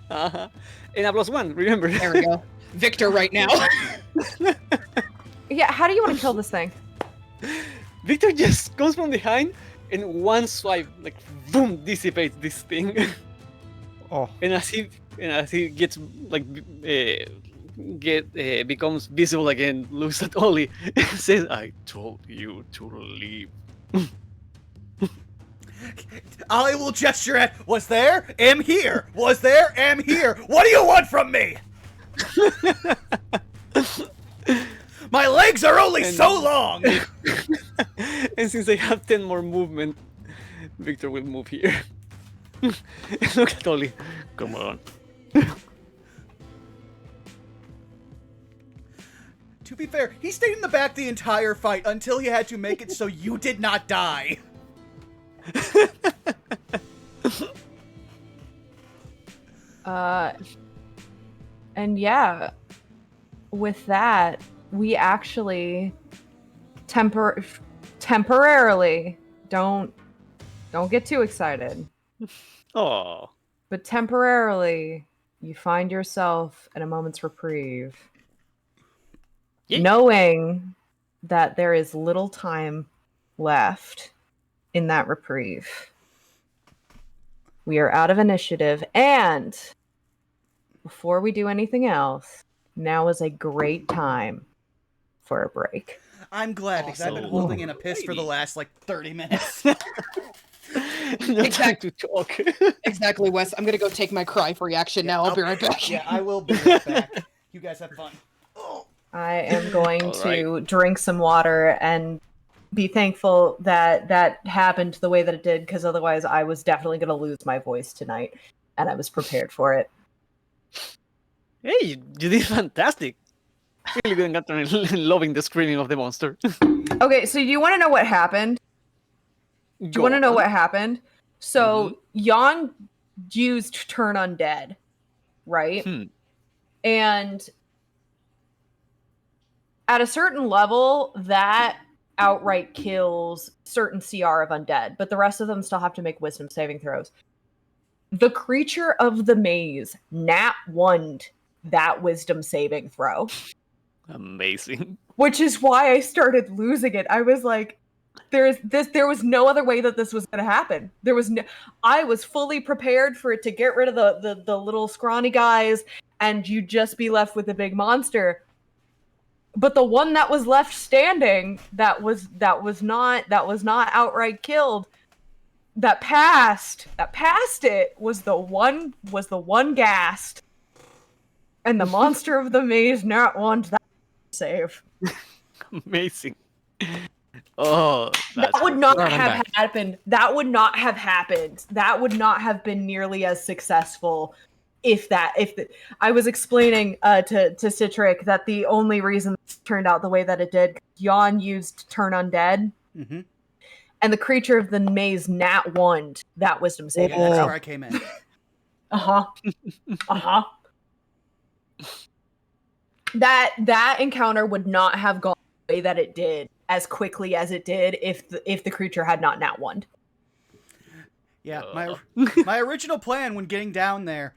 Uh-huh. And a +1, remember. There we go. Victor right now. Yeah, how do you want to kill this thing? Victor just comes from behind and one swipe, like, boom, dissipates this thing. Oh. And as he gets like becomes visible again, looks at Ollie and says, "I told you to leave." Ollie will gesture at, was there, am here, was there, am here, what do you want from me? My legs are only so long! And since I have 10 more movement, Victor will move here. Look at Ollie. Come on. To be fair, he stayed in the back the entire fight until he had to make it so you did not die. And yeah, with that, we actually temporarily don't get too excited. Oh. But temporarily, you find yourself in a moment's reprieve, knowing that there is little time left in that reprieve. We are out of initiative, and before we do anything else, now is a great time for a break. I'm glad, because I've been holding in a piss for the last, 30 minutes. No time to talk. Exactly, Wes. I'm gonna go take my cry for reaction now. I'll be right back. Yeah, I will be right back. You guys have fun. Oh. I am going to drink some water and be thankful that that happened the way that it did, because otherwise I was definitely going to lose my voice tonight, and I was prepared for it. Hey, you did fantastic. Really good, loving the screaming of the monster. Okay, so you want to know what happened? Do you want to know what happened? So Jan used Turn Undead, right? And at a certain level, that outright kills certain CR of undead, but the rest of them still have to make wisdom saving throws. The creature of the maze nat 1'd that wisdom saving throw. Amazing. Which is why I started losing it. I was like, there was no other way that this was going to happen. I was fully prepared for it to get rid of the little scrawny guys and you'd just be left with the big monster. But the one that was left standing, that was not outright killed, that passed it was the one gassed. And the monster of the maze not one that save. Amazing. Oh, that would not have happened. That would not have happened. That would not have been nearly as successful I was explaining to Citric that the only reason it turned out the way that it did, Jan used Turn Undead, and the creature of the maze nat 1'd that wisdom saving. Yeah, that's where I came in. That encounter would not have gone the way that it did as quickly as it did if the creature had not nat 1'd. Yeah, my original plan when getting down there,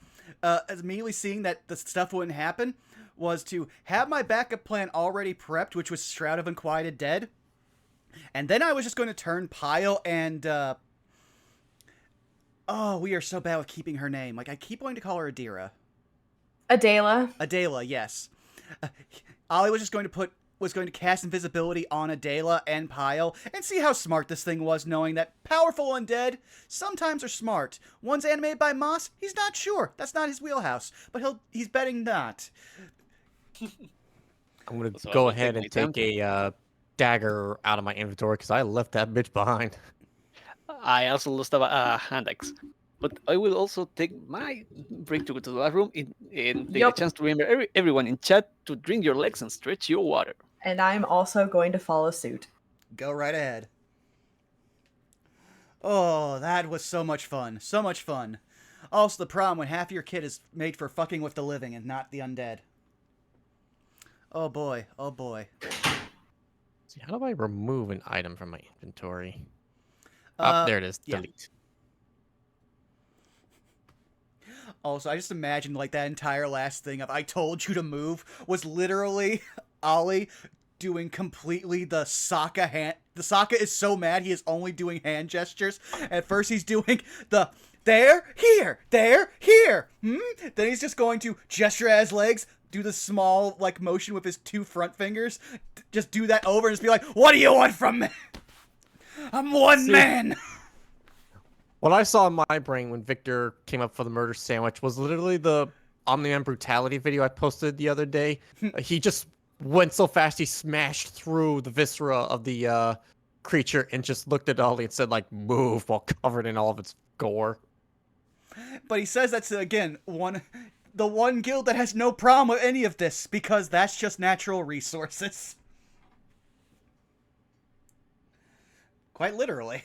immediately seeing that the stuff wouldn't happen, was to have my backup plan already prepped, which was Shroud of Unquieted Dead, and then I was just going to turn Pyle and we are so bad with keeping her name. I keep wanting to call her Adira. Adela, yes. Ollie was just going to cast invisibility on Adela and Pyle and see how smart this thing was, knowing that powerful undead sometimes are smart. One's animated by moss, he's not sure. That's not his wheelhouse, but he's betting not. I'm going to go ahead and take a dagger out of my inventory because I left that bitch behind. I also lost a hand axe. But I will also take my break to go to the bathroom and take a chance to remember everyone in chat to drink your legs and stretch your water. And I'm also going to follow suit. Go right ahead. Oh, that was so much fun. So much fun. Also, the problem when half your kit is made for fucking with the living and not the undead. Oh boy. Oh boy. See, how do I remove an item from my inventory? There it is. Yeah. Delete. Also, I just imagined that entire last thing of I told you to move was literally Ollie doing completely the Sokka hand. The Sokka is so mad he is only doing hand gestures. At first he's doing the there, here, here. Then he's just going to gesture at his legs, do the small motion with his two front fingers. Just do that over and just be like, what do you want from me? I'm one man. What I saw in my brain when Victor came up for the murder sandwich was literally the Omni-Man brutality video I posted the other day. He just went so fast he smashed through the viscera of the creature and just looked at Ollie and said, like, move, while covered in all of its gore. But he says that's, again, the one guild that has no problem with any of this, because that's just natural resources. Quite literally.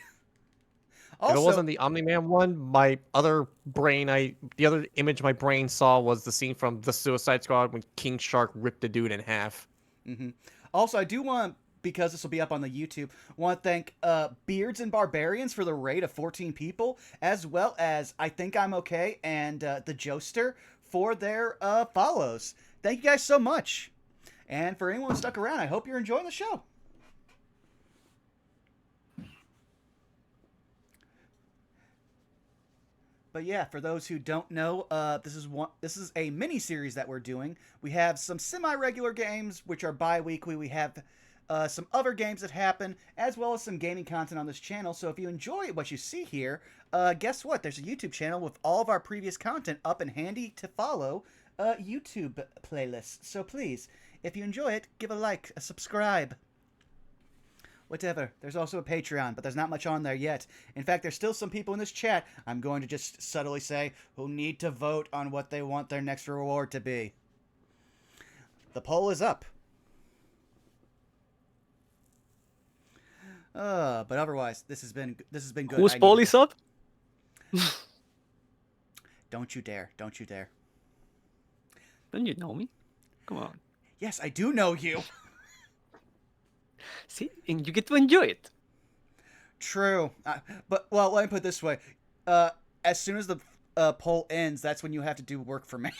Also, If it wasn't the Omni-Man one, my other the other image my brain saw was the scene from The Suicide Squad when King Shark ripped a dude in half. Also, I do want, because this will be up on the YouTube, want to thank Beards and Barbarians for the raid of 14 people, as well as I Think I'm Okay and the Joester for their follows. Thank you guys so much. And for anyone who stuck around, I hope you're enjoying the show. But yeah, for those who don't know, this is a mini series that we're doing. We have some semi-regular games, which are bi-weekly. We have some other games that happen, as well as some gaming content on this channel. So if you enjoy what you see here, guess what? There's a YouTube channel with all of our previous content up and handy to follow YouTube playlists. So please, if you enjoy it, give a like, a subscribe. Whatever. There's also a Patreon, but there's not much on there yet. In fact, there's still some people in this chat, I'm going to just subtly say, who need to vote on what they want their next reward to be. The poll is up. But otherwise, this has been good. Whose poll is up? Don't you dare. Don't you dare. Don't you know me? Come on. Yes, I do know you. See, and you get to enjoy it. True. But, well, let me put it this way. As soon as the poll ends, that's when you have to do work for me.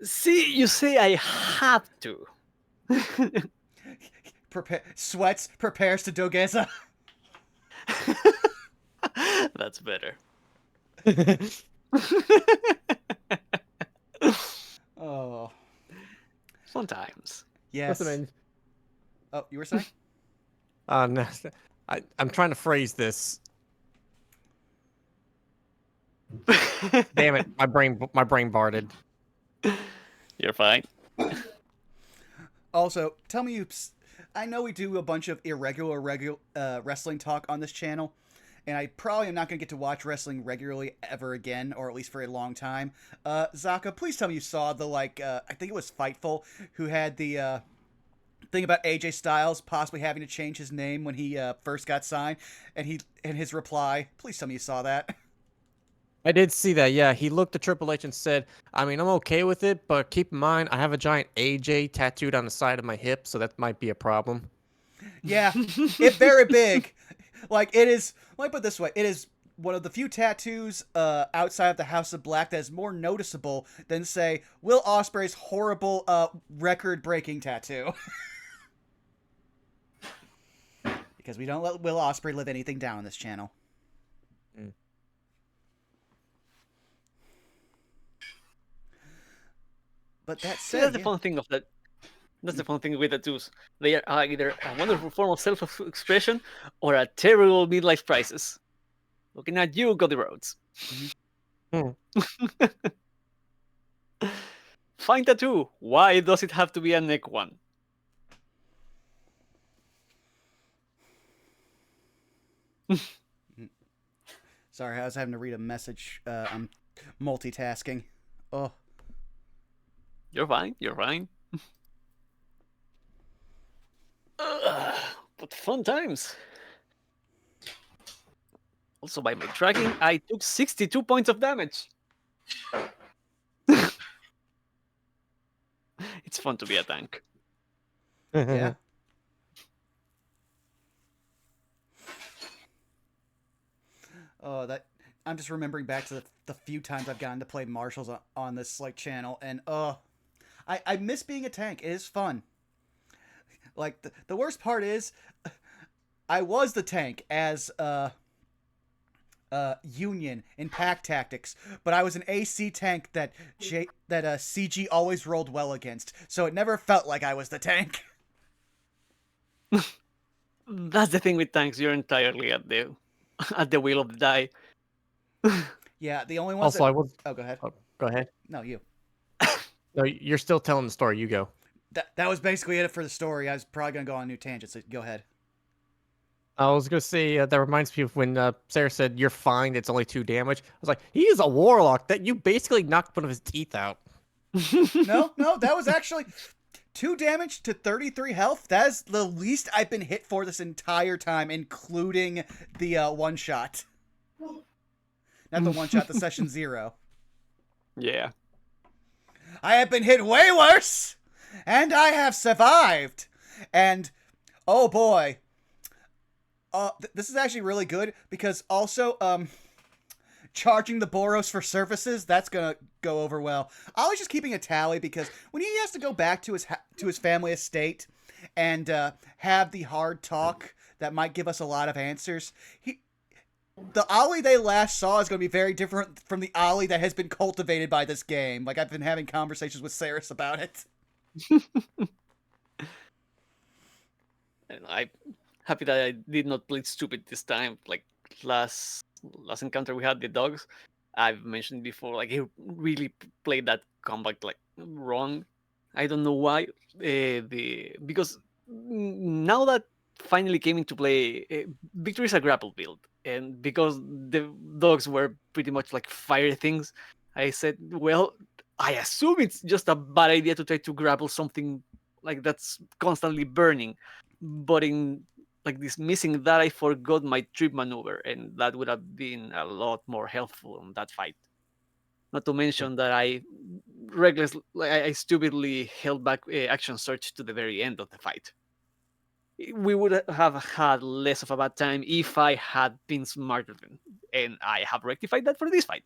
See, you say I have to. Prepares to Dogeza. That's better. Oh. Sometimes. Yes. Listen, Oh, you were saying? no, I'm trying to phrase this. Damn it, my brain barded. You're fine. Also, tell me I know we do a bunch of irregular wrestling talk on this channel, and I probably am not going to get to watch wrestling regularly ever again, or at least for a long time. Zaka, please tell me you saw the, I think it was Fightful, who had the thing about AJ Styles possibly having to change his name when he first got signed, and his reply, please tell me you saw that. I did see that, yeah. He looked at Triple H and said, I mean, I'm okay with it, but keep in mind, I have a giant AJ tattooed on the side of my hip, so that might be a problem. Yeah, it's very big. Like, it is, let me put it this way, it is one of the few tattoos outside of the House of Black that is more noticeable than, say, Will Ospreay's horrible record-breaking tattoo. Because we don't let Will Ospreay live anything down on this channel. But that said, That's the fun thing of that. That's the fun thing with tattoos. They are either a wonderful form of self-expression or a terrible midlife crisis. Looking at you, Cody Rhodes. Fine tattoo. Why does it have to be a neck one? Sorry, I was having to read a message. I'm multitasking. Oh. You're fine. You're fine. But fun times. Also, by my tracking, I took 62 points of damage. It's fun to be a tank. Yeah. Oh, I'm just remembering back to the few times I've gotten to play marshals on this channel, and I miss being a tank. It is fun. Like, the worst part is, I was the tank as Union in Pack Tactics, but I was an AC tank that CG always rolled well against, so it never felt like I was the tank. That's the thing with tanks. You're entirely at the at the will of the die. Yeah, the only ones Also, I was. Oh, go ahead. Oh, go ahead. No, you. No, you're still telling the story. You go. That was basically it for the story. I was probably going to go on a new tangent, so go ahead. I was gonna say that reminds me of when Sarah said you're fine. It's only 2 damage. I was like, he is a warlock. That you basically knocked one of his teeth out. No, that was actually 2 damage to 33 health. That is the least I've been hit for this entire time, including the one shot. Not the one shot, the session 0. Yeah. I have been hit way worse, and I have survived. And oh boy, this is actually really good because also charging the Boros for services, that's gonna go over well. I was just keeping a tally because when he has to go back to his family estate and have the hard talk that might give us a lot of answers, the Ollie they last saw is going to be very different from the Ollie that has been cultivated by this game. Like, I've been having conversations with Saris about it. And I'm happy that I did not play stupid this time. Like last encounter we had the dogs, I've mentioned before. Like he really played that combat like wrong. I don't know why. Because now that finally came into play, Victory is a grapple build, and because the dogs were pretty much like fire things, I said, well, I assume it's just a bad idea to try to grapple something like that's constantly burning. But in like dismissing that, I forgot my trip maneuver, and that would have been a lot more helpful in that fight. Not to mention that I stupidly held back action search to the very end of the fight. We would have had less of a bad time if I had been smarter then, and I have rectified that for this fight.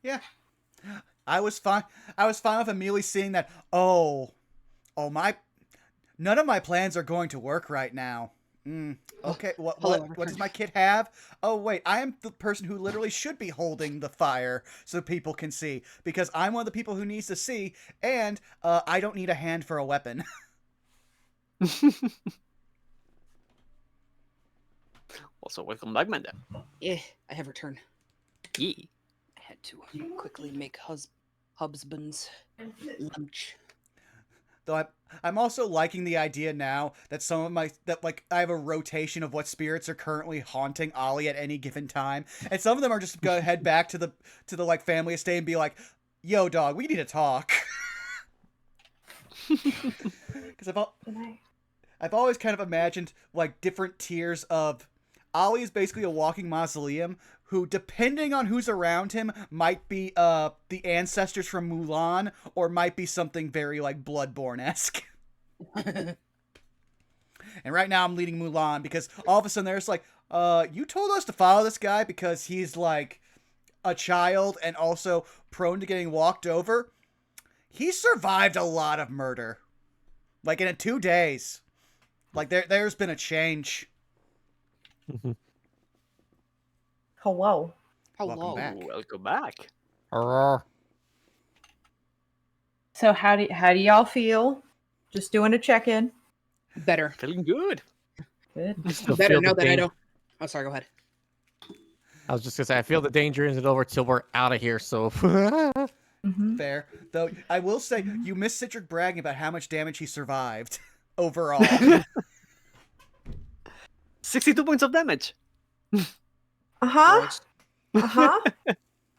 Yeah. I was fine with immediately seeing that, oh my, none of my plans are going to work right now. Okay, what does my kit have? Oh wait, I am the person who literally should be holding the fire so people can see, because I'm one of the people who needs to see, and I don't need a hand for a weapon. Also, welcome back, Manda. Yeah, I have returned. Yeah. I had to quickly make husband's lunch. Though I'm also liking the idea now that I have a rotation of what spirits are currently haunting Ollie at any given time, and some of them are just gonna head back to the like family estate and be like, "Yo, dog, we need to talk." Because I've always kind of imagined like different tiers of Ollie is basically a walking mausoleum who, depending on who's around him, might be the ancestors from Mulan, or might be something very like Bloodborne-esque. And right now I'm leading Mulan because all of a sudden there's like, you told us to follow this guy because he's like a child and also prone to getting walked over. He survived a lot of murder. Like in 2 days. Like there's been a change. Hello. Hello. Welcome back. So how do y'all feel? Just doing a check-in. Better. Feeling good. Good. Better know that I don't. Oh, sorry. Go ahead. I was just gonna say I feel the danger isn't over till we're out of here. So Fair. Though I will say you missed Citric bragging about how much damage he survived overall. 62 points of damage. Uh-huh. Uh-huh.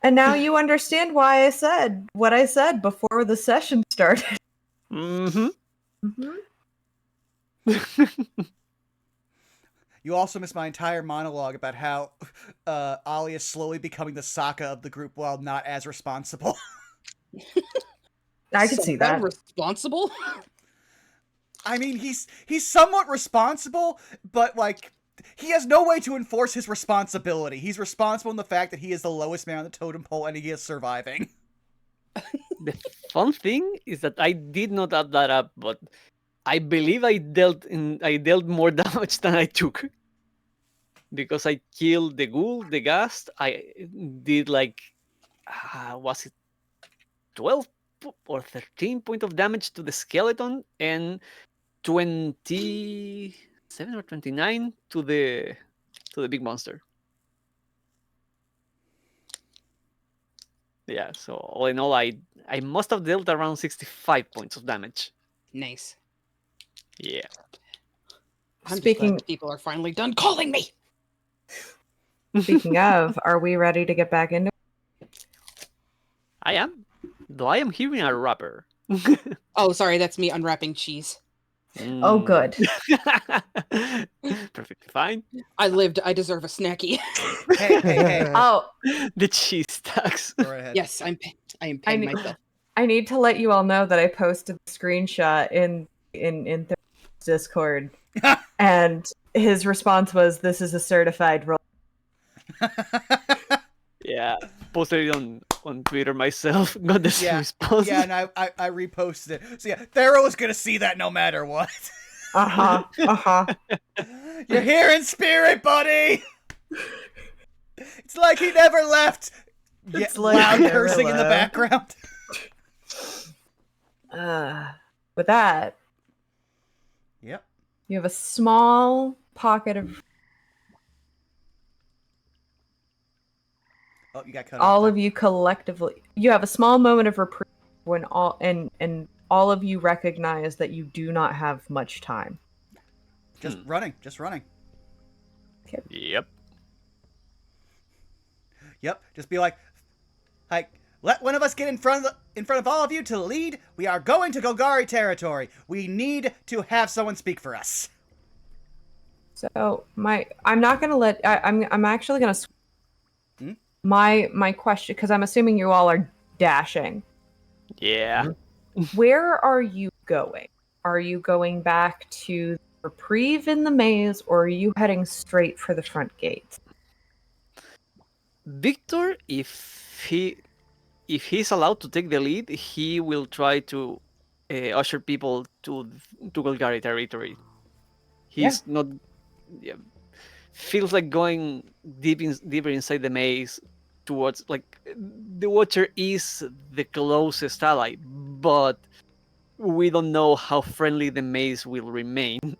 And now you understand why I said what I said before the session started. Mm-hmm. You also missed my entire monologue about how Ollie is slowly becoming the Sokka of the group while not as responsible. I can see that. Responsible? I mean, he's somewhat responsible, but like he has no way to enforce his responsibility. He's responsible in the fact that he is the lowest man on the totem pole and he is surviving. The fun thing is that I did not add that up, but I believe I dealt more damage than I took. Because I killed the ghoul, the ghast. I did like, was it 12 or 13 point of damage to the skeleton, and 27 or 29 to the to the big monster. Yeah, so all in all, I must have dealt around 65 points of damage. Nice. Yeah. I'm just Speaking- glad that people are finally done calling me. Speaking of, are we ready to get back into I am. Though I am hearing a rapper. Oh, sorry, that's me unwrapping cheese. Oh, good. Perfectly fine. I lived. I deserve a snacky. Hey. Oh, The cheese stacks. Go right ahead. Yes, I am paying kn- myself. I need to let you all know that I posted the screenshot in Discord, and his response was, "This is a certified roll." Yeah. Posted it on Twitter myself. Got this Yeah, response. Yeah, and I reposted it. So yeah, Thero is gonna see that no matter what. You're here in spirit, buddy. It's like he never left. It's Yeah, like loud cursing in the Gorilla. background. With that, Yep. you have a small pocket of Oh, you got cut all off. of you collectively. You have a small moment of reprieve when all all of you recognize that you do not have much time. Just running. Yep. Yep. Just be like, let one of us get in front of all of you to lead. We are going to Golgari territory. We need to have someone speak for us. So I'm not gonna let. I'm actually gonna. Hmm? My question, because I'm assuming you all are dashing. Yeah. Where are you going? Are you going back to the reprieve in the maze, or are you heading straight for the front gates? Victor, if he's allowed to take the lead, he will try to usher people to Golgari territory. He's not. Yeah, feels like going deeper inside the maze towards like the Watcher is the closest ally, but we don't know how friendly the maze will remain.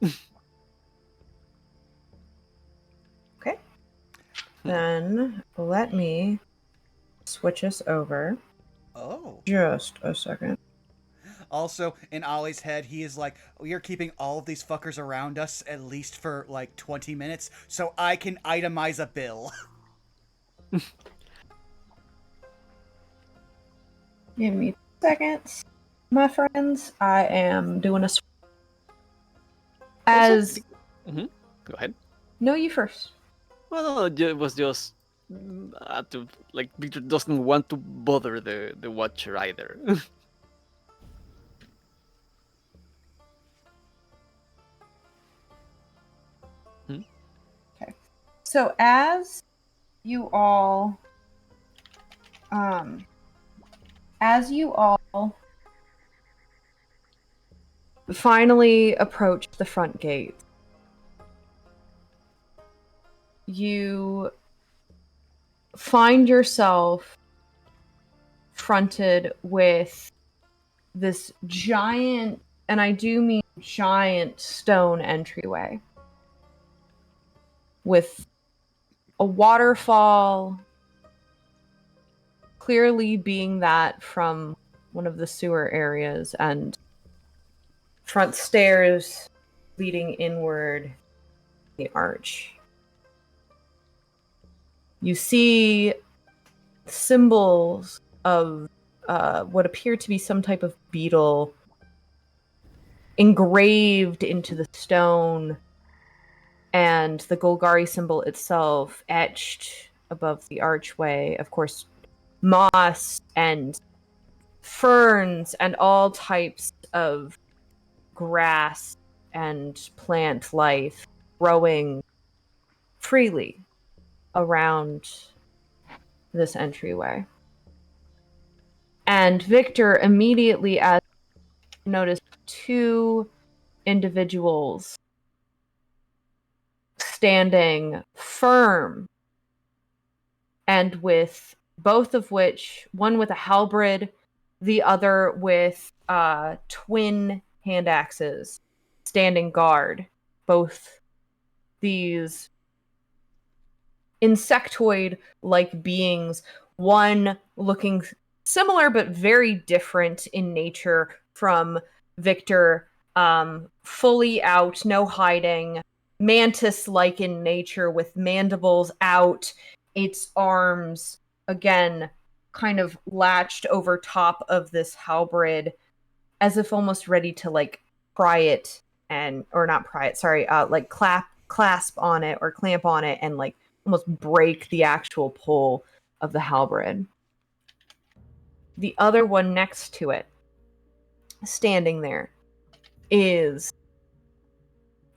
Okay. Then let me switch us over. Oh. Just a second. Also, in Ollie's head, he is like, we are keeping all of these fuckers around us at least for like 20 minutes so I can itemize a bill. Give me seconds, my friends. I am doing a. As Go ahead. no, you first. Well, it was just to like Victor doesn't want to bother the Watcher either. So as you all finally approach the front gate, you find yourself fronted with this giant, and I do mean giant, stone entryway with a waterfall, clearly being that from one of the sewer areas, and front stairs leading inward the arch. You see symbols of what appear to be some type of beetle engraved into the stone, and the Golgari symbol itself etched above the archway. Of course, moss and ferns and all types of grass and plant life growing freely around this entryway. And Victor immediately noticed two individuals standing firm, and with both of which, one with a halberd, the other with twin hand axes, standing guard. Both these insectoid-like beings, one looking similar but very different in nature from Victor, fully out, no hiding, mantis-like in nature with mandibles out, its arms, again, kind of latched over top of this halberd, as if almost ready to, like, pry it or not pry it, sorry, like clasp on it or clamp on it and, like, almost break the actual pull of the halberd. The other one next to it, standing there, is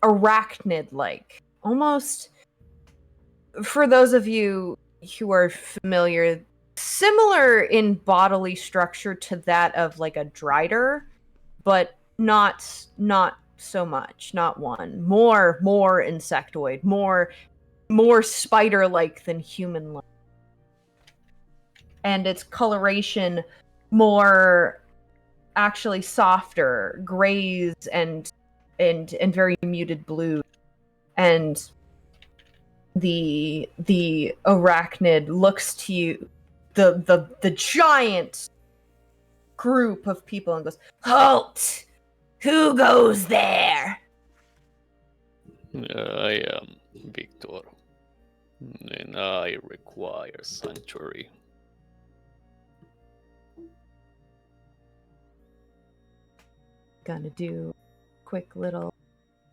arachnid-like. Almost, for those of you who are familiar, similar in bodily structure to that of like a drider, but not so much. Not one. More insectoid. More spider-like than human-like. And its coloration more actually softer, grays and very muted blue. And the arachnid looks to you, the giant group of people, and goes, "Halt! Who goes there?" I am Victor, and I require sanctuary. Gonna do a quick little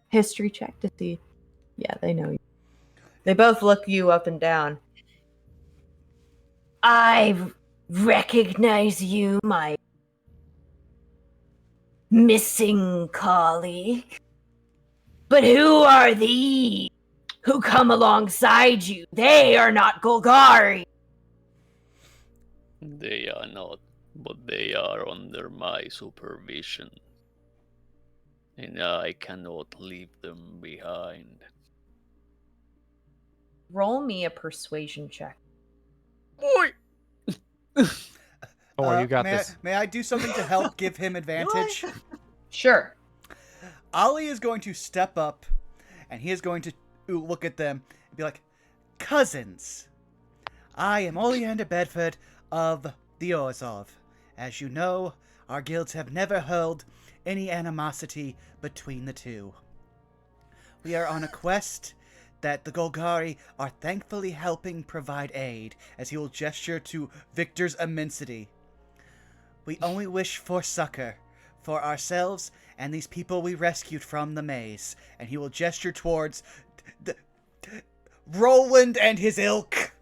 history check to see. Yeah, they know you. They both look you up and down. I recognize you, my missing colleague. But who are these who come alongside you? They are not Golgari. They are not, but they are under my supervision, and I cannot leave them behind. Roll me a persuasion check. Boy! Oh, you got may this. May I do something to help give him advantage? Sure. Ollie is going to step up, and he is going to look at them and be like, "Cousins, I am Oleander Bedford of the Orzhov. As you know, our guilds have never held any animosity between the two. We are on a quest that the Golgari are thankfully helping provide aid," as he will gesture to Victor's immensity. "We only wish for succor for ourselves and these people we rescued from the maze," and he will gesture towards Roland and his ilk.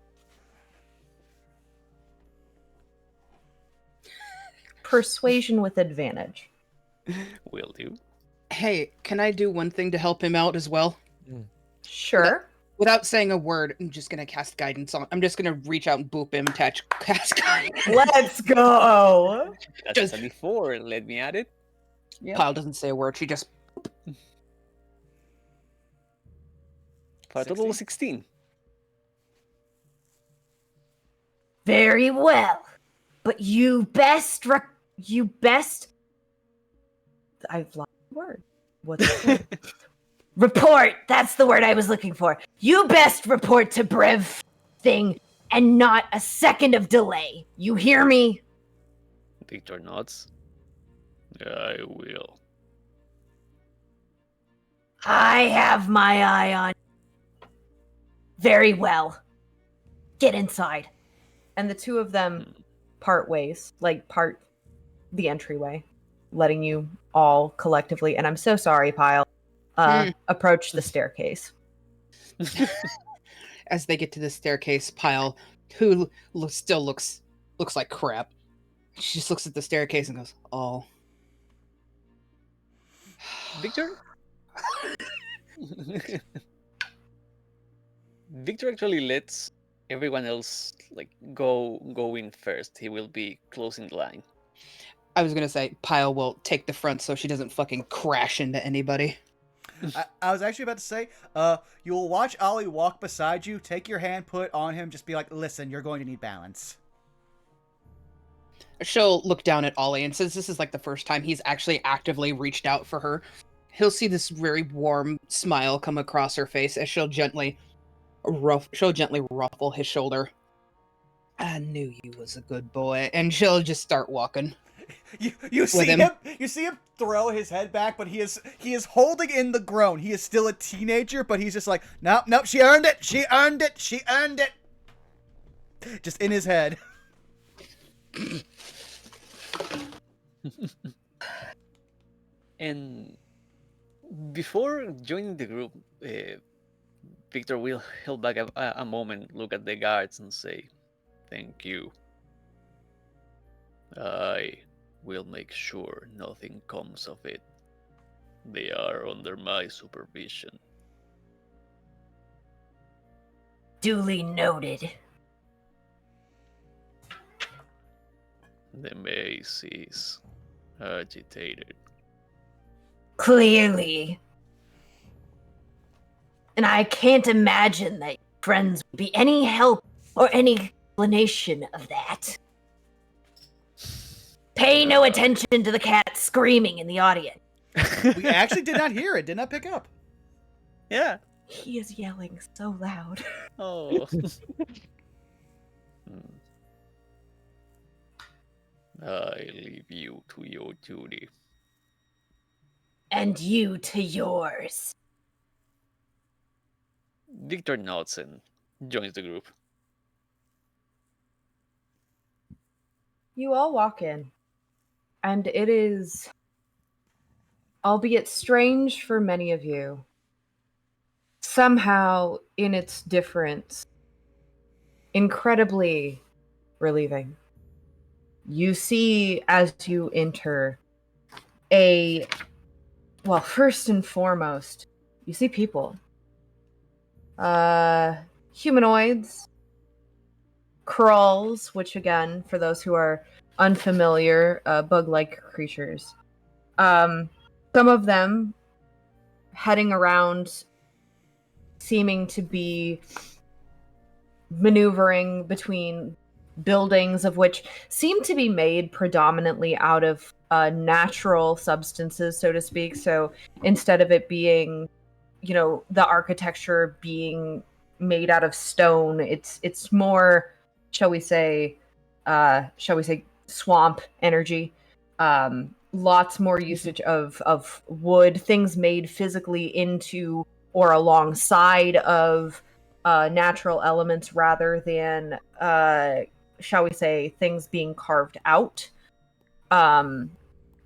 Persuasion with advantage. Will do. Hey, can I do one thing to help him out as well? Sure. Without saying a word, I'm just gonna cast guidance on. I'm just gonna reach out and boop him, cast guidance. Let's go. That's Just- a before. Let me add it. Yep. Pyle doesn't say a word. She just For a total of 16. Very well. But you best I've lost the word. What's the word? Report. That's the word I was looking for. You best report to Brev thing and not a second of delay. You hear me? Victor nods. I will. I have my eye on. Very well. Get inside. And the two of them part ways, like part the entryway, letting you all collectively, and I'm so sorry, Pyle, approach the staircase. as they get to the staircase, Pyle, who still looks like crap. She just looks at the staircase and goes, "Oh, Victor? Victor actually lets everyone else like go in first. He will be closing the line. I was gonna say Pyle will take the front so she doesn't fucking crash into anybody." I was actually about to say, you'll watch Ollie walk beside you, take your hand, put on him, just be like, "Listen, you're going to need balance." She'll look down at Ollie, and since this is like the first time he's actually actively reached out for her, he'll see this very warm smile come across her face as she'll gently, she'll gently ruffle his shoulder. I knew you was a good boy, and she'll just start walking. You see him throw his head back, but he is holding in the groan. He is still a teenager, but he's just like, nope, she earned it, she earned it. Just in his head. And before joining the group, Victor will hold back a moment, look at the guards, and say, "Thank you. I will make sure nothing comes of it. They are under my supervision." Duly noted. The mace is agitated. Clearly. And I can't imagine that your friends would be any help or any explanation of that. Pay no attention to the cat screaming in the audience. We actually did not hear it, did not pick up. Yeah. He is yelling so loud. Oh. I leave you to your duty. And you to yours. Victor nods and joins the group. You all walk in, and it is, albeit strange for many of you, somehow in its difference, incredibly relieving. You see as you enter first and foremost, you see people. Humanoids, crawls, which again, for those who are unfamiliar, bug-like creatures. Some of them heading around, seeming to be maneuvering between buildings, of which seem to be made predominantly out of natural substances, so to speak. So instead of it being, the architecture being made out of stone, it's more, shall we say, swamp energy. Lots more usage of wood, things made physically into or alongside of natural elements rather than, shall we say, things being carved out.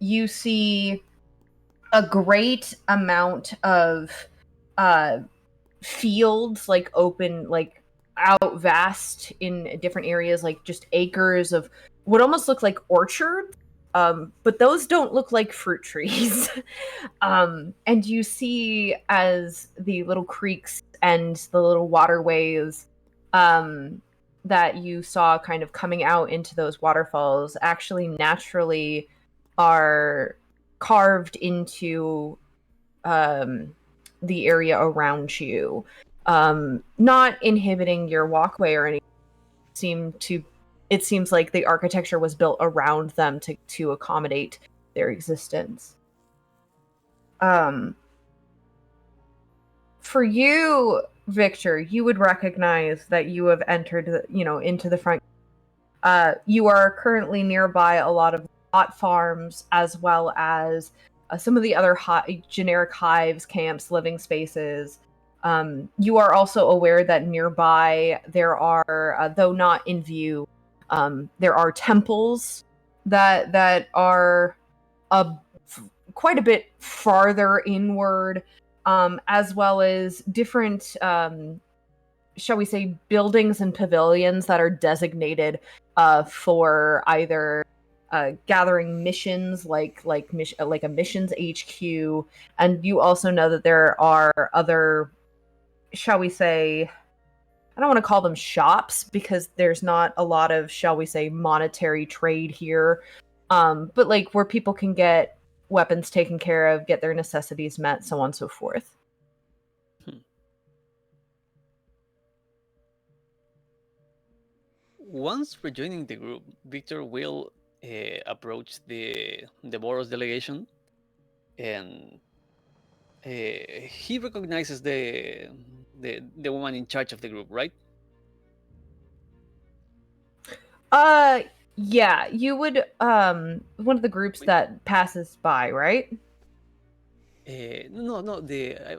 You see a great amount of fields, like open, like out vast in different areas, like just acres of what almost look like orchards, but those don't look like fruit trees. And you see as the little creeks and the little waterways that you saw kind of coming out into those waterfalls actually naturally are carved into the area around you, not inhibiting your walkway or anything. It seems like the architecture was built around them to accommodate their existence. For you, Victor, you would recognize that you have entered, into the front. You are currently nearby a lot of hot farms, as well as some of the other generic hives, camps, living spaces. You are also aware that nearby there are, though not in view, there are temples that are quite a bit farther inward, as well as different, shall we say, buildings and pavilions that are designated for either gathering missions, like a missions HQ. And you also know that there are other, shall we say, I don't want to call them shops because there's not a lot of, shall we say, monetary trade here, but like where people can get weapons taken care of, get their necessities met, so on and so forth. Once rejoining the group, Victor will approach the Boros delegation, and he recognizes the the woman in charge of the group, right? Yeah, you would one of the groups that passes by, right? No, I'm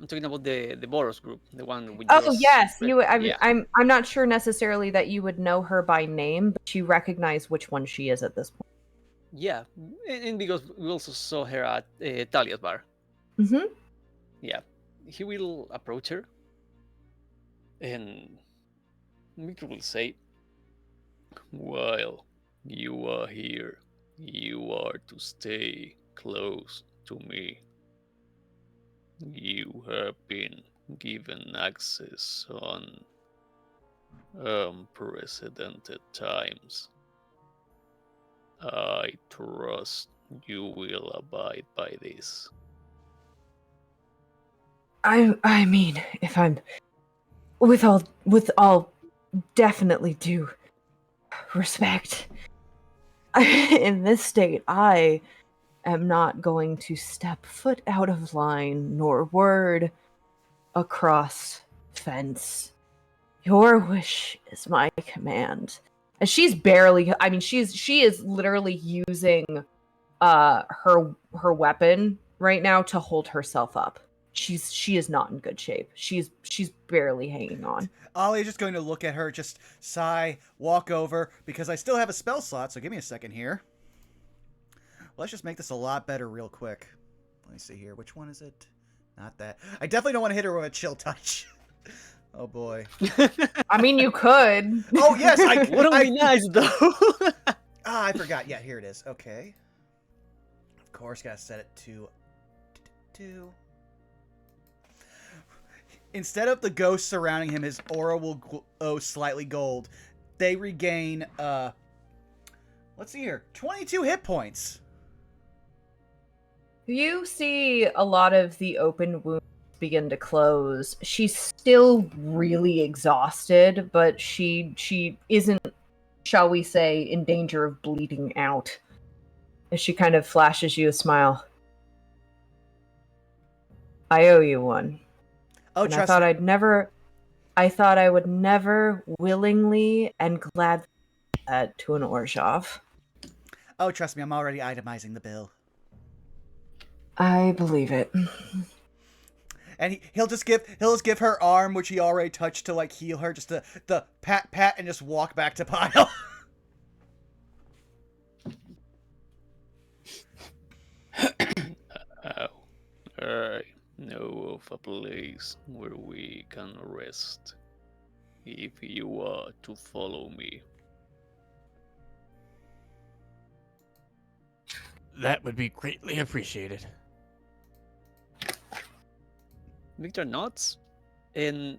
talking about the Boros group, the one we Oh just yes, read. Yeah. I'm not sure necessarily that you would know her by name, but you recognize which one she is at this point. Yeah, and because we also saw her at Talia's bar. Mm-hmm. Yeah, he will approach her, and Victor will say, "While you are here, you are to stay close to me. You have been given access on unprecedented times. I trust you will abide by this." I mean, if I'm with all definitely due respect, in this state, I am not going to step foot out of line nor word across fence. Your wish is my command. And she's barely, I mean, she is literally using her weapon right now to hold herself up. She is not in good shape. She's barely hanging on. Ollie's just going to look at her, just sigh, walk over, because I still have a spell slot, so give me a second here. Let's just make this a lot better real quick. Let me see here. Which one is it? Not that. I definitely don't want to hit her with a chill touch. Oh, boy. I mean, you could. Oh, yes! Wouldn't be nice though. I forgot. Yeah, here it is. Okay. Of course, gotta set it to 2. Instead of the ghost surrounding him, his aura will glow slightly gold. They regain, let's see here, 22 hit points. You see a lot of the open wounds begin to close. She's still really exhausted, but she isn't, shall we say, in danger of bleeding out. As she kind of flashes you a smile. I owe you one. Oh, And trust I thought I would never willingly and gladly do that to an Orzhov. Oh, trust me, I'm already itemizing the bill. I believe it. And he'll just give her arm, which he already touched, to like heal her, just the pat and just walk back to pile. I know of a place where we can rest. If you are to follow me. That would be greatly appreciated. Victor nods, and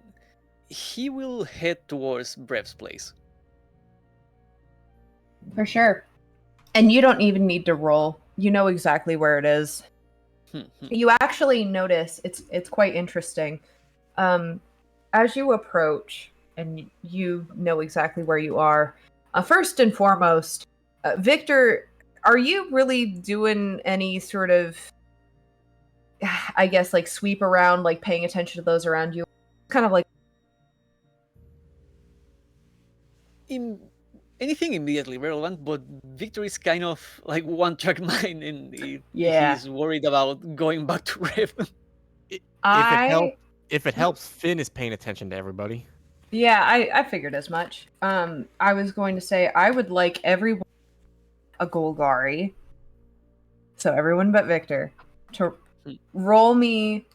he will head towards Brev's place. For sure. And you don't even need to roll. You know exactly where it is. You actually notice it's quite interesting. As you approach and you know exactly where you are, first and foremost, Victor, are you really doing any sort of, I guess, like sweep around, like paying attention to those around you? Kind of like Anything immediately relevant, but Victor is kind of like one-track mind, and he's worried about going back to Rev. If it helps, Finn is paying attention to everybody. Yeah, I figured as much. I was going to say I would like everyone a Golgari. So everyone but Victor to roll me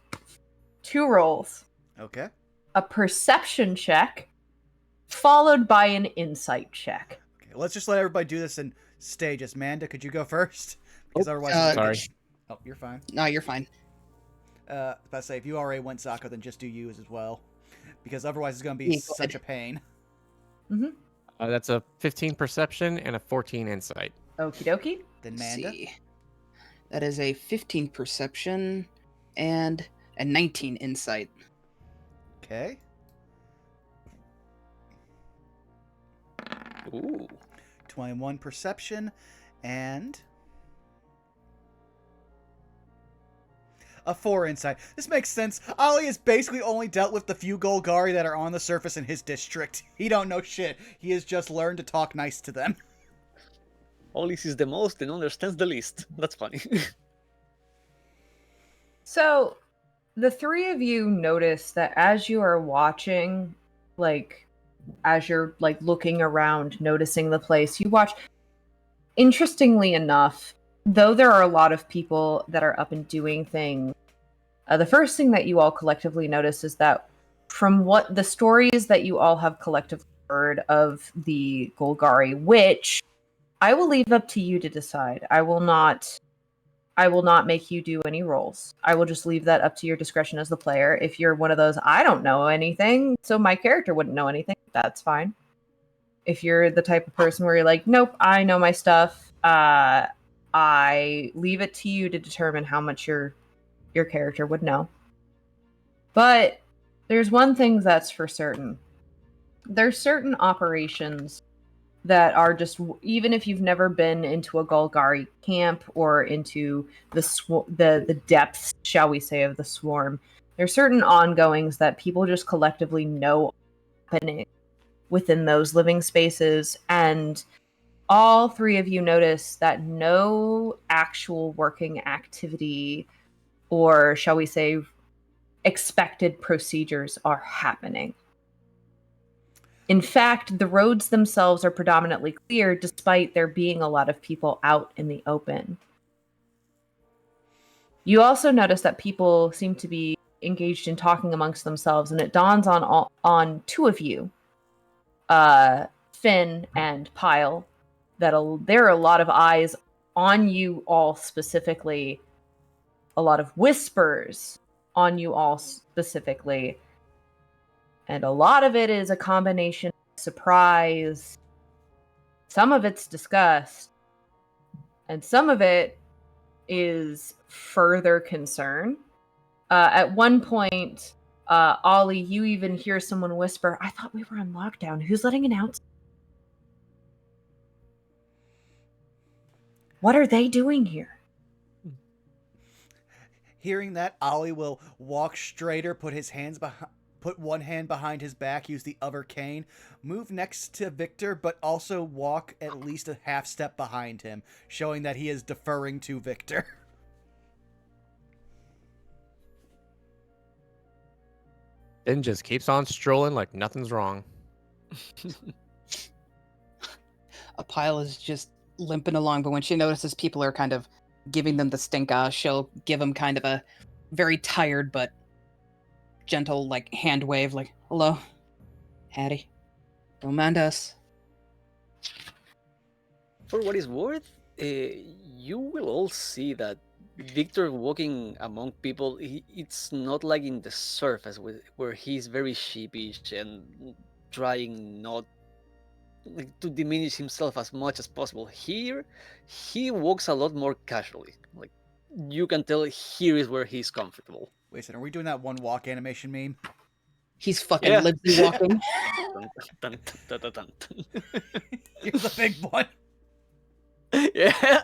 2 rolls. Okay. A perception check followed by an insight check. Okay, let's just let everybody do this in stages. Manda, could you go first? Because otherwise, sorry. Oh, you're fine. No, you're fine. About to say, if you already went Zako, then just do you as well, because otherwise it's going to be such a pain. Mm-hmm. That's a 15 perception and a 14 insight. Okie dokie. Then Manda. See. That is a 15 perception and a 19 insight. Okay. Ooh. 21 perception and a 4 insight. This makes sense. Ollie has basically only dealt with the few Golgari that are on the surface in his district. He don't know shit. He has just learned to talk nice to them. Ollie sees the most and understands the least. That's funny. So, the three of you notice that as you are watching, like, as you're, like, looking around, noticing the place, you watch. Interestingly enough, though there are a lot of people that are up and doing things, the first thing that you all collectively notice is that from what the stories that you all have collectively heard of the Golgari, which I will leave up to you to decide. I will not make you do any rolls. I will just leave that up to your discretion as the player. If you're one of those, I don't know anything, so my character wouldn't know anything, that's fine. If you're the type of person where you're like, nope, I know my stuff, I leave it to you to determine how much your character would know. But there's one thing that's for certain. There's certain operations that are just, even if you've never been into a Golgari camp or into the depths, shall we say, of the swarm, there's certain ongoings that people just collectively know happening within those living spaces, and all three of you notice that no actual working activity, or shall we say expected procedures, are happening. In fact, the roads themselves are predominantly clear despite there being a lot of people out in the open. You also notice that people seem to be engaged in talking amongst themselves, and it dawns on two of you, Finn and Pyle, that there are a lot of eyes on you all specifically, a lot of whispers on you all specifically, and a lot of it is a combination of surprise, some of it's disgust, and some of it is further concern. At one point, Ollie, you even hear someone whisper, I thought we were on lockdown. Who's letting an outside? What are they doing here? Hearing that, Ollie will walk straighter, put one hand behind his back, use the other cane, move next to Victor, but also walk at least a half step behind him, showing that he is deferring to Victor. Then just keeps on strolling like nothing's wrong. A Pile is just limping along, but when she notices people are kind of giving them the stink eye, she'll give them kind of a very tired but gentle, like, hand wave, like, hello, Hattie, don't mind us. For what is worth, you will all see that Victor walking among people, it's not like in the surface where he's very sheepish and trying not to diminish himself as much as possible. Here, he walks a lot more casually. Like, you can tell here is where he's comfortable. Wait a second, are we doing that one walk animation meme? He's fucking Yeah. Libsy walking. Dun, dun, dun, dun, dun. Here's the big one. Yeah.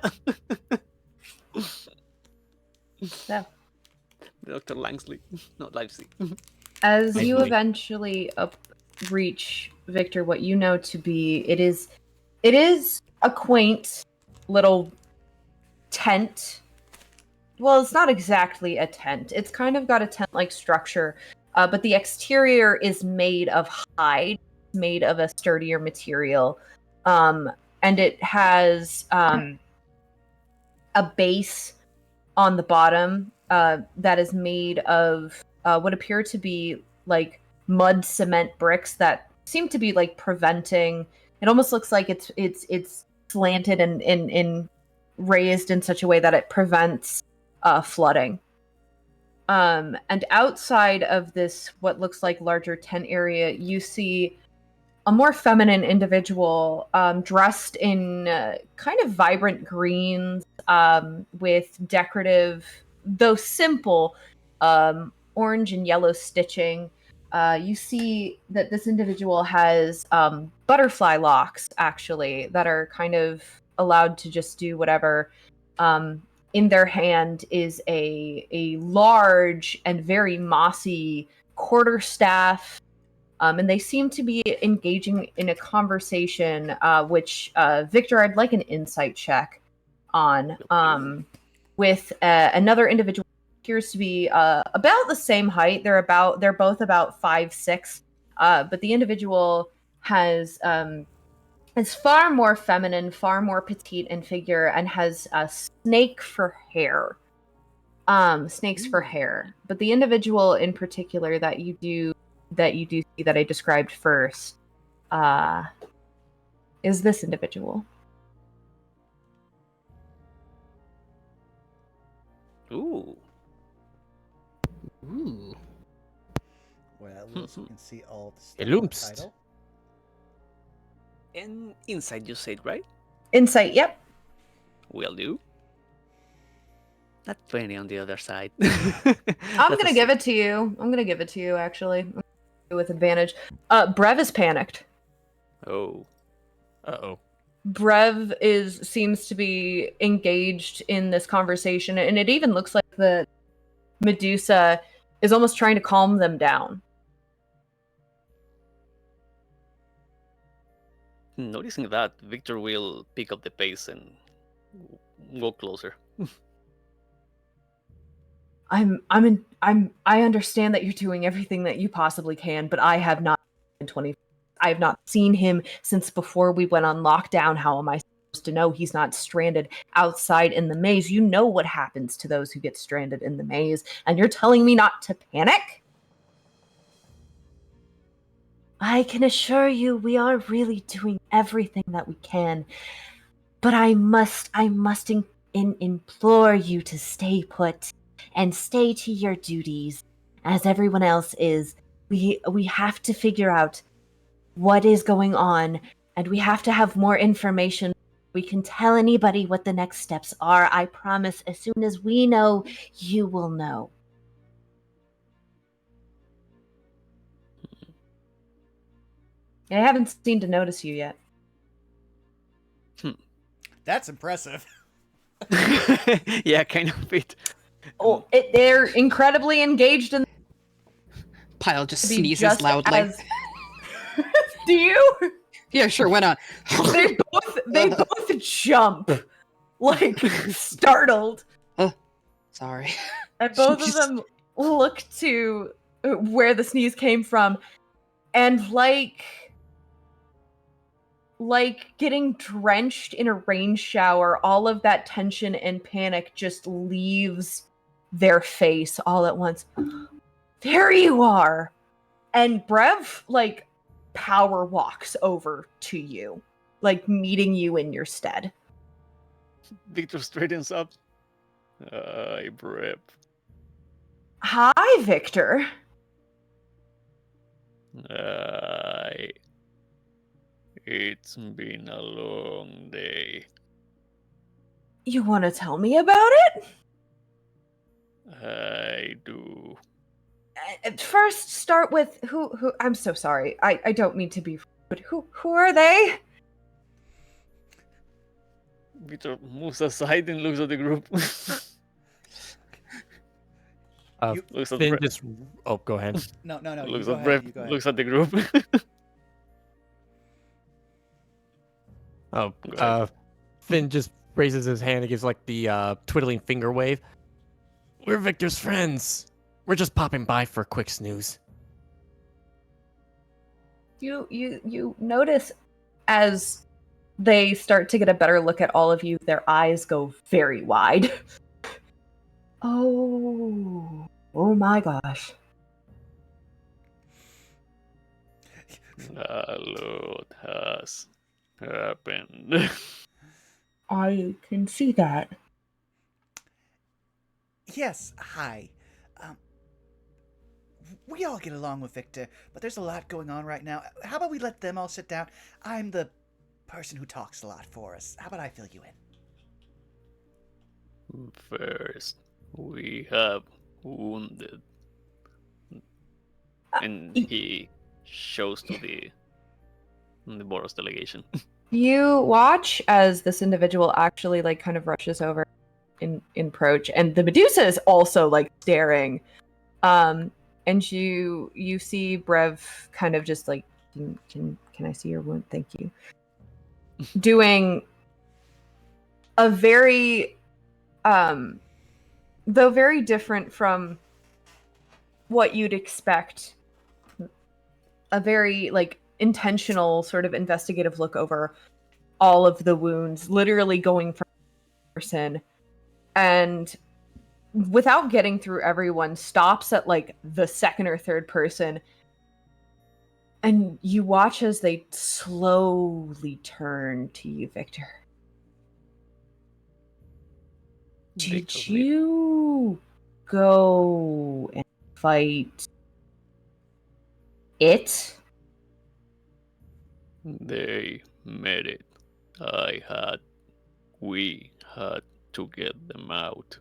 So, Dr. Langsley, not Livesey. as you Thankfully. eventually reach Victor, what you know to be, it is a quaint little tent. Well, it's not exactly a tent. It's kind of got a tent-like structure, but the exterior is made of hide, made of a sturdier material, and it has a base on the bottom that is made of what appear to be like mud cement bricks that seem to be like preventing. It almost looks like it's slanted and raised in such a way that it prevents flooding. And outside of this, what looks like larger tent area, you see a more feminine individual dressed in kind of vibrant greens with decorative, though simple, orange and yellow stitching. You see that this individual has butterfly locks, actually, that are kind of allowed to just do whatever. in their hand is a large and very mossy quarterstaff. And they seem to be engaging in a conversation, which Victor, I'd like an insight check on, with another individual who appears to be about the same height. They're both about 5'6", but the individual is far more feminine, far more petite in figure, and has a snake for hair. Snakes for hair. But the individual in particular that you do see that I described first, is this individual. Ooh. Ooh. Well, you can see all the stuff It in the looms. title. And inside you said, right? Insight, yep. Will do. Not 20 on the other side. I'm gonna give it to you, actually. With advantage. Brev is panicked. Oh. Uh-oh. Brev seems to be engaged in this conversation, and it even looks like the Medusa is almost trying to calm them down. Noticing that, Victor will pick up the pace and go closer. I understand that you're doing everything that you possibly can, but I have not seen him since before we went on lockdown. How am I supposed to know he's not stranded outside in the maze? You know what happens to those who get stranded in the maze, and you're telling me not to panic? I can assure you we are really doing everything that we can, but I must implore you to stay put and stay to your duties as everyone else is. We have to figure out what is going on, and we have to have more information. We can tell anybody what the next steps are. I promise, as soon as we know, you will know. I haven't seemed to notice you yet. That's impressive. Yeah, kind of it. Oh, they're incredibly engaged in. Pyle just Be sneezes just loudly. as- Do you? Yeah, sure, why not? They both jump, like startled, Sorry. and both of Jeez. them look to where the sneeze came from, and like getting drenched in a rain shower, all of that tension and panic just leaves their face all at once. There you are! And Brev, like, power walks over to you, like, meeting you in your stead. Victor straightens up. Hi, Brep. Hi, Victor. Hi. It's been a long day. You want to tell me about it? I do. First, start with who. I'm so sorry. I don't mean to be rude. Who are they? Victor moves aside and looks at the group. Looks at Finn Brep. just... Oh, go ahead. No. Looks You at go Brep. ahead. You go ahead. Looks at the group. Oh, Go ahead. Finn just raises his hand and gives like the twiddling finger wave. We're Victor's friends. We're just popping by for a quick snooze. You notice as they start to get a better look at all of you, their eyes go very wide. Oh my gosh. A lot has happened. I can see that. Yes, hi. We all get along with Victor, but there's a lot going on right now. How about we let them all sit down? I'm the person who talks a lot for us. How about I fill you in? First, we have wounded. And he shows to the Boros delegation. You watch as this individual actually like kind of rushes over. in approach, and the Medusa is also like staring. And you see Brev kind of just like, can I see your wound? Thank you. Doing a very though very different from what you'd expect, a very like intentional sort of investigative look over all of the wounds, literally going from person, and without getting through everyone, stops at like the second or third person, and you watch as they slowly turn to you, Victor. Did you go and fight it? They made it. We had to get them out.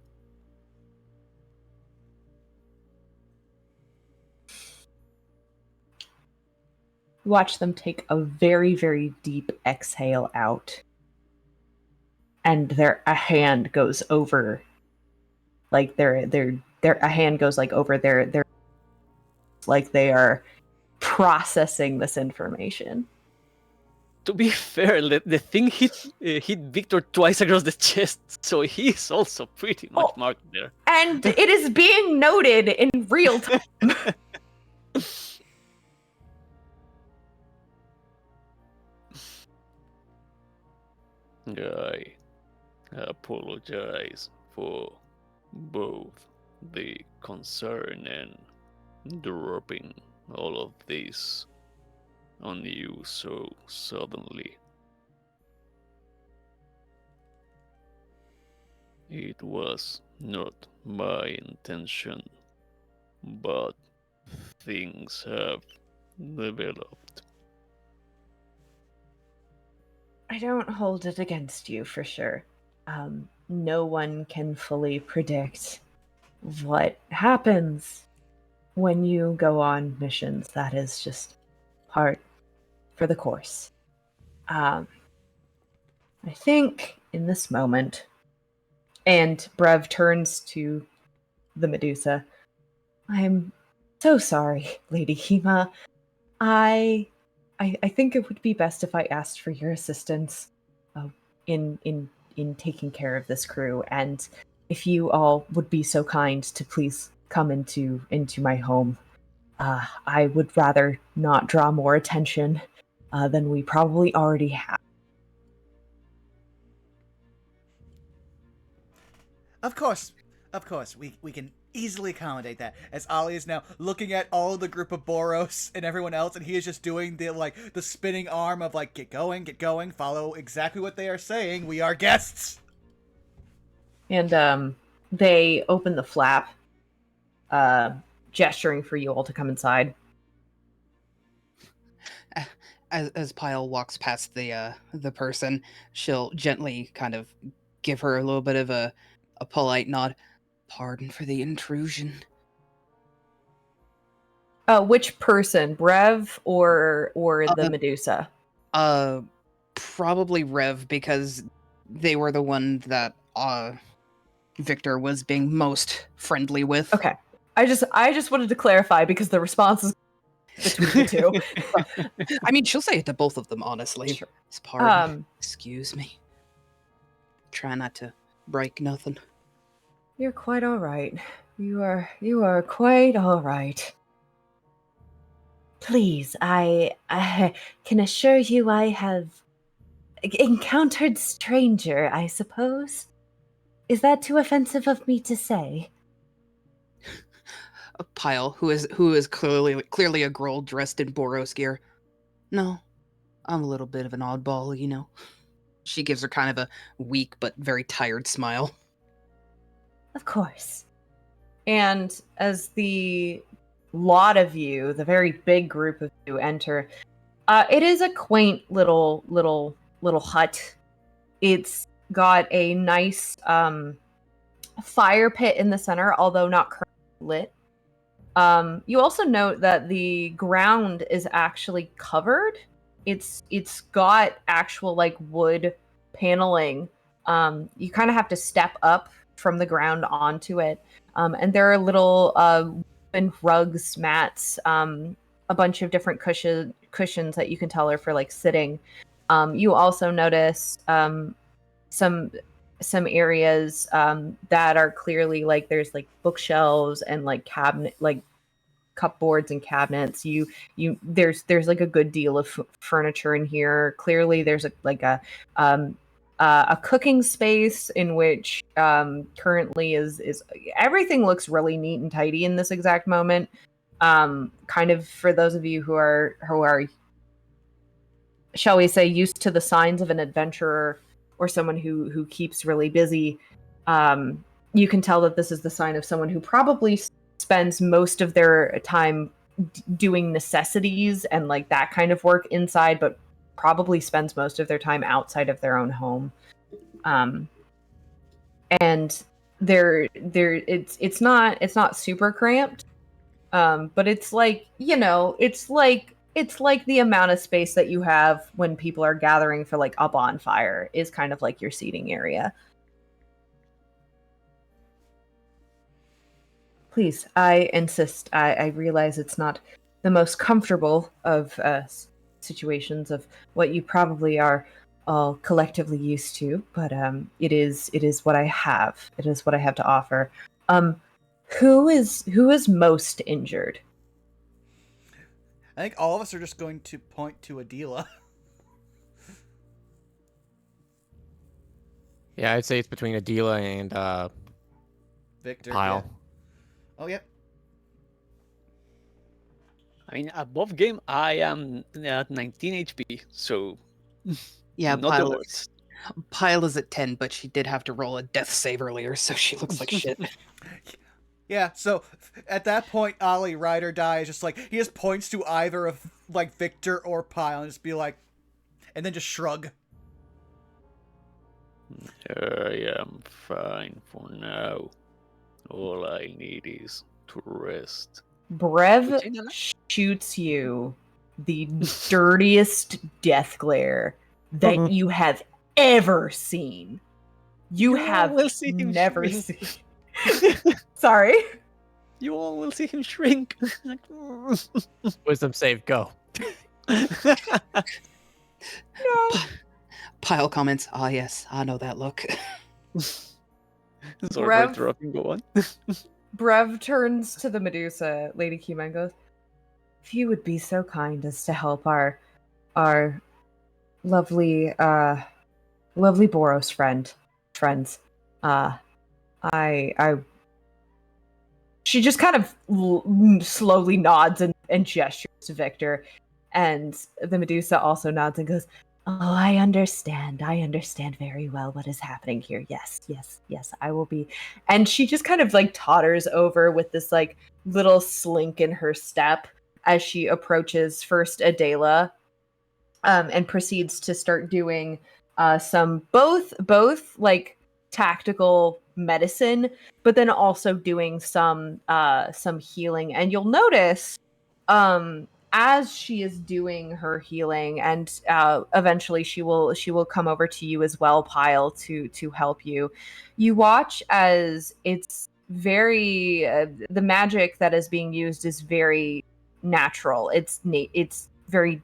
Watch them take a very, very deep exhale out. And a hand goes over, like a hand goes like over their, like they are processing this information. To be fair, the thing hit Victor twice across the chest, so he's also pretty much marked there. And it is being noted in real time. I apologize for both the concern and dropping all of this on you so suddenly. It was not my intention, but things have developed. I don't hold it against you for sure. No one can fully predict what happens when you go on missions. That is just part for the course. I think in this moment, and Brev turns to the Medusa, I'm so sorry, Lady Hema. I think it would be best if I asked for your assistance in taking care of this crew, and if you all would be so kind to please come into my home. I would rather not draw more attention than we probably already have. Of course, we can easily accommodate that. As Ollie is now looking at all the group of Boros and everyone else, and he is just doing the spinning arm of like, get going, follow exactly what they are saying. We are guests. And they open the flap, gesturing for you all to come inside. As Pyle walks past the person, she'll gently kind of give her a little bit of a polite nod. Pardon for the intrusion. Which person, Brev or the Medusa? Probably Rev, because they were the one that Victor was being most friendly with. Okay, I just wanted to clarify because the response is between the two. I mean, she'll say it to both of them, honestly. Sure. Pardon. Excuse me. Try not to break nothing. You're quite all right. You are quite all right. Please, I can assure you I have encountered stranger, I suppose. Is that too offensive of me to say? Pyle, who is clearly a girl dressed in Boros gear. No, I'm a little bit of an oddball, you know. She gives her kind of a weak but very tired smile. Of course. And as the lot of you, the very big group of you, enter, it is a quaint little hut. It's got a nice fire pit in the center, although not currently lit. You also note that the ground is actually covered. It's got actual like wood paneling. You kind of have to step up from the ground onto it. And there are little wooden rugs, mats, a bunch of different cushions that you can tell are for like sitting. You also notice some areas that are clearly like there's like bookshelves and like cabinet like cupboards and cabinets. There's like a good deal of furniture in here. Clearly there's a cooking space in which currently is everything looks really neat and tidy in this exact moment. Kind of for those of you who are shall we say used to the signs of an adventurer or someone who keeps really busy, you can tell that this is the sign of someone who probably spends most of their time doing necessities and like that kind of work inside, but probably spends most of their time outside of their own home. And it's not super cramped, but it's like, you know, it's like the amount of space that you have when people are gathering for like a bonfire is kind of like your seating area. Please, I insist. I realize it's not the most comfortable of situations of what you probably are all collectively used to, but it is what I have. It is what I have to offer. Who is most injured? I think all of us are just going to point to Adela. Yeah, I'd say it's between Adela and Victor. Pyle. Yeah. Oh, yep. I mean, above game, I am at 19 HP, so Yeah, not the worst. Pyle is at 10, but she did have to roll a death save earlier, so she looks like shit. Yeah, so at that point, Ollie, ride or die, is just like, he just points to either of, like, Victor or Pyle and just be like, and then just shrug. I am fine for now. All I need is to rest. Brev shoots you the dirtiest death glare that you have ever seen. You have will see him never shrink. seen. Sorry. You all will see him shrink. Wisdom save, go. No. Pyle comments, "Ah, yes, I know that look." Sorry Rev- for interrupting, go on. Brev turns to the Medusa, Lady Kima, and goes, "If you would be so kind as to help our lovely Boros friends, I she just kind of slowly nods and gestures to Victor, and the Medusa also nods and goes, "Oh, I understand very well what is happening here. Yes, I will be." And she just kind of like totters over with this like little slink in her step as she approaches first Adela, and proceeds to start doing some both like tactical medicine, but then also doing some healing. And you'll notice as she is doing her healing, and eventually she will come over to you as well, Pyle, to help you. You watch as it's very the magic that is being used is very natural. It's very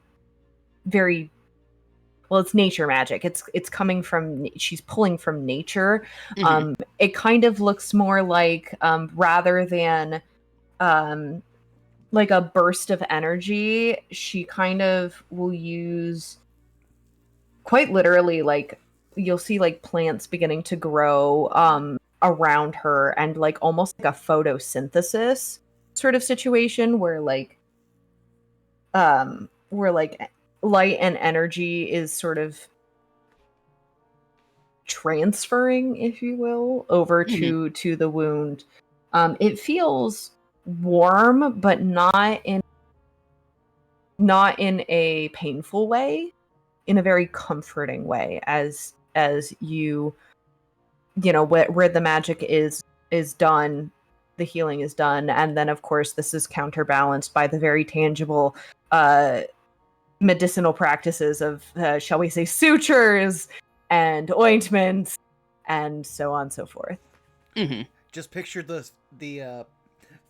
well, it's nature magic. It's coming from, she's pulling from nature. Mhm. It kind of looks more like rather than like a burst of energy, she kind of will use quite literally, like you'll see like plants beginning to grow around her, and like almost like a photosynthesis sort of situation where like light and energy is sort of transferring, if you will, over to the wound. It feels warm, but not in a painful way, in a very comforting way, as you know where the magic is done, the healing is done, and then of course this is counterbalanced by the very tangible medicinal practices of shall we say sutures and ointments and so on and so forth. Hmm. Just picture the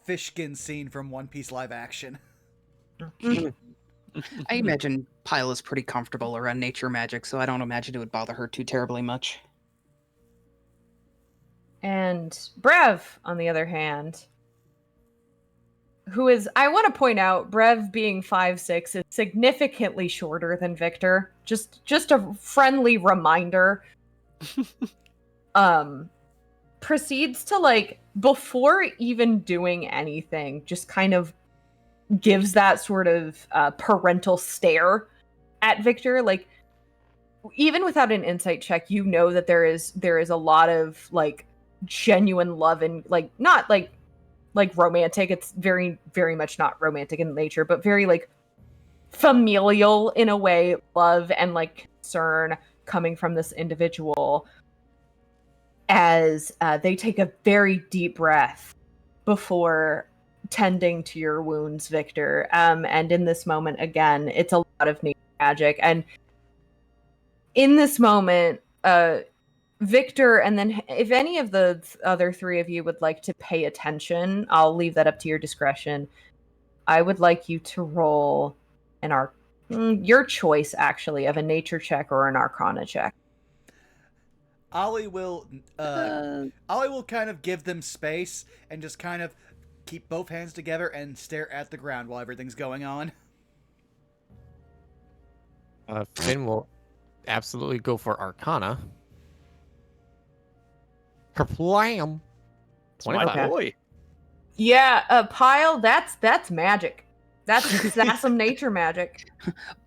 fish skin scene from One Piece live action. I imagine Pyle is pretty comfortable around nature magic, so I don't imagine it would bother her too terribly much. And Brev, on the other hand, who is, I want to point out, Brev being 5'6" is significantly shorter than Victor. Just a friendly reminder. Proceeds to, like, before even doing anything, just kind of gives that sort of parental stare at Victor. Like, even without an insight check, you know that there is a lot of, like, genuine love and, like, not like romantic. It's very, very much not romantic in nature, but very, like, familial in a way, love and, like, concern coming from this individual as they take a very deep breath before tending to your wounds, Victor. And in this moment, again, it's a lot of nature magic. And in this moment, Victor, and then if any of the other three of you would like to pay attention, I'll leave that up to your discretion. I would like you to roll your choice, actually, of a nature check or an arcana check. Ollie will kind of give them space and just kind of keep both hands together and stare at the ground while everything's going on. Finn will absolutely go for Arcana. Kerplam! My 25. boy. Yeah, Pyle, that's magic. That's some nature magic.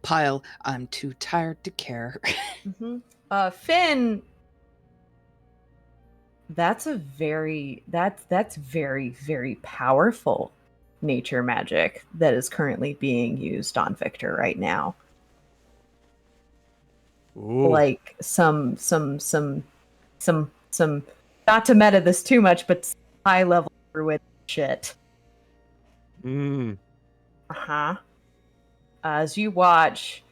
Pyle, I'm too tired to care. Mm-hmm. Finn, that's very, very powerful nature magic that is currently being used on Victor right now. Ooh. Like some not to meta this too much, but high level druid shit. Uh-huh. As you watch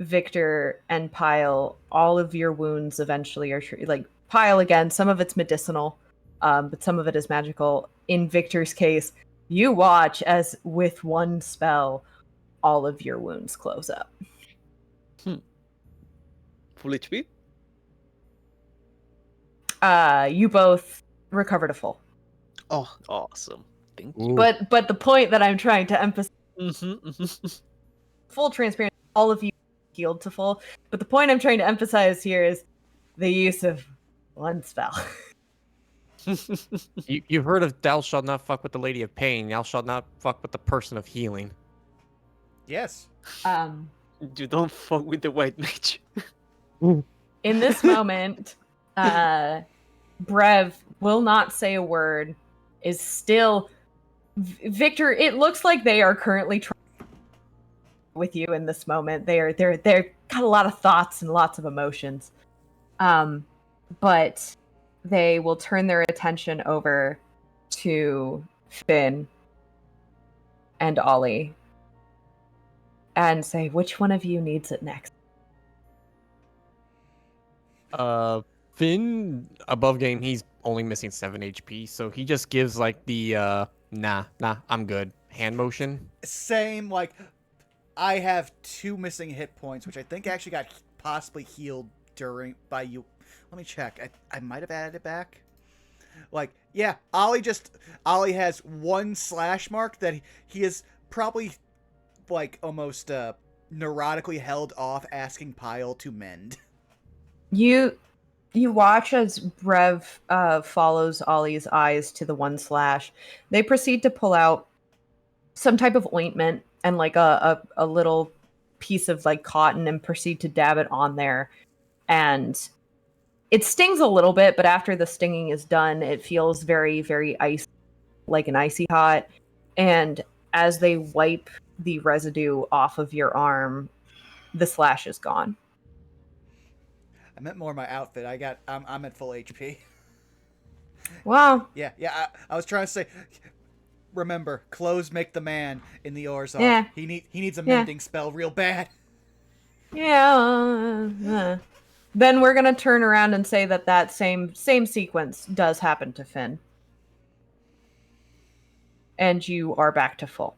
Victor and Pyle, all of your wounds eventually are like Pyle again, some of it's medicinal, but some of it is magical. In Victor's case, you watch as with one spell, all of your wounds close up. Full HP? You both recover to full. Oh, Awesome. Thank Ooh. you. But the point that I'm trying to emphasize, full transparency, all of you healed to full. But the point I'm trying to emphasize here is the use of one spell. You've heard of thou shalt not fuck with the lady of pain, thou shalt not fuck with the person of healing. Yes. You don't fuck with the white mage. In this moment, Brev will not say a word, is still Victor, it looks like they are currently trying with you in this moment. They're got a lot of thoughts and lots of emotions. But they will turn their attention over to Finn and Ollie and say, which one of you needs it next? Finn, above game, he's only missing 7 HP, so he just gives, like, the, nah, I'm good hand motion. Same, like, I have 2 missing hit points, which I think actually got possibly healed by you. Let me check. I might have added it back. Like, yeah, Ollie has 1 slash mark that he is probably, like, almost neurotically held off asking Pyle to mend. You watch as Brev follows Ollie's eyes to the 1 slash. They proceed to pull out some type of ointment and like a little piece of like cotton and proceed to dab it on there. And it stings a little bit, but after the stinging is done, it feels very, very icy, like an icy hot. And as they wipe the residue off of your arm, the slash is gone. I meant more my outfit. I'm at full HP. Wow. Yeah. I was trying to say, remember, clothes make the man in the Orzhov. Yeah. He needs a mending spell real bad. Yeah. Then we're gonna turn around and say that same sequence does happen to Finn. And you are back to full.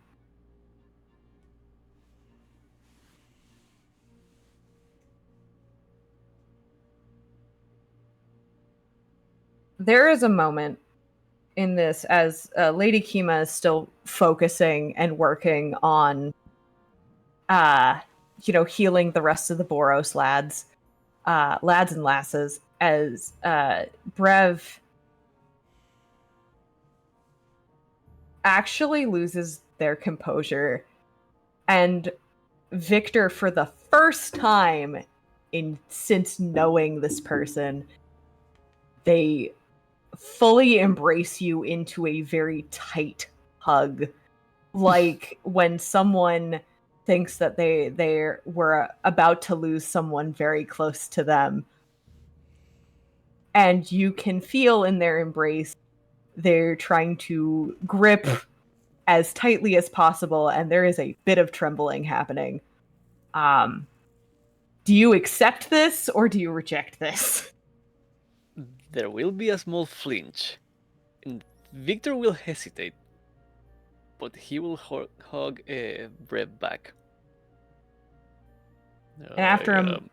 There is a moment in this as Lady Kima is still focusing and working on, healing the rest of the Boros lads and lasses, as Brev actually loses their composure, and Victor, for the first time since knowing this person, they fully embrace you into a very tight hug, like when someone thinks that they were about to lose someone very close to them, and you can feel in their embrace they're trying to grip as tightly as possible, and there is a bit of trembling happening. Do you accept this or do you reject this? There will be a small flinch, and Victor will hesitate, but he will hug Brev back. And after I him, am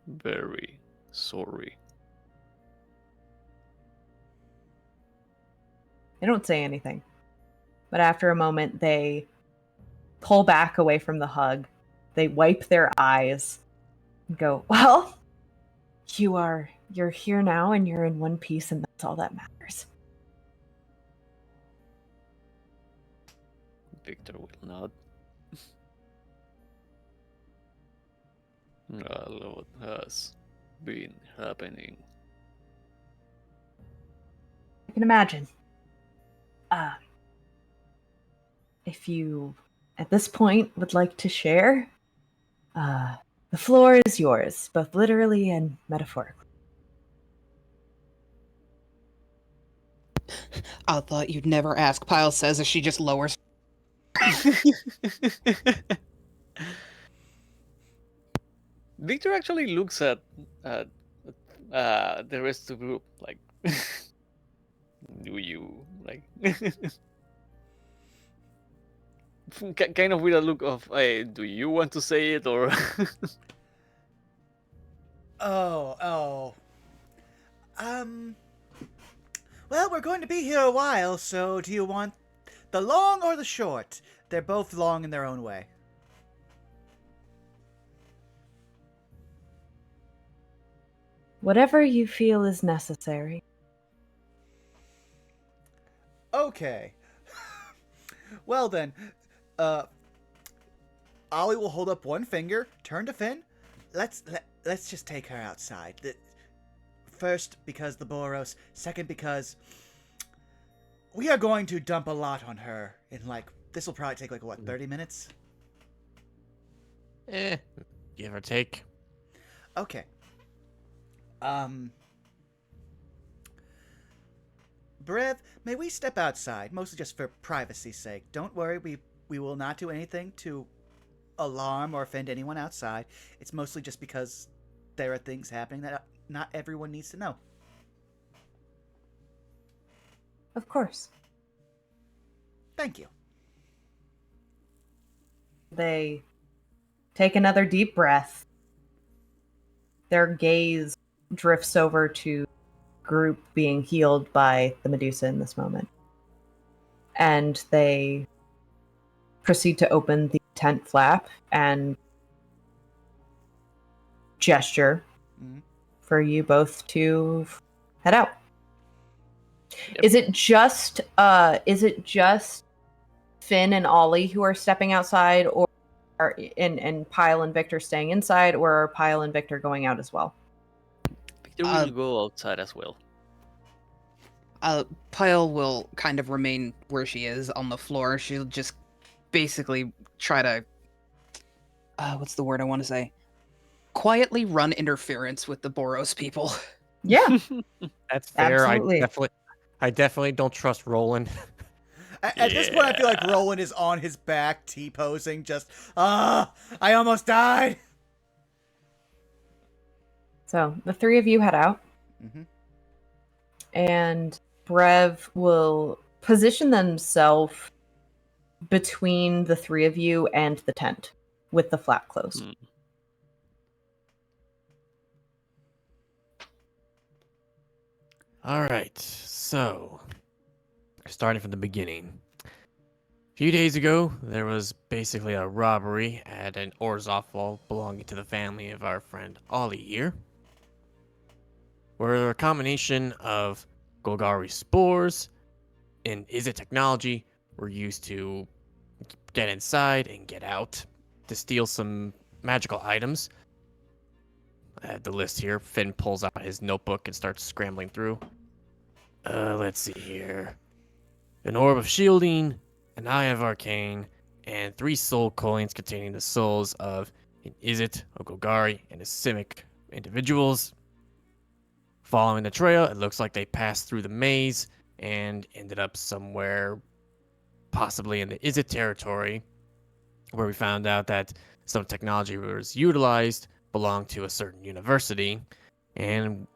very sorry. they don't say anything. But after a moment, they pull back away from the hug. They wipe their eyes and go, well, you're here now and you're in one piece, and that's all that matters. Victor will not. A lot has been happening. I can imagine. If you, at this point, would like to share, the floor is yours, both literally and metaphorically. I thought you'd never ask, Pyle says as she just lowers. Victor actually looks at the rest of the group like, do you like? Kind of with a look of, hey, do you want to say it or? Oh. Well, we're going to be here a while, so do you want the long or the short? They're both long in their own way. Whatever you feel is necessary. Okay. Well then, Ollie will hold up one finger, turn to Finn. Let's just take her outside. First, because the Boros. Second, because we are going to dump a lot on her in this will probably take 30 minutes? Give or take. Okay. Brev, may we step outside, mostly just for privacy's sake. Don't worry, we will not do anything to alarm or offend anyone outside. It's mostly just because there are things happening that not everyone needs to know. Of course. Thank you. They take another deep breath. Their gaze drifts over to group being healed by the Medusa in this moment. And they proceed to open the tent flap and gesture for you both to head out. Yep. Is it just Finn and Ollie who are stepping outside, or and Pyle and Victor staying inside, or are Pyle and Victor going out as well? Victor will go outside as well. Pyle will kind of remain where she is on the floor. She'll just basically try to, what's the word I want to say? Quietly run interference with the Boros people. Yeah. That's fair. Absolutely. I definitely don't trust Roland. At this point, I feel like Roland is on his back, T-posing, just, I almost died! So the three of you head out, Mm-hmm. and Brev will position themselves between the three of you and the tent with the flap closed. Hmm. All right, so starting from the beginning. A few days ago, there was basically a robbery at an Orzhov belonging to the family of our friend Ollie here, where a combination of Golgari spores and Izzet technology were used to get inside and get out to steal some magical items. I have the list here. Finn pulls out his notebook and starts scrambling through. Let's see here. An orb of shielding, an eye of arcane, and 3 soul coins containing the souls of an Izzet, a Golgari, and a Simic individuals. Following the trail, it looks like they passed through the maze and ended up somewhere, possibly in the Izzet territory, where we found out that some technology was utilized belonged to a certain university, and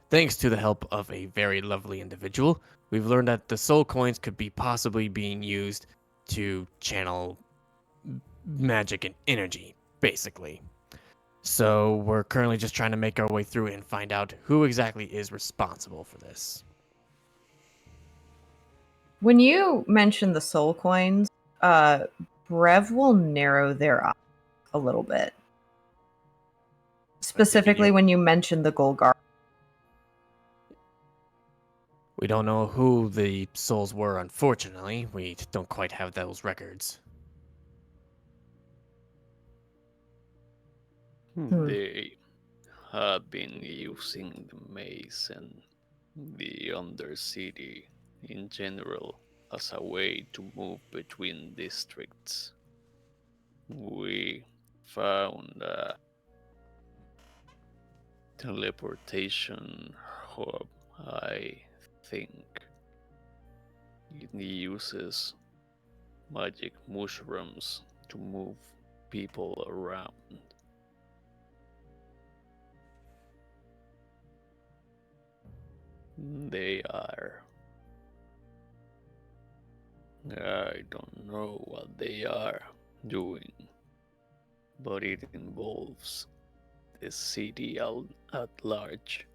thanks to the help of a very lovely individual, we've learned that the soul coins could be possibly being used to channel magic and energy, basically. So we're currently just trying to make our way through and find out who exactly is responsible for this. When you mention the soul coins, Brev will narrow their eyes a little bit. Specifically when you mention the Golgar. We don't know who the souls were, unfortunately. We don't quite have those records. They have been using the maze and the Undercity in general as a way to move between districts. We found a teleportation hub, I think. It uses magic mushrooms to move people around. They are. I don't know what they are doing, but it involves the city at large.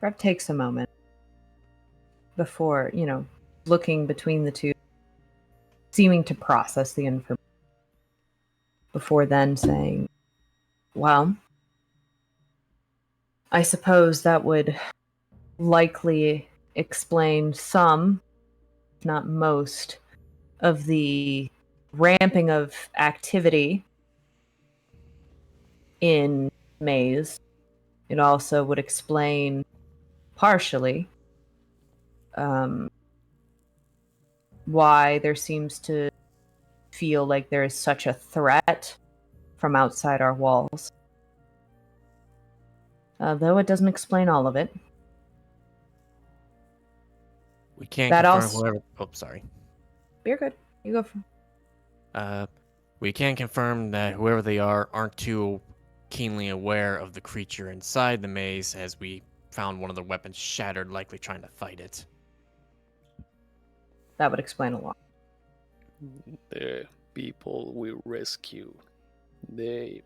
Brev takes a moment before, looking between the two, seeming to process the information, before then saying, well, I suppose that would likely explain some, if not most, of the ramping of activity in Maze. It also would explain, partially, why there seems to feel like there is such a threat from outside our walls. Though it doesn't explain all of it. We can't That confirm also- whoever... Oh, sorry. You're good. You go for. We can confirm that whoever they are aren't too keenly aware of the creature inside the maze, as we found one of their weapons shattered, likely trying to fight it. That would explain a lot. The people we rescue, they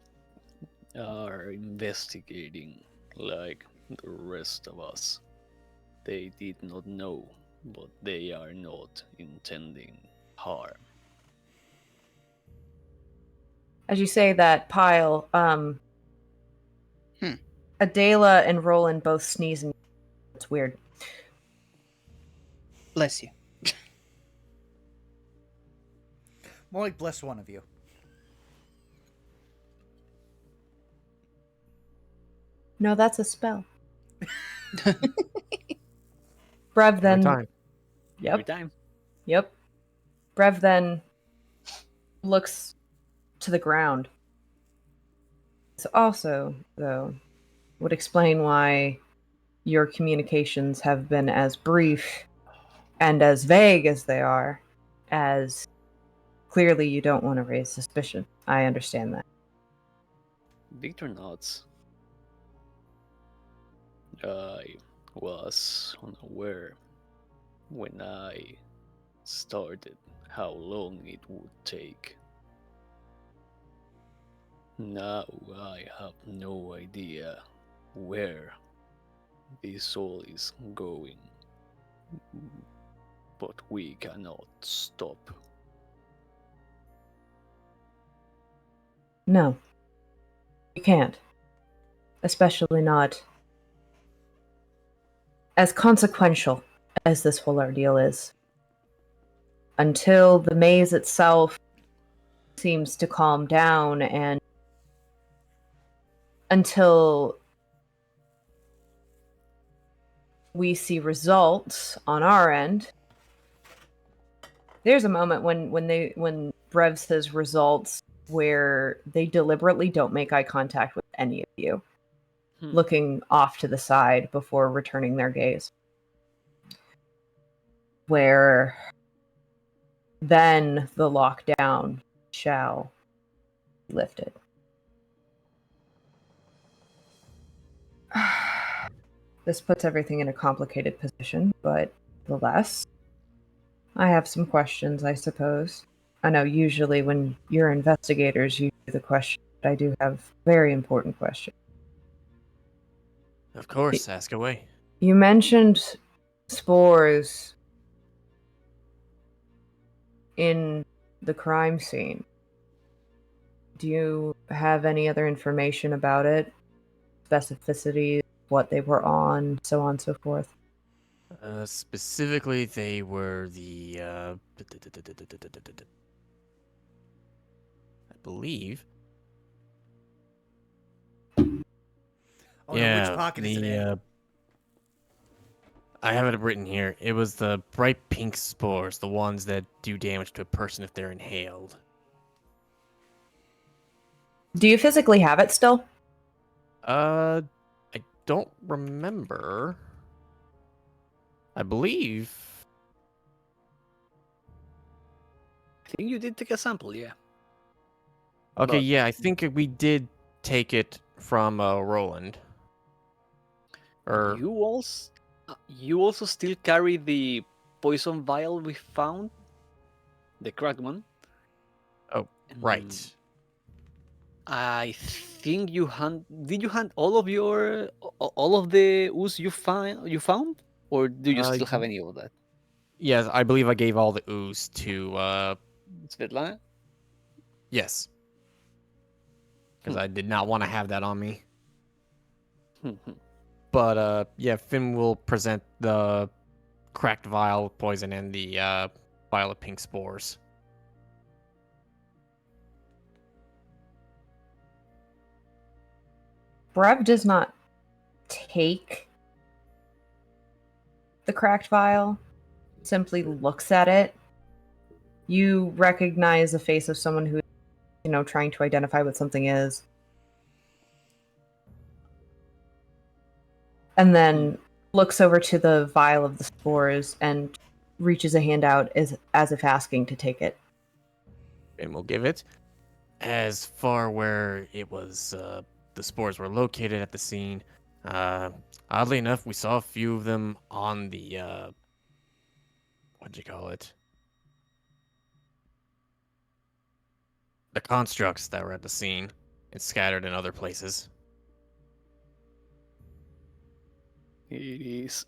are investigating like the rest of us. They did not know, but they are not intending harm. As you say that, Pyle, Adela and Roland both sneeze and it's weird. Bless you. More like bless one of you. No, that's a spell. Brev then. Every time. Yep. Every time. Yep. Brev then looks to the ground. This also, though, would explain why your communications have been as brief and as vague as they are, as Clearly, you don't want to raise suspicion. I understand that. Victor nods. I was unaware when I started how long it would take. Now I have no idea where this all is going, but we cannot stop. No, you can't. Especially not as consequential as this whole ordeal is. Until the maze itself seems to calm down and until we see results on our end. There's a moment when Brev says results where they deliberately don't make eye contact with any of you, looking off to the side before returning their gaze. Where then the lockdown shall be lifted. This puts everything in a complicated position, but nonetheless, I have some questions, I suppose. I know usually when you're investigators, you do the question, but I do have very important questions. Of course, ask away. You mentioned spores in the crime scene. Do you have any other information about it? Specificities, what they were on, so on and so forth? Specifically, they were the, I believe. Oh no, which pocket is it in? I have it written here. It was the bright pink spores, the ones that do damage to a person if they're inhaled. Do you physically have it still? I don't remember. I believe. I think you did take a sample, yeah. Okay, But yeah, I think we did take it from Roland. Or you also still carry the poison vial we found, the cracked one. oh, right. I think did you hand all of all of the ooze you found, or do you still have any of that? Yes, I believe I gave all the ooze to Svetlana? yes. Because I did not want to have that on me. But yeah, Finn will present the cracked vial of poison and the vial of pink spores. Brev does not take the cracked vial, simply looks at it. You recognize the face of someone who, trying to identify what something is. And then looks over to the vial of the spores and reaches a hand out as if asking to take it. And we'll give it. As far where it was, the spores were located at the scene. Oddly enough, we saw a few of them on the, what'd you call it? The constructs that were at the scene and scattered in other places. It is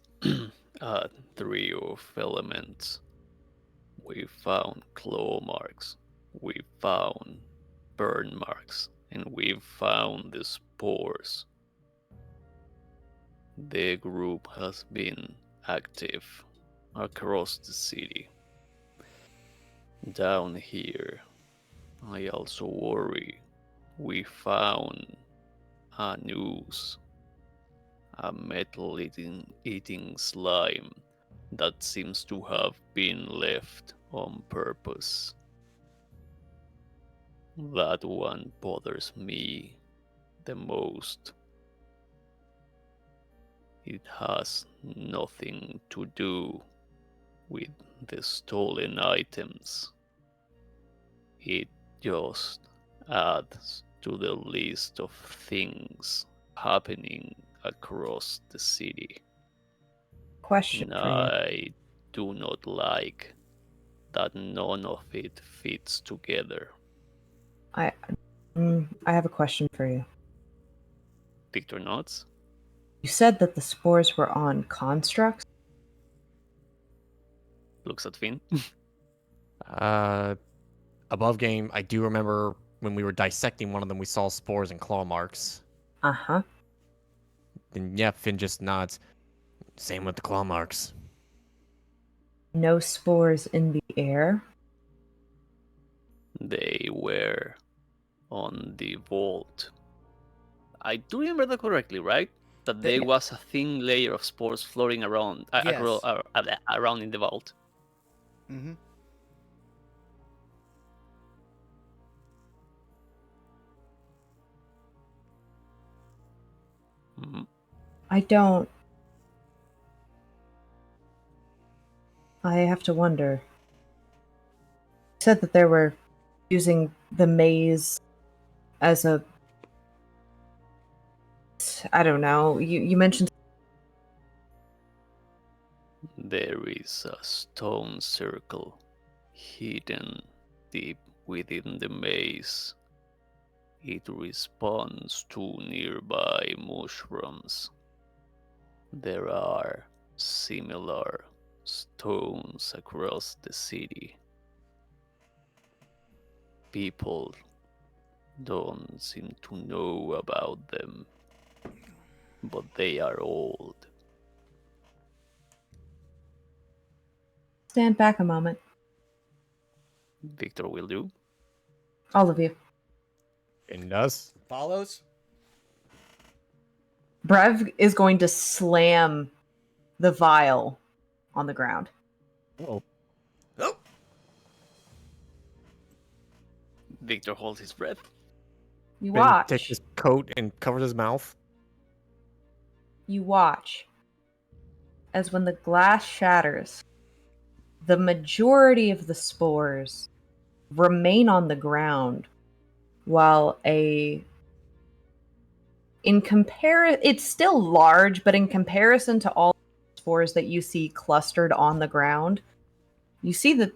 a trio of elements. We found claw marks, we found burn marks, and we found the spores. The group has been active across the city. Down here, I also worry we found a noose, a metal eating slime that seems to have been left on purpose. That one bothers me the most. It has nothing to do with the stolen items. It just adds to the list of things happening across the city. Question for you. I do not like that none of it fits together. I have a question for you. Victor nods. You said that the spores were on constructs. Looks at Finn. Above game, I do remember when we were dissecting one of them, we saw spores and claw marks. Uh-huh. Then yeah, Finn just nods. Same with the claw marks. No spores in the air. They were on the vault. I do remember that correctly, right? That there was a thin layer of spores floating around, Yes. around in the vault. Mm-hmm. Mhm. I don't. I have to wonder. You said that they were using the maze as a. I don't know. You mentioned. There is a stone circle hidden deep within the maze. It responds to nearby mushrooms. There are similar stones across the city. People don't seem to know about them, but they are old. Stand back a moment. Victor will do. All of you. Finn does. Follows. Brev is going to slam the vial on the ground. Oh, Oh. Victor holds his breath. You Finn watch. takes his coat and covers his mouth. You watch as when the glass shatters, the majority of the spores remain on the ground while it's still large, but in comparison to all the spores that you see clustered on the ground, you see that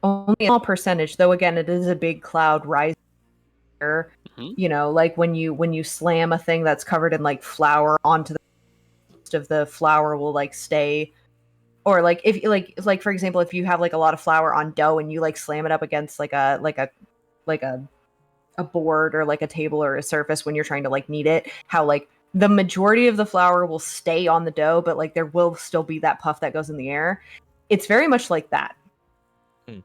only a small percentage, though again it is a big cloud rising here. Mhm. You know, like when you slam a thing that's covered in like flour onto the rest of the flour will like stay, or like if like for example, if you have like a lot of flour on dough and you like slam it up against like a board or like a table or a surface when you're trying to like knead it, how like the majority of the flour will stay on the dough, but like there will still be that puff that goes in the air. It's very much like that. Hmm.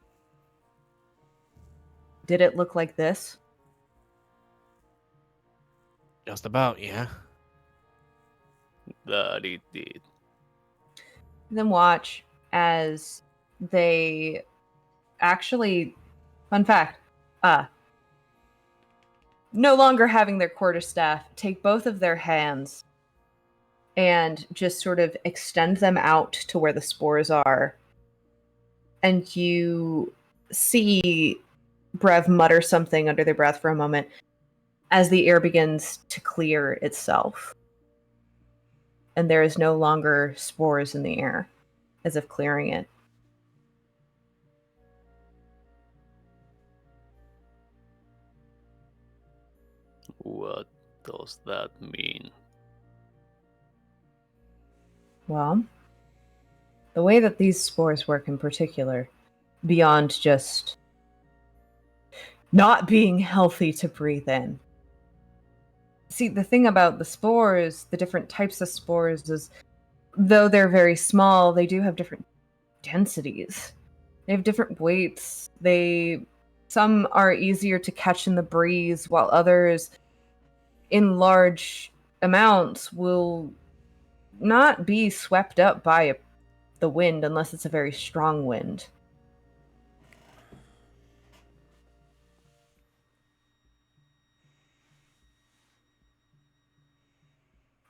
Did it look like this? Just about, yeah. That it did. Then watch as they actually, fun fact, no longer having their quarterstaff, take both of their hands and just sort of extend them out to where the spores are. And you see Brev mutter something under their breath for a moment as the air begins to clear itself. And there is no longer spores in the air, as if clearing it. What does that mean? Well, the way that these spores work in particular, beyond just not being healthy to breathe in. See, the thing about the spores, the different types of spores, is though they're very small, they do have different densities. They have different weights. Some are easier to catch in the breeze, while others in large amounts will not be swept up by the wind unless it's a very strong wind.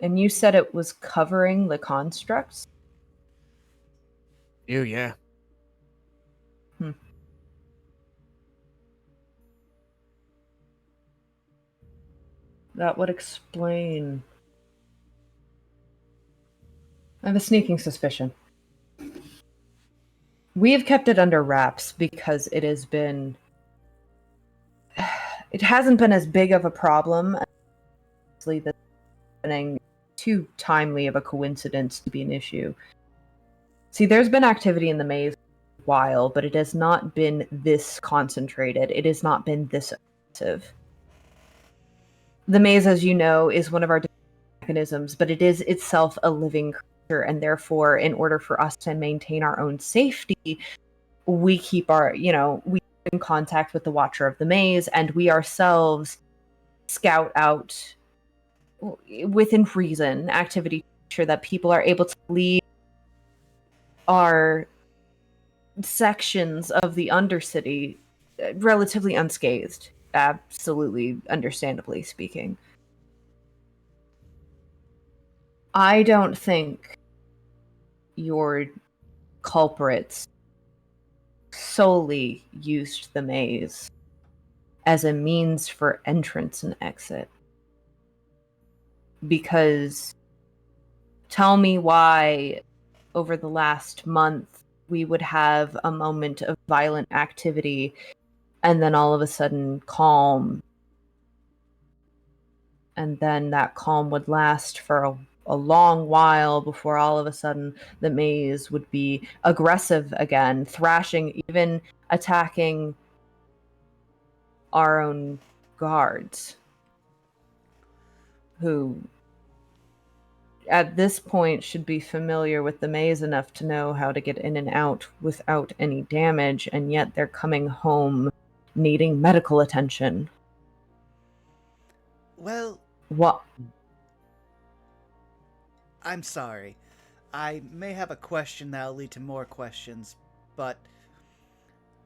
And you said it was covering the constructs? You, yeah. That would explain. I have a sneaking suspicion. We have kept it under wraps because it has been. It hasn't been as big of a problem. Honestly, that's happening too timely of a coincidence to be an issue. See, there's been activity in the maze for a while, but it has not been this concentrated. It has not been this aggressive. The maze, as you know, is one of our mechanisms, but it is itself a living creature, and therefore, in order for us to maintain our own safety, we keep we keep in contact with the Watcher of the Maze, and we ourselves scout out, within reason, activity to ensure that people are able to leave our sections of the Undercity relatively unscathed. Absolutely, understandably speaking. I don't think your culprits solely used the maze as a means for entrance and exit. Because tell me why over the last month we would have a moment of violent activity and then all of a sudden calm. And then that calm would last for a long while before all of a sudden the maze would be aggressive again, thrashing, even attacking our own guards, who at this point should be familiar with the maze enough to know how to get in and out without any damage, and yet they're coming home needing medical attention. Well, What? I'm sorry. I may have a question that'll lead to more questions, but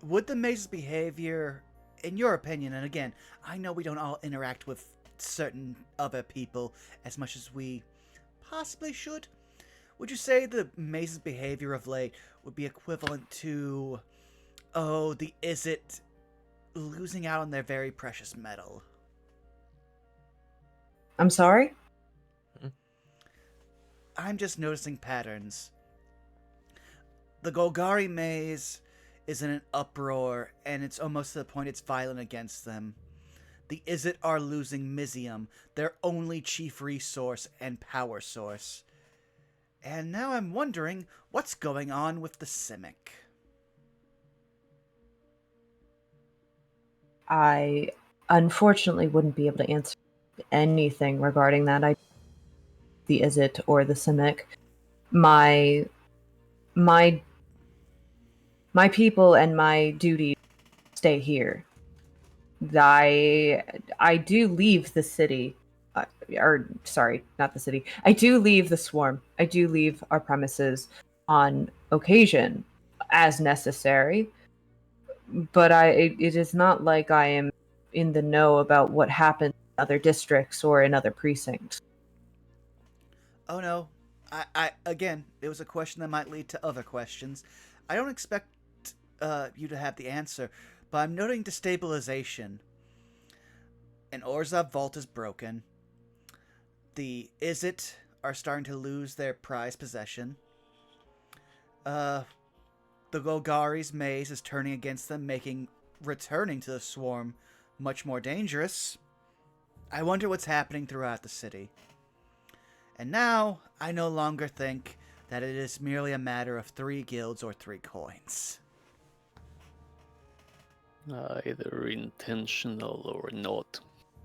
would the maze's behavior, in your opinion, and again, I know we don't all interact with certain other people as much as we possibly should, would you say the maze's behavior of late would be equivalent to, the Izzet losing out on their very precious metal? I'm sorry? I'm just noticing patterns. The Golgari maze is in an uproar, and it's almost to the point it's violent against them. The Izzet are losing Mizium, their only chief resource and power source. And now I'm wondering what's going on with the Simic. I unfortunately wouldn't be able to answer anything regarding that. The Izzet or the Simic. My people and my duty stay here. I do leave the city, or sorry, not the city. I do leave the swarm. I do leave our premises on occasion, as necessary. But it is not like I am in the know about what happens in other districts or in other precincts. Oh no, again, it was a question that might lead to other questions. I don't expect you to have the answer, but I'm noting destabilization. An Orzhov vault is broken. The Izzet are starting to lose their prized possession. The Golgari's maze is turning against them, making returning to the swarm much more dangerous. I wonder what's happening throughout the city. And now, I no longer think that it is merely a matter of 3 guilds or 3 coins. Either intentional or not,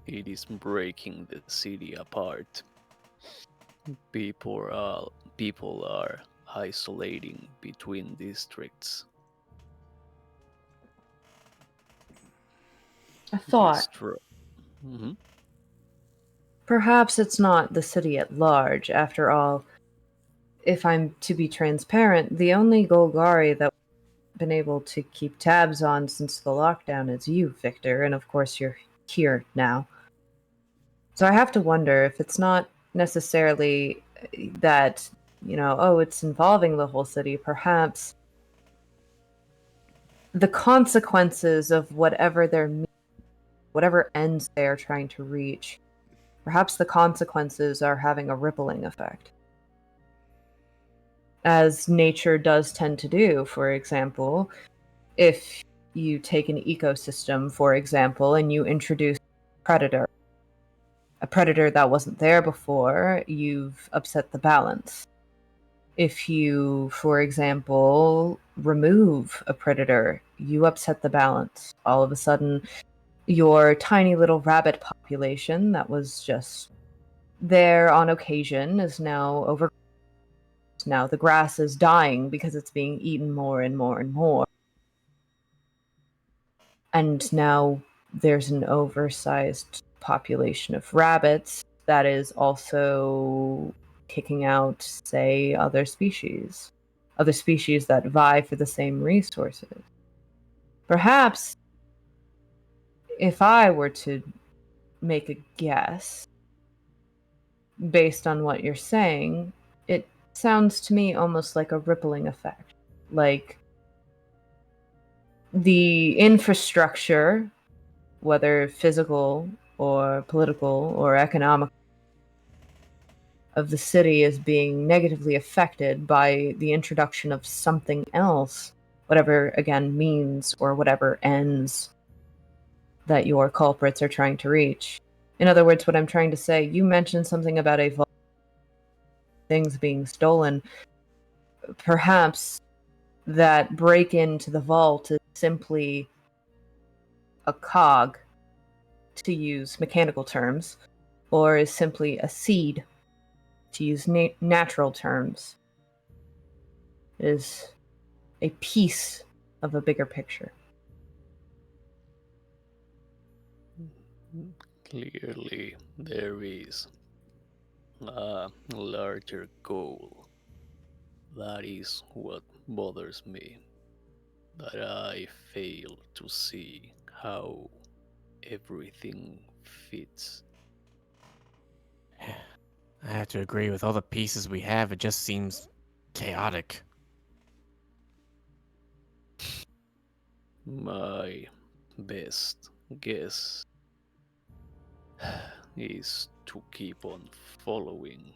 it is breaking the city apart. People are isolating between districts. A thought. Mm-hmm. Perhaps it's not the city at large. After all, if I'm to be transparent, the only Golgari that we've been able to keep tabs on since the lockdown is you, Victor, and of course you're here now. So I have to wonder if it's not necessarily that, it's involving the whole city. Perhaps the consequences of whatever ends they are trying to reach Perhaps the consequences are having a rippling effect. As nature does tend to do, for example, if you take an ecosystem, for example, and you introduce a predator that wasn't there before, you've upset the balance. If you, for example, remove a predator, you upset the balance. All of a sudden, your tiny little rabbit population that was just there on occasion is now over. Now the grass is dying because it's being eaten more and more and more. And now there's an oversized population of rabbits that is also kicking out, say, other species that vie for the same resources. Perhaps, if I were to make a guess, based on what you're saying, it sounds to me almost like a rippling effect. Like the infrastructure, whether physical or political or economic, of the city is being negatively affected by the introduction of something else, whatever again means or whatever ends that your culprits are trying to reach. In other words, what I'm trying to say, you mentioned something about a vault, things being stolen. Perhaps that break into the vault is simply a cog, to use mechanical terms, or is simply a seed, to use natural terms. It is a piece of a bigger picture. Clearly, there is a larger goal. That is what bothers me. That I fail to see how everything fits. I have to agree with all the pieces we have. It just seems chaotic. My best guess is to keep on following.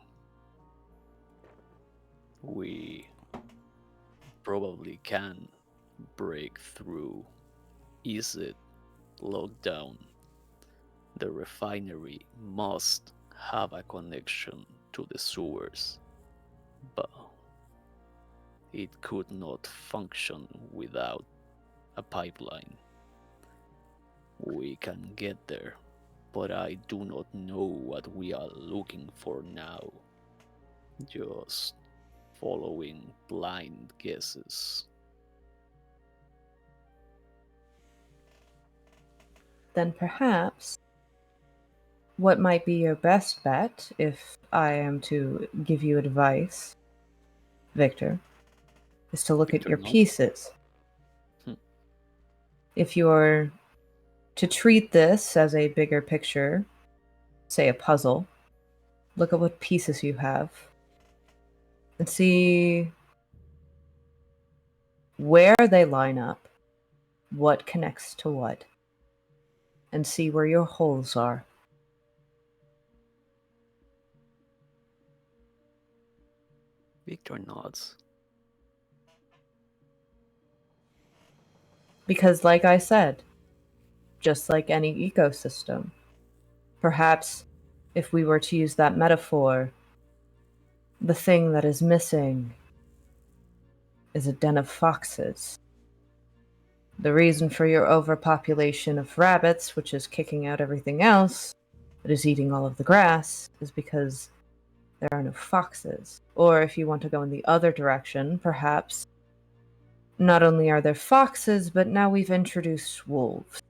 We probably can break through. Is it lockdown? The refinery must have a connection to the sewers, but it could not function without a pipeline. We can get there, but I do not know what we are looking for now. Just following blind guesses. Then perhaps what might be your best bet, if I am to give you advice, Victor, is to look at Victor your nods. pieces. Hmm. If you're to treat this as a bigger picture, say a puzzle, look at what pieces you have and see where they line up, what connects to what, and see where your holes are. Victor nods. Because, like I said, just like any ecosystem, perhaps if we were to use that metaphor, the thing that is missing is a den of foxes. The reason for your overpopulation of rabbits, which is kicking out everything else, that is eating all of the grass, is because there are no foxes. Or if you want to go in the other direction, perhaps not only are there foxes, but now we've introduced wolves.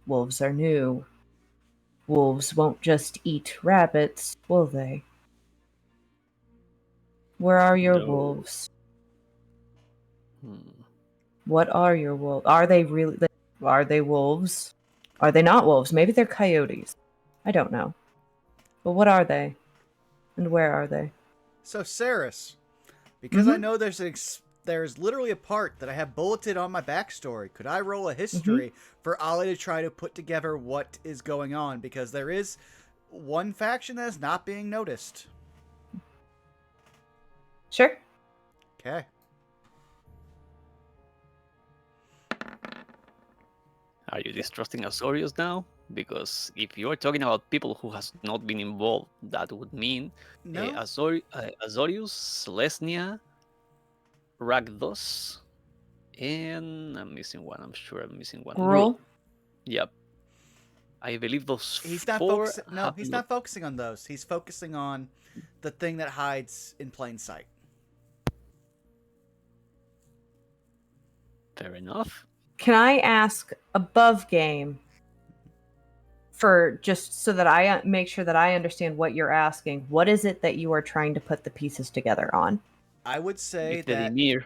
Wolves are new. Wolves won't just eat rabbits, will they? Where are your No. wolves? Hmm. What are your wolves? Are they really? Are they wolves? Are they not wolves? Maybe they're coyotes. I don't know. But what are they? And where are they? So, Saris, because I Mhm. know there's literally a part that I have bulleted on my backstory, could I roll a history for Ali to try to put together what is going on? Because there is one faction that is not being noticed. Sure. Okay. Are you distrusting Azorius now? Because if you are talking about people who has not been involved, that would mean No. Azorius, Selesnya, Rakdos, and I'm missing one. I'm sure I'm missing one. Gruul. Yep. I believe those He's not four focusing. No, he's not focusing on those. He's focusing on the thing that hides in plain sight. Fair enough. Can I ask above game for just so that I make sure that I understand what you're asking? What is it that you are trying to put the pieces together on? I would say If the that Dimir,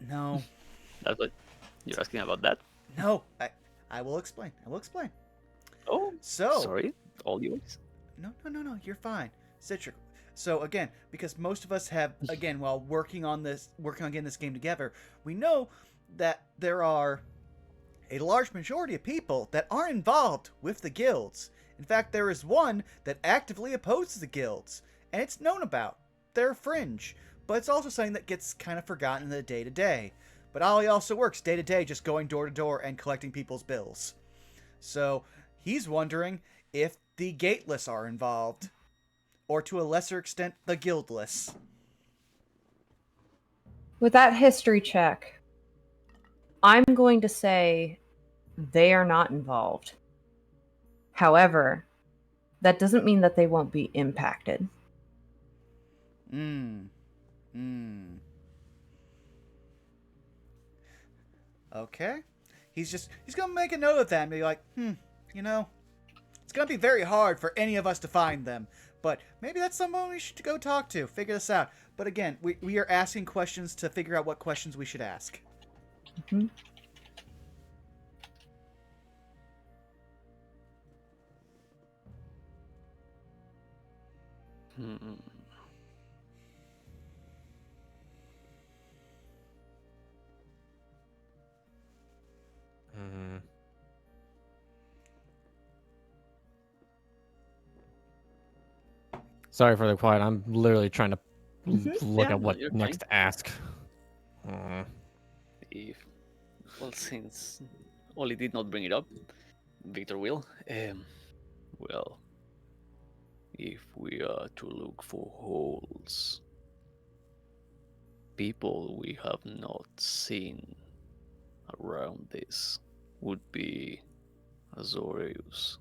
no, that's what you're asking about that. no. I will explain. I will explain. Oh, So sorry, all yours. No. You're fine, Citric. So again, because most of us have, again, while working on getting this game together, we know that there are a large majority of people that aren't involved with the guilds. In fact, there is one that actively opposes the guilds, and it's known about. They're fringe, but it's also something that gets kind of forgotten in the day-to-day. But Ollie also works day-to-day just going door-to-door and collecting people's bills. So he's wondering if the gateless are involved, or to a lesser extent, the guildless. With that history check, I'm going to say they are not involved. However, that doesn't mean that they won't be impacted. Okay. He's gonna make a note of that and be like, it's gonna be very hard for any of us to find them. But maybe that's someone we should go talk to, figure this out. But again, we are asking questions to figure out what questions we should ask. Mm-hmm. Sorry for the quiet. I'm literally trying to look Yeah, at no, what you're next to ask. Since Oli did not bring it up, Victor will. Well, if we are to look for holes, people we have not seen around this would be Azorius,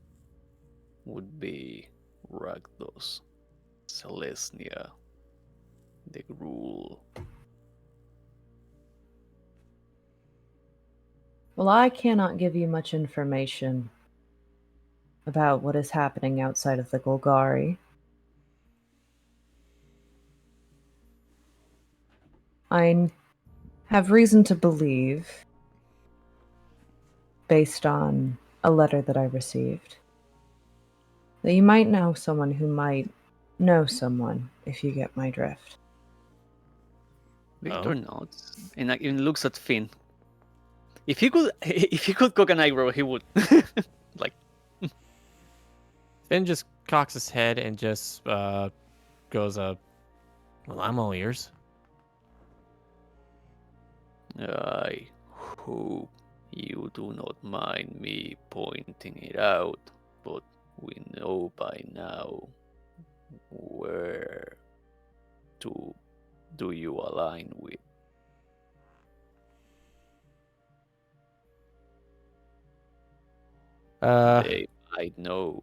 would be Rakdos, Selesnya, the Gruul. Well, I cannot give you much information about what is happening outside of the Golgari. I have reason to believe, based on a letter that I received, that you might know someone who might know someone, if you get my drift. Victor nods and even looks at Finn. If he could cook an eyebrow, he would. Like, Finn just cocks his head and just goes, well, I'm all ears. I hope you do not mind me pointing it out, but we know by now where do you align with. They might know.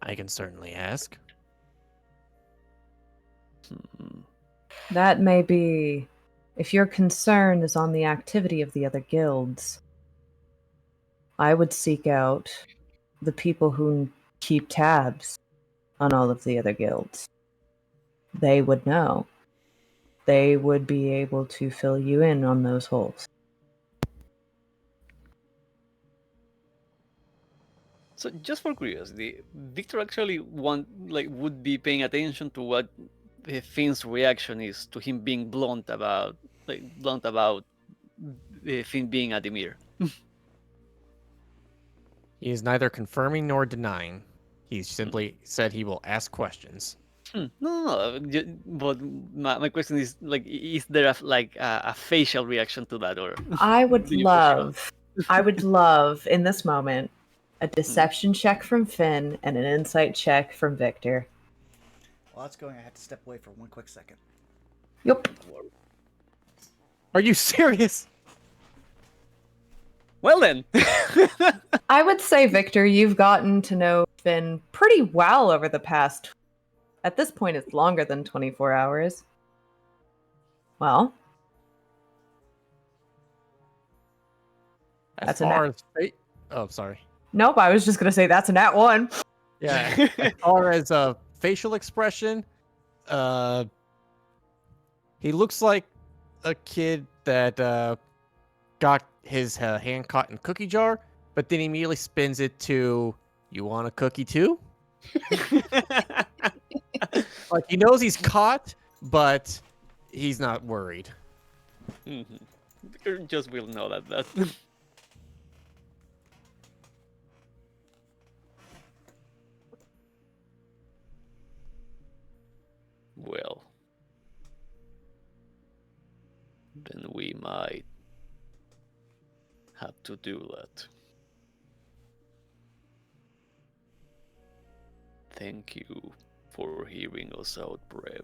I can certainly ask. That may be, if your concern is on the activity of the other guilds, I would seek out the people who keep tabs on all of the other guilds. They would know. They would be able to fill you in on those holes. So, just for curiosity, Victor actually would be paying attention to what Finn's reaction is to him being blunt about Finn being Ademir. He is neither confirming nor denying. He simply said he will ask questions. No. But my question is, like, is there a facial reaction to that, or I would do you prefer love in this moment a deception check from Finn and an insight check from Victor. Well, that's going. I have to step away for one quick second. Yup. Are you serious? Well then. I would say, Victor, you've gotten to know Finn pretty well over the past. At this point, it's longer than 24 hours. Well, As That's a far as oh, sorry. nope, I was just going to say that's a nat 1. Yeah. As far as facial expression, he looks like a kid that got his hand caught in a cookie jar, but then immediately spins it to, "You want a cookie too?" Like, he knows he's caught, but he's not worried. Victor just will know that. Well, then we might have to do that. Thank you for hearing us out, Brev.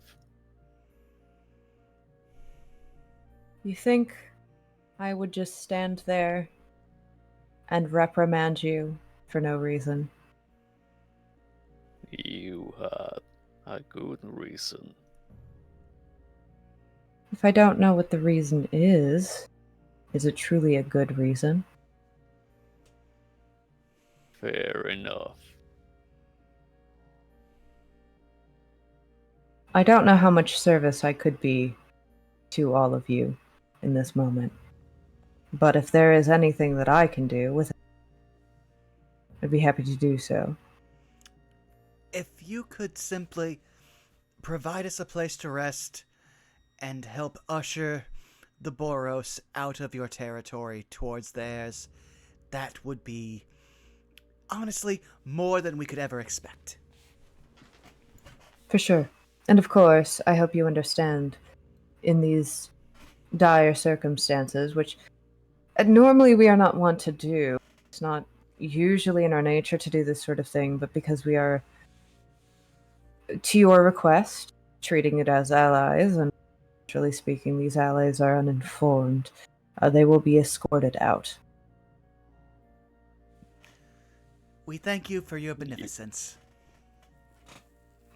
You think I would just stand there and reprimand you for no reason? You had a good reason. If I don't know what the reason is it truly a good reason? Fair enough. I don't know how much service I could be to all of you in this moment. But if there is anything that I can do with it, I'd be happy to do so. If you could simply provide us a place to rest and help usher the Boros out of your territory towards theirs, that would be, honestly, more than we could ever expect. For sure. And of course, I hope you understand, in these dire circumstances, which normally we are not wont to do. It's not usually in our nature to do this sort of thing, but because we are, to your request, treating it as allies, and naturally speaking, these allies are uninformed, they will be escorted out. We thank you for your beneficence.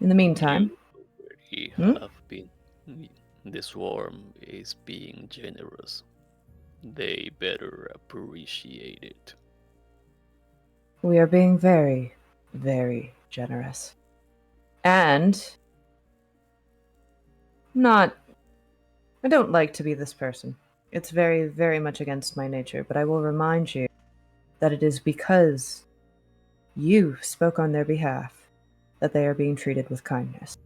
In the meantime, We Hmm? have been. The swarm is being generous. They better appreciate it. we are being very, very generous. And I don't like to be this person. It's very, very much against my nature, but I will remind you that it is because you spoke on their behalf that they are being treated with kindness.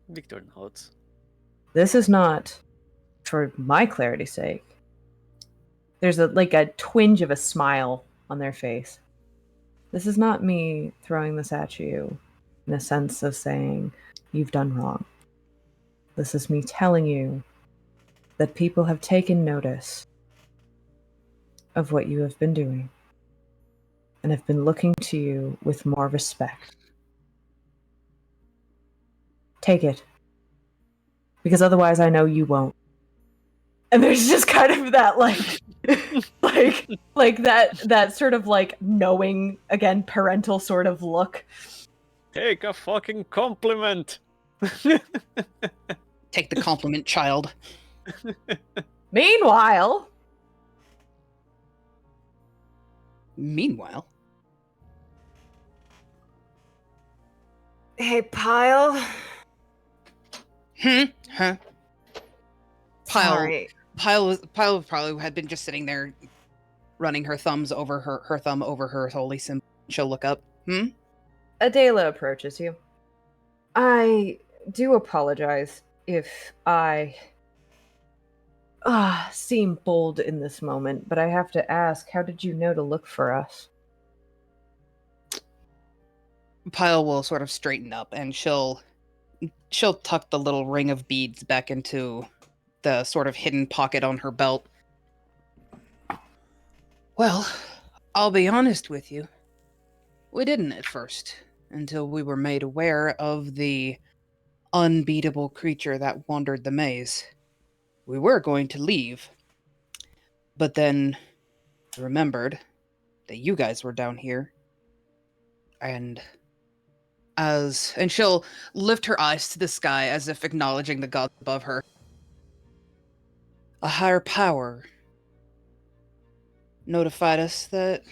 Victor nods. This is not for my clarity's sake. There's a twinge of a smile on their face. This is not me throwing this at you in a sense of saying you've done wrong. This is me telling you that people have taken notice of what you have been doing and have been looking to you with more respect. Take it. Because otherwise I know you won't. And there's just kind of that that sort of knowing, again, parental sort of look. Take a fucking compliment! Take the compliment, child. Meanwhile, hey, Pyle. Huh? Sorry. Pyle probably had been just sitting there, running her thumbs over her thumb over her holy symbol. She'll look up. Adela approaches you. I do apologize if I seem bold in this moment, but I have to ask, how did you know to look for us? Pyle will sort of straighten up, and she'll tuck the little ring of beads back into the sort of hidden pocket on her belt. Well, I'll be honest with you. We didn't at first, until we were made aware of the unbeatable creature that wandered the maze. We were going to leave, but then remembered that you guys were down here. And she'll lift her eyes to the sky as if acknowledging the gods above her. A higher power notified us that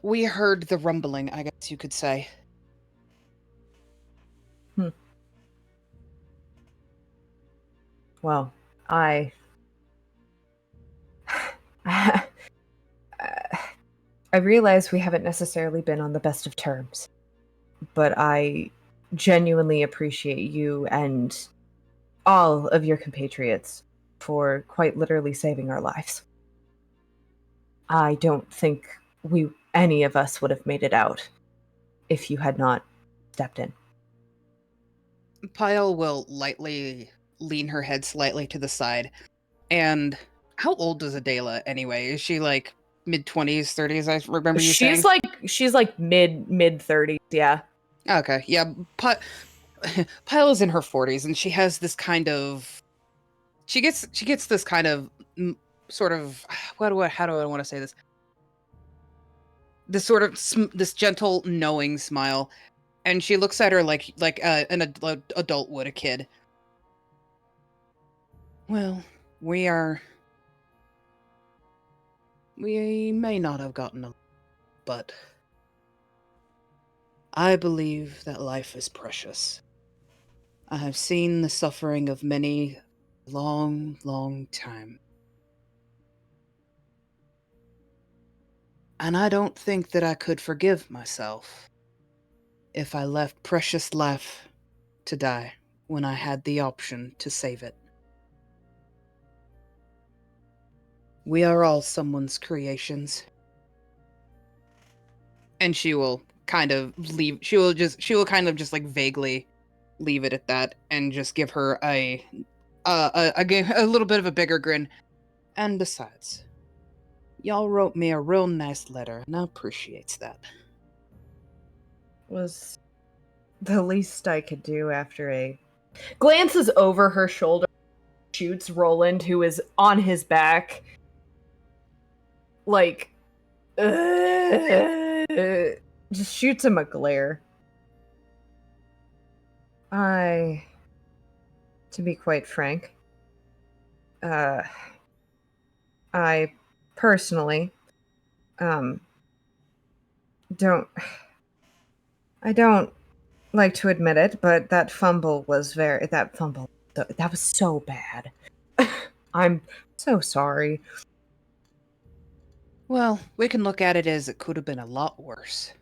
we heard the rumbling, I guess you could say. Well, I realize we haven't necessarily been on the best of terms, but I genuinely appreciate you and all of your compatriots for quite literally saving our lives. I don't think any of us would have made it out if you had not stepped in. Pyle will lightly lean her head slightly to the side. And how old is Adela anyway? Is she like mid-20s, 30s, I remember you saying? She's like mid 30s, yeah. Okay, yeah. Pyle is in her 40s, and she has this kind of... She gets this kind of sort of... how do I want to say this? This sort of... this gentle, knowing smile. And she looks at her like an adult would a kid. Well, we may not have gotten along, but I believe that life is precious. I have seen the suffering of many long, long time. And I don't think that I could forgive myself if I left precious life to die when I had the option to save it. We are all someone's creations. And she will kind of leave, she will kind of just like vaguely leave it at that and just give her a little bit of a bigger grin. And besides, y'all wrote me a real nice letter, and I appreciate that. Was the least I could do after a glances over her shoulder, shoots Roland, who is on his back, like just shoots him a glare. To be quite frank, I personally don't like to admit it, but that was so bad. I'm so sorry. Well, we can look at it as it could have been a lot worse.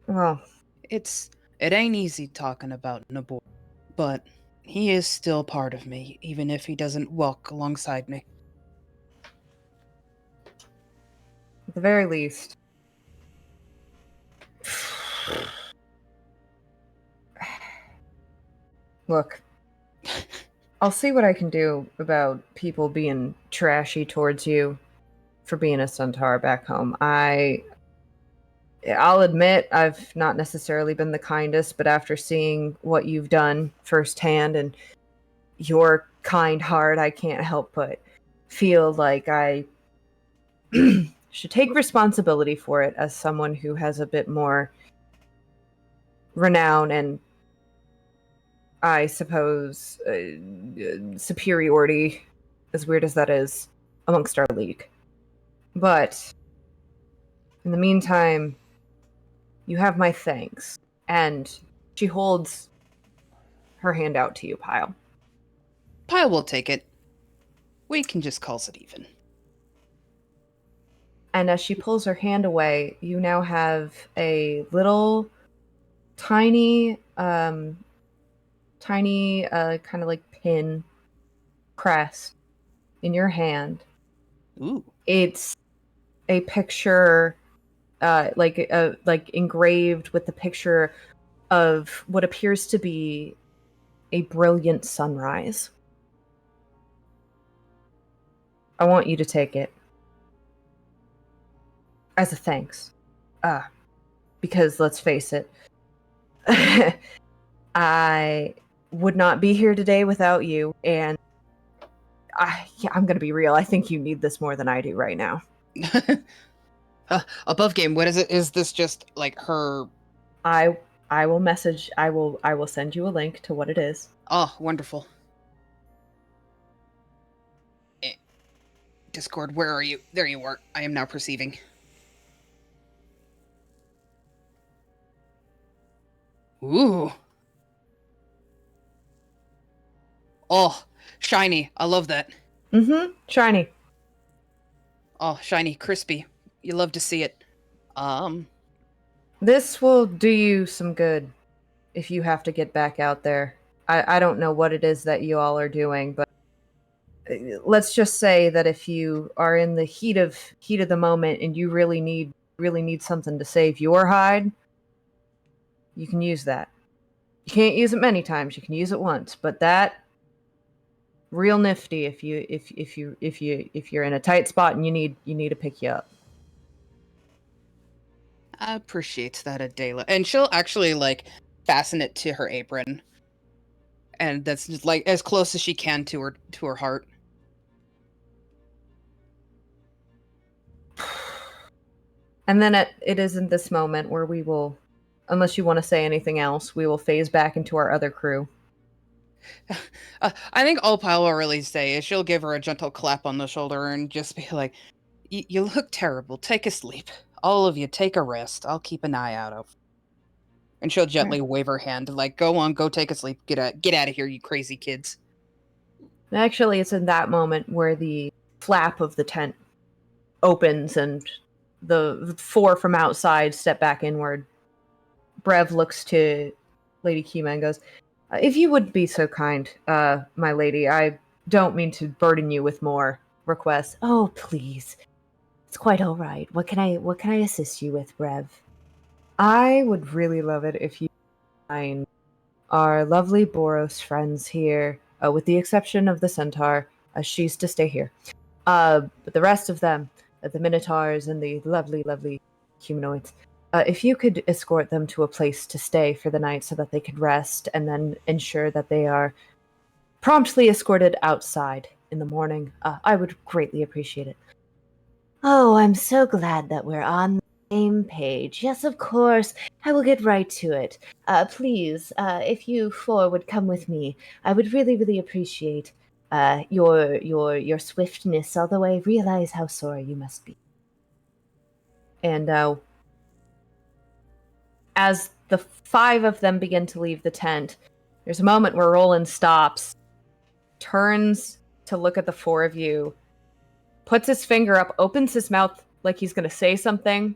Well, it ain't easy talking about Nabor, but he is still part of me, even if he doesn't walk alongside me. at the very least, look, I'll see what I can do about people being trashy towards you for being a centaur back home. I'll admit I've not necessarily been the kindest, but after seeing what you've done firsthand and your kind heart, I can't help but feel like I should take responsibility for it as someone who has a bit more renown and, I suppose, superiority, as weird as that is, amongst our league. But in the meantime, you have my thanks. And she holds her hand out to you, Pyle. Pyle will take it. We can just call it even. And as she pulls her hand away, you now have a little tiny tiny kind of like pin crest in your hand. Ooh. It's a picture, like engraved with the picture of what appears to be a brilliant sunrise. I want you to take it as a thanks. Because let's face it, I would not be here today without you, and I'm gonna be real. I think you need this more than I do right now. Above game, what is it? Is this just like her? I will message. I will send you a link to what it is. Oh, wonderful. Discord, where are you? There you are. I am now perceiving. Ooh. Oh, shiny. I love that. Mm-hmm. Shiny. Oh, shiny, crispy. You love to see it. This will do you some good if you have to get back out there. I don't know what it is that you all are doing, but let's just say that if you are in the heat of the moment and you really need something to save your hide, you can use that. You can't use it many times. You can use it once, but that real nifty if you're in a tight spot and you need to pick you up. I appreciate that, Adela. And she'll actually like fasten it to her apron. And that's just like as close as she can to her heart. And then it is in this moment where we will, unless you want to say anything else, we will phase back into our other crew. I think all Pyle will really say is she'll give her a gentle clap on the shoulder and just be like, you look terrible. Take a sleep. All of you, take a rest. I'll keep an eye out of. And she'll gently wave her hand, like, go on, go take a sleep. Get out of here, you crazy kids. Actually, it's in that moment where the flap of the tent opens and the four from outside step back inward. Brev looks to Lady Kima and goes, if you would be so kind, my lady, I don't mean to burden you with more requests. Oh, please. It's quite all right. What can I assist you with, Brev? I would really love it if you find our lovely Boros friends here, with the exception of the centaur. She's to stay here. But the rest of them, the minotaurs and the lovely, lovely humanoids, if you could escort them to a place to stay for the night so that they could rest, and then ensure that they are promptly escorted outside in the morning, I would greatly appreciate it. Oh, I'm so glad that we're on the same page. Yes, of course. I will get right to it. Please, if you four would come with me, I would really, really appreciate your swiftness, although I realize how sore you must be. And as the five of them begin to leave the tent, there's a moment where Roland stops, turns to look at the four of you, puts his finger up, opens his mouth like he's going to say something,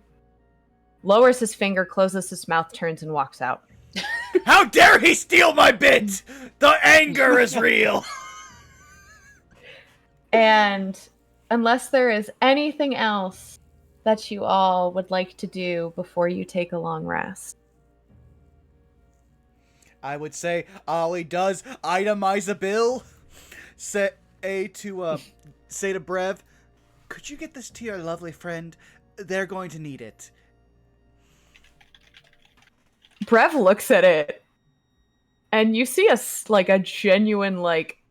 lowers his finger, closes his mouth, turns, and walks out. How dare he steal my bit! The anger is real! And unless there is anything else that you all would like to do before you take a long rest. I would say Ollie does itemize a bill. Say to Brev, could you get this to your lovely friend? They're going to need it. Brev looks at it, and you see a genuine,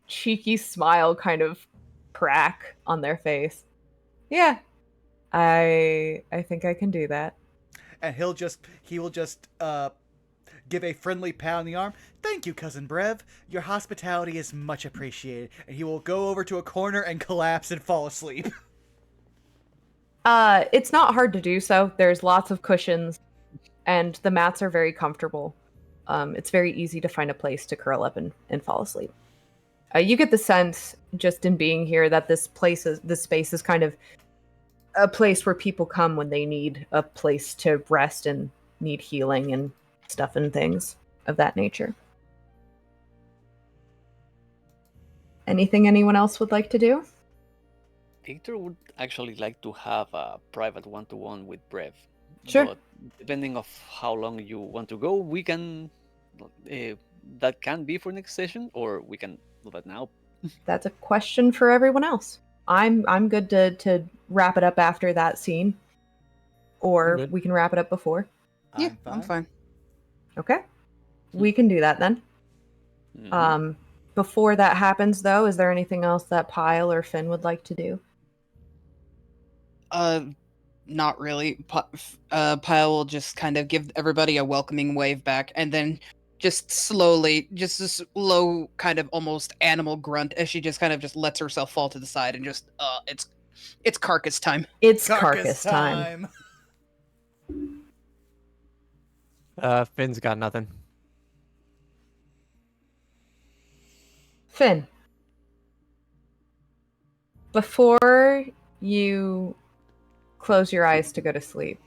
cheeky smile kind of crack on their face. Yeah, I think I can do that. And he will just give a friendly pat on the arm. Thank you, Cousin Brev. Your hospitality is much appreciated. And he will go over to a corner and collapse and fall asleep. It's not hard to do so. There's lots of cushions, and the mats are very comfortable. It's very easy to find a place to curl up and fall asleep. You get the sense, just in being here, that this space is kind of a place where people come when they need a place to rest and need healing and stuff and things of that nature. Anything anyone else would like to do? Victor would actually like to have a private one-to-one with Brev. Sure. But depending of how long you want to go, we can that can be for next session, or we can do that now. That's a question for everyone else. I'm good to wrap it up after that scene, or Good. we can wrap it up before. Yeah, I'm fine. Okay, we can do that then. Mhm. Before that happens, though, is there anything else that Pyle or Finn would like to do? Not really. Pyle will just kind of give everybody a welcoming wave back, and then just slowly, just this low kind of almost animal grunt as she just kind of just lets herself fall to the side and just it's carcass time. It's carcass time. Finn's got nothing. Finn, before you close your eyes to go to sleep,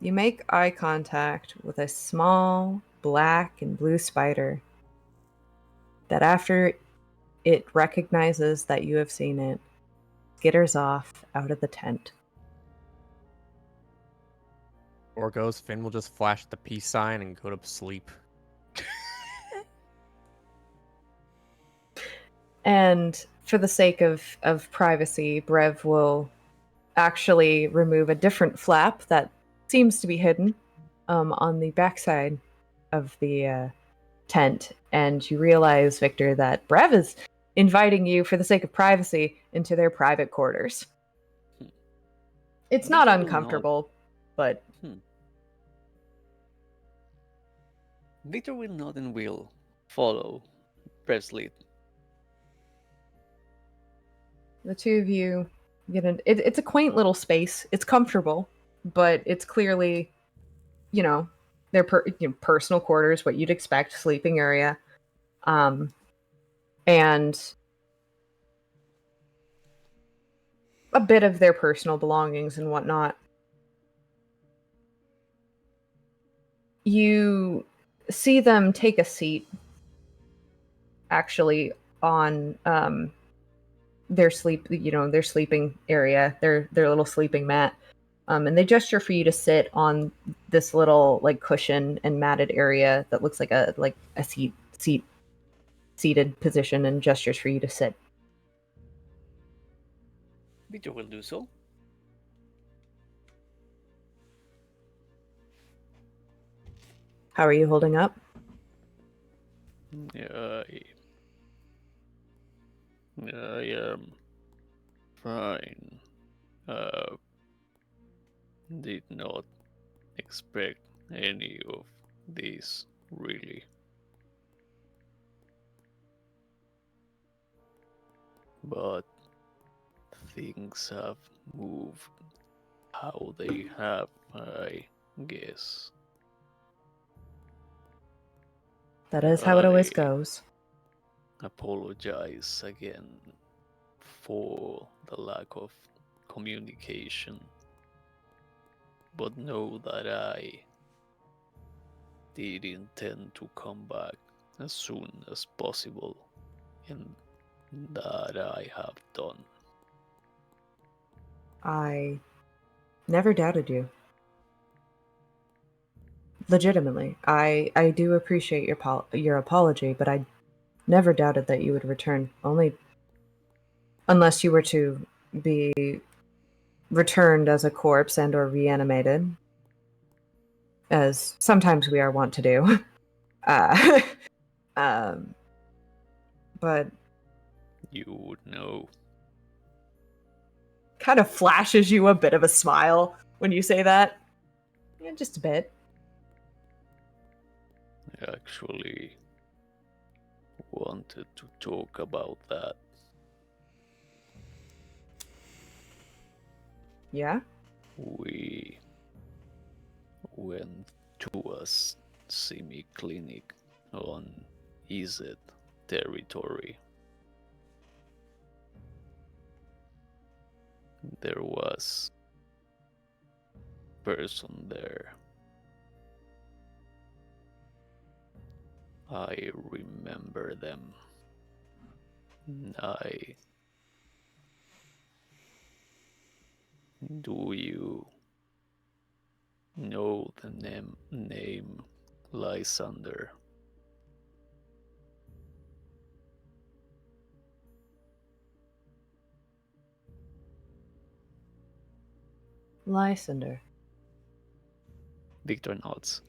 you make eye contact with a small black and blue spider that, after it recognizes that you have seen it, skitters off out of the tent. Or goes, Finn will just flash the peace sign and go to sleep. And for the sake of privacy, Brev will actually remove a different flap that seems to be hidden on the backside of the tent. And you realize, Victor, that Brev is inviting you, for the sake of privacy, into their private quarters. It's not Victor will uncomfortable, but Victor will nod and will follow Brev's lead. the two of you get in. It's a quaint little space. It's comfortable, but it's clearly, their personal quarters, what you'd expect, sleeping area, and a bit of their personal belongings and whatnot. You see them take a seat, actually, on their sleeping area, their little sleeping mat, and they gesture for you to sit on this little cushion and matted area that looks like a seated position, and gestures for you to sit. Victor will do so. How are you holding up? I am fine. Did not expect any of this, really. But things have moved how they have, I guess. That is how it always I goes. apologize again for the lack of communication, but know that I did intend to come back as soon as possible, and that I have done. I never doubted you. Legitimately, I do appreciate your apology, but I never doubted that you would return. Only unless you were to be returned as a corpse and or reanimated, as sometimes we are wont to do. But You would know. kind of flashes you a bit of a smile when you say that. Yeah, just a bit. I actually wanted to talk about that. Yeah? We went to a semi-clinic on Izet territory. There was a person there. I remember them. Do you know the name Lysander? Lysander. Victor nods.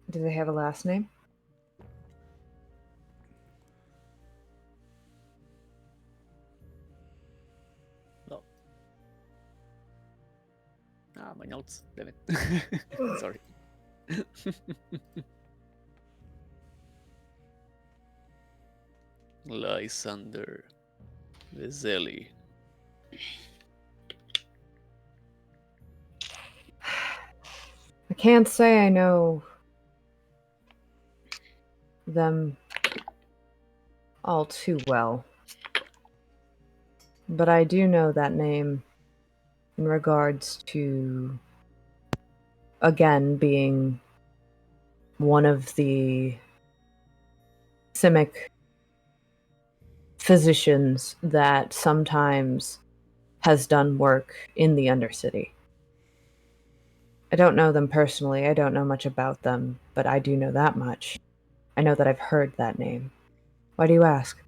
Do they have a last name? No. My notes. Damn it. Sorry. Lysander Veseli. I can't say I know them all too well. But I do know that name in regards to, again, being one of the Simic physicians that sometimes has done work in the Undercity. I don't know them personally, I don't know much about them, but I do know that much. I know that I've heard that name. Why do you ask?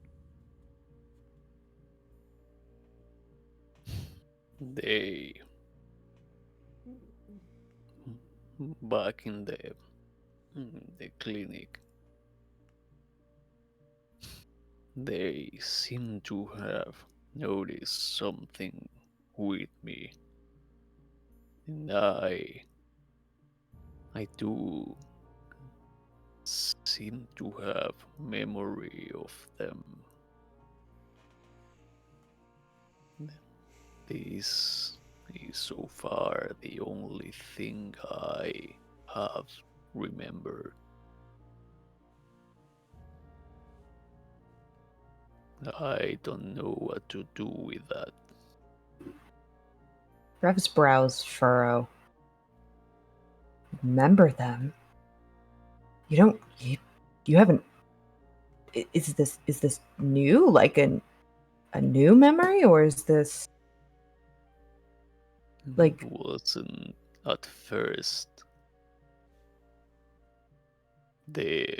They back in the clinic, they seem to have noticed something with me, and I do seem to have memory of them. This is so far the only thing I have remembered. I don't know what to do with that. Rev's brows furrow. Remember them? You haven't. Is this new? Like a new memory, or is this like? It wasn't at first. They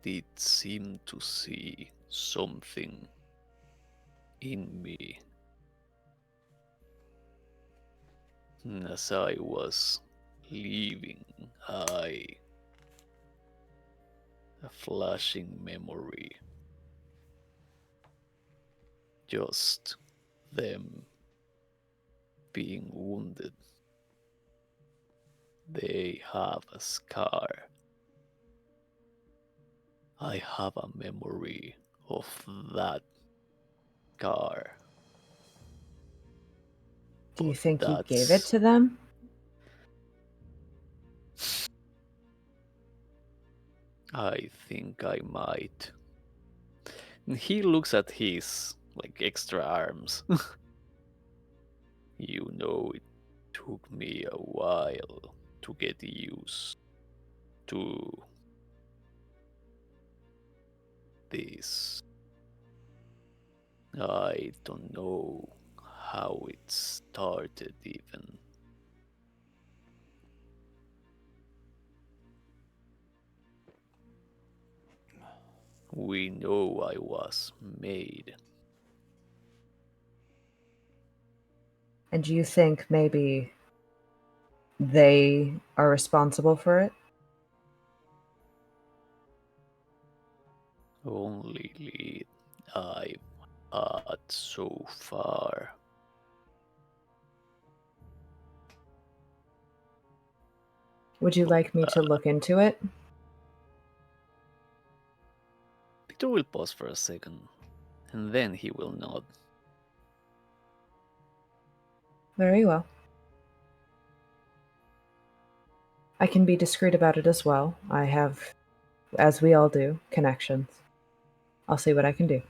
did seem to see something in me. And as I was leaving, a flashing memory. Just them being wounded. They have a scar. I have a memory of that scar. Do you But think you gave it to them? I think I might. He looks at his extra arms. You know, it took me a while to get used to this. I don't know how it started even. We know I was made. And do you think maybe they are responsible for it? Only lead I've had so far. Would you like me to look into it? Victor will pause for a second, and then he will nod. Very well. I can be discreet about it as well. I have, as we all do, connections. I'll see what I can do.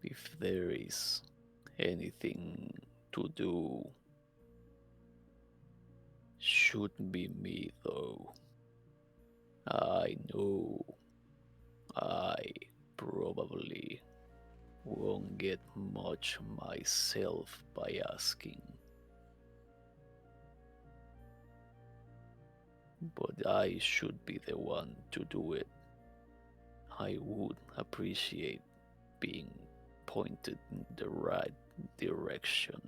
If there is anything to do, should be me though. I know I probably won't get much myself by asking. But I should be the one to do it. I would appreciate being pointed in the right direction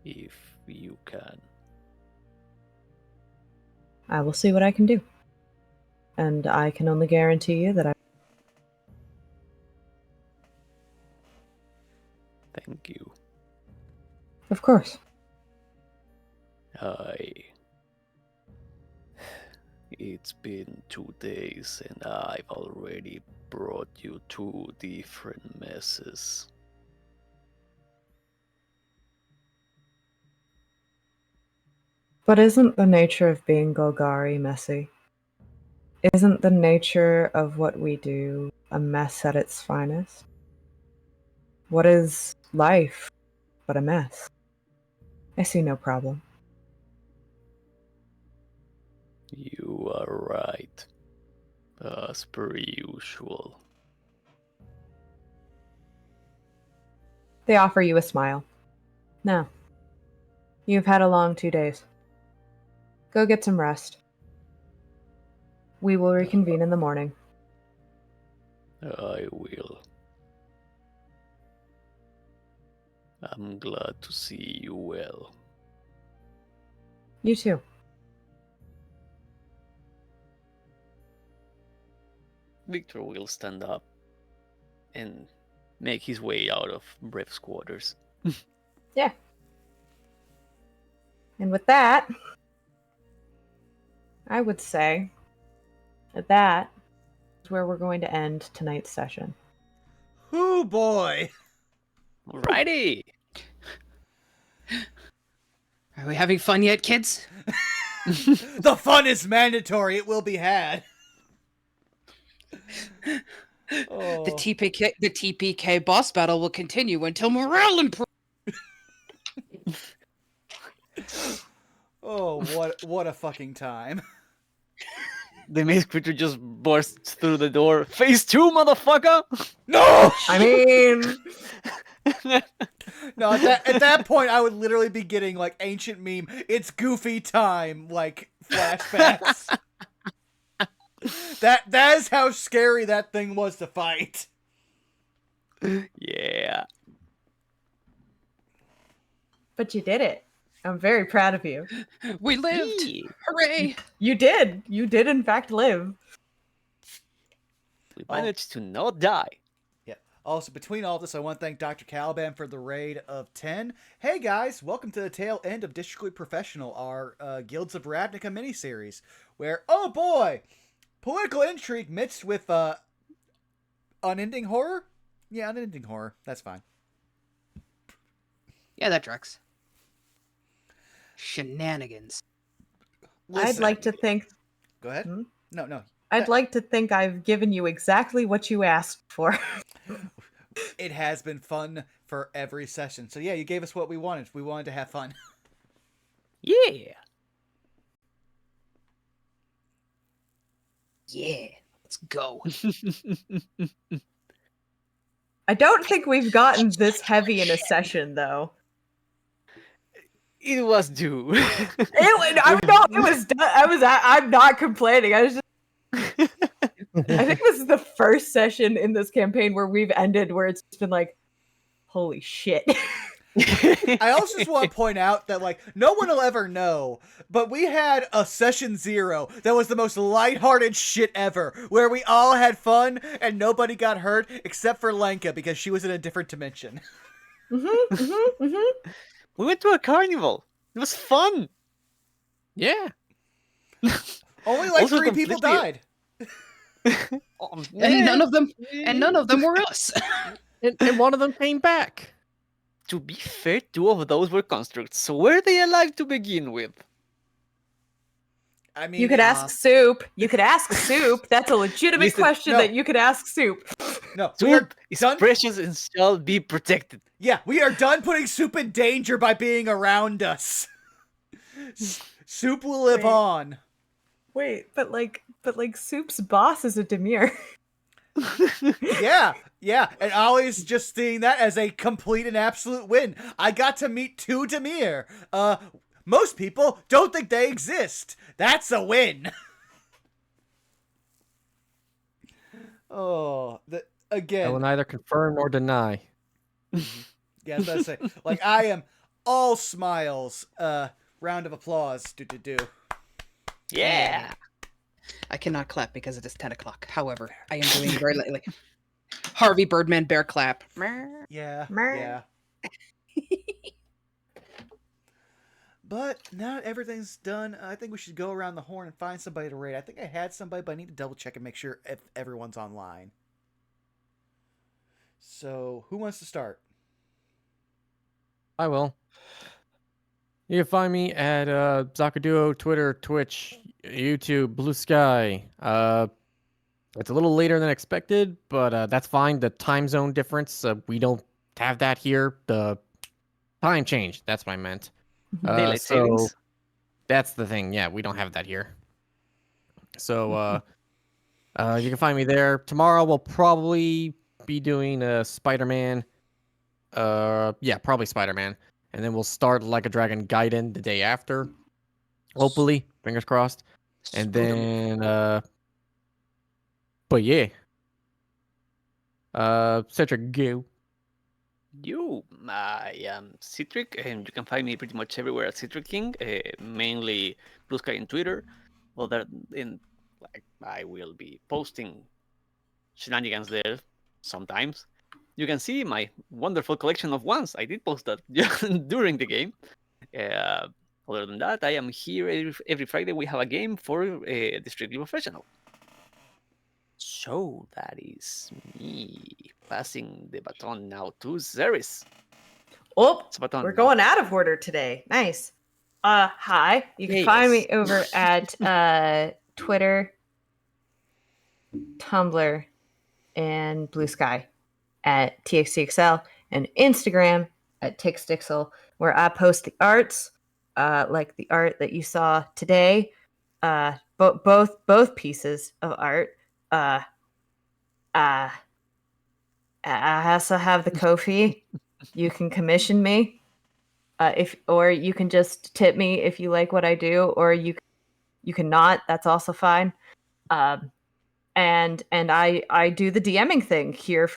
if you can. I will see what I can do. And I can only guarantee you that I. Thank you. Of course. It's been 2 days and I've already brought you 2 different messes. But isn't the nature of being Golgari messy? Isn't the nature of what we do a mess at its finest? What is life but a mess? I see no problem. You are right, as per usual. They offer you a smile. Now, you've had a long 2 days. Go get some rest. We will reconvene in the morning. I will. I'm glad to see you well. You too. Victor will stand up and make his way out of Brev's quarters. Yeah. And with that, I would say that is where we're going to end tonight's session. Hoo boy! Alrighty! Are we having fun yet, kids? The fun is mandatory. It will be had. Oh. The TPK boss battle will continue until morale improves. Oh, what a fucking time. The maze creature just bursts through the door. Phase 2, motherfucker! No! I mean, No, at that point, I would literally be getting, like, ancient meme, it's goofy time, like, flashbacks. That is how scary that thing was to fight. Yeah. but you did it. I'm very proud of you. We lived! Yee. Hooray! You did. You did, in fact, live. We managed to not die. Yeah. Also, between all this, I want to thank Dr. Caliban for the raid of 10. Hey guys, welcome to the tail end of Districtly Professional, our Guilds of Ravnica miniseries, where, oh boy, political intrigue mixed with unending horror? Yeah, unending horror. That's fine. Yeah, that tracks. Shenanigans. I'd like to think. Go ahead. Hmm? No. I'd like to think I've given you exactly what you asked for. It has been fun for every session. So yeah, you gave us what we wanted. We wanted to have fun. Yeah. Yeah, let's go. I don't think we've gotten this heavy in a session, though. It was due. I'm not complaining. I was just. I think this is the first session in this campaign where we've ended where it's been like, holy shit. I also just want to point out that, like, no one will ever know, but we had a session 0 that was the most lighthearted shit ever, where we all had fun and nobody got hurt except for Lenka because she was in a different dimension. We went to a carnival. It was fun. Yeah. Only like Also 3 people completely- died. Oh, And none of them man. were us. And one of them came back. To be fair, 2 of those were constructs. So were they alive to begin with? I mean, You could ask Soup. You could ask Soup. That's a legitimate Listen, question no. that you could ask Soup. no, we are Soup is done. precious and shall be protected. Yeah, we are done putting Soup in danger by being around us. Soup will live Wait. on. Wait, but Soup's boss is a Demir. Yeah, and Ollie's just seeing that as a complete and absolute win. I got to meet 2 Demir. Most people don't think they exist. That's a win. Oh, I will again, neither confirm nor deny. yeah, I was about to say, like, I am all smiles. Round of applause. Do. Yeah. I cannot clap because it is 10 o'clock. However, I am doing very lightly. Harvey Birdman bear clap. Yeah, Mer. yeah. But now that everything's done, I think we should go around the horn and find somebody to raid. I think I had somebody, but I need to double check and make sure if everyone's online. So, who wants to start? I will. You can find me at Zakaduo, Twitter, Twitch, YouTube, Blue Sky. It's a little later than expected, but that's fine. The time zone difference, we don't have that here. The time change, that's what I meant. Daylight So savings. that's the thing. Yeah, we don't have that here. So you can find me there. Tomorrow we'll probably be doing Spider-Man. Yeah, probably Spider-Man. And then we'll start Like a Dragon Gaiden the day after. Hopefully, fingers crossed. And then but yeah. Cedric, go. I am Citric, and you can find me pretty much everywhere at Citric King, mainly Blue Sky and Twitter. Other in like I will be posting shenanigans there sometimes. You can see my wonderful collection of wands. I did post that during the game. Other than that, I am here every Friday. We have a game for the Strictly Professional. So that is me passing the baton now to Zeris. Oh, It's a baton we're now. going out of order today. Nice. Hi. You can find me over at Twitter, Tumblr, and Blue Sky at TXTXL, and Instagram at TixDixel, where I post the arts, like the art that you saw today. Both pieces of art. I also have the Ko-fi. You can commission me, or you can just tip me if you like what I do, or you can not. That's also fine. And I do the DMing thing here for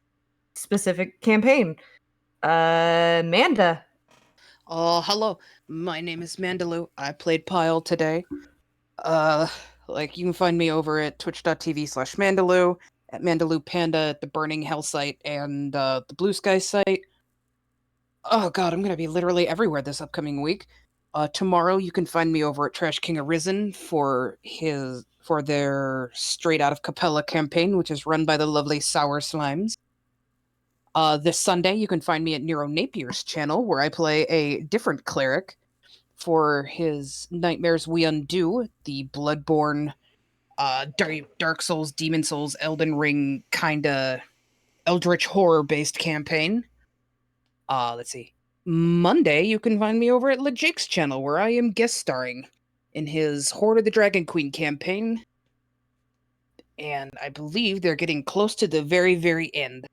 specific campaign. Manda. Hello. My name is Mandaloo. I played Pyle today. You can find me over at twitch.tv/Mandaloo, at Mandaloo Panda at the Burning Hell site and the Blue Sky site. Oh god, I'm gonna be literally everywhere this upcoming week. Tomorrow you can find me over at Trash King Arisen for their Straight Out of Capella campaign, which is run by the lovely Sour Slimes. This Sunday you can find me at Nero Napier's channel, where I play a different cleric for his Nightmares We Undo, the Bloodborne, Dark Souls, Demon Souls, Elden Ring kinda Eldritch horror based campaign. Let's see. Monday, you can find me over at LeJake's channel, where I am guest starring in his Horde of the Dragon Queen campaign. And I believe they're getting close to the very, very end.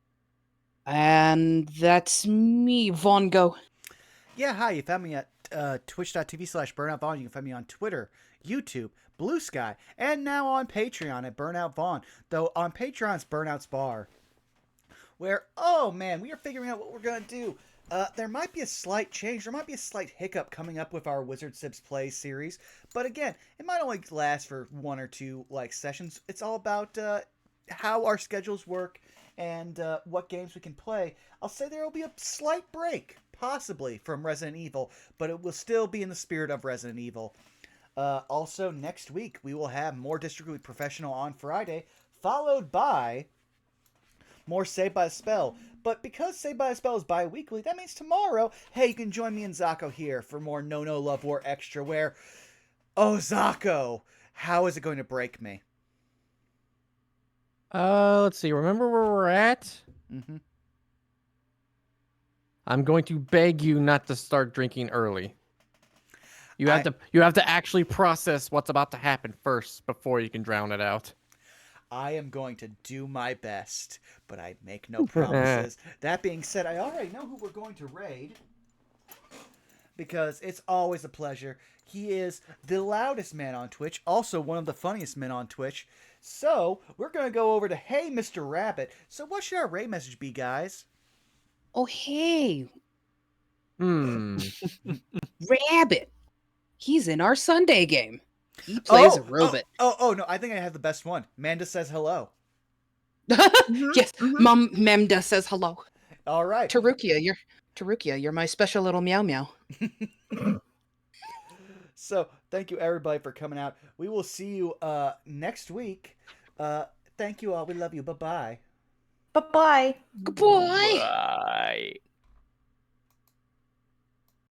And that's me, Vaughn, go. Yeah, hi. You found me at twitch.tv/BurnoutVaughn. You can find me on Twitter, YouTube, Blue Sky, and now on Patreon at Burnout Vaughn. Though on Patreon, it's Burnout's Bar, where, oh man, we are figuring out what we're going to do. There might be a slight change. There might be a slight hiccup coming up with our Wizard Sips Play series. But again, it might only last for 1 or 2 sessions. It's all about how our schedules work and what games we can play. I'll say there will be a slight break, possibly, from Resident Evil, but it will still be in the spirit of Resident Evil. Also, next week, we will have more District Professional on Friday, followed by more Saved by the Spell. But because Saved by the Spell is bi-weekly, that means tomorrow, hey, you can join me and Zako here for more No Love War Extra, where, oh, Zako, how is it going to break me? Let's see. Remember where we're at? Mm-hmm. I'm going to beg you not to start drinking early. You have to actually process what's about to happen first before you can drown it out. I am going to do my best, but I make no promises. That being said, I already know who we're going to raid because it's always a pleasure. He is the loudest man on Twitch, also one of the funniest men on Twitch. So we're going to go over to Hey Mr. Rabbit. So what should our raid message be, guys? Oh, hey, Hmm. Rabbit. He's in our Sunday game. He plays a robot. Oh, no, I think I have the best one. Manda says hello. Yes, Mom Memda says hello. All right. Tarukia, you're my special little meow meow. So thank you everybody for coming out. We will see you next week. Thank you all. We love you. Bye-bye. Bye-bye. Goodbye. Bye.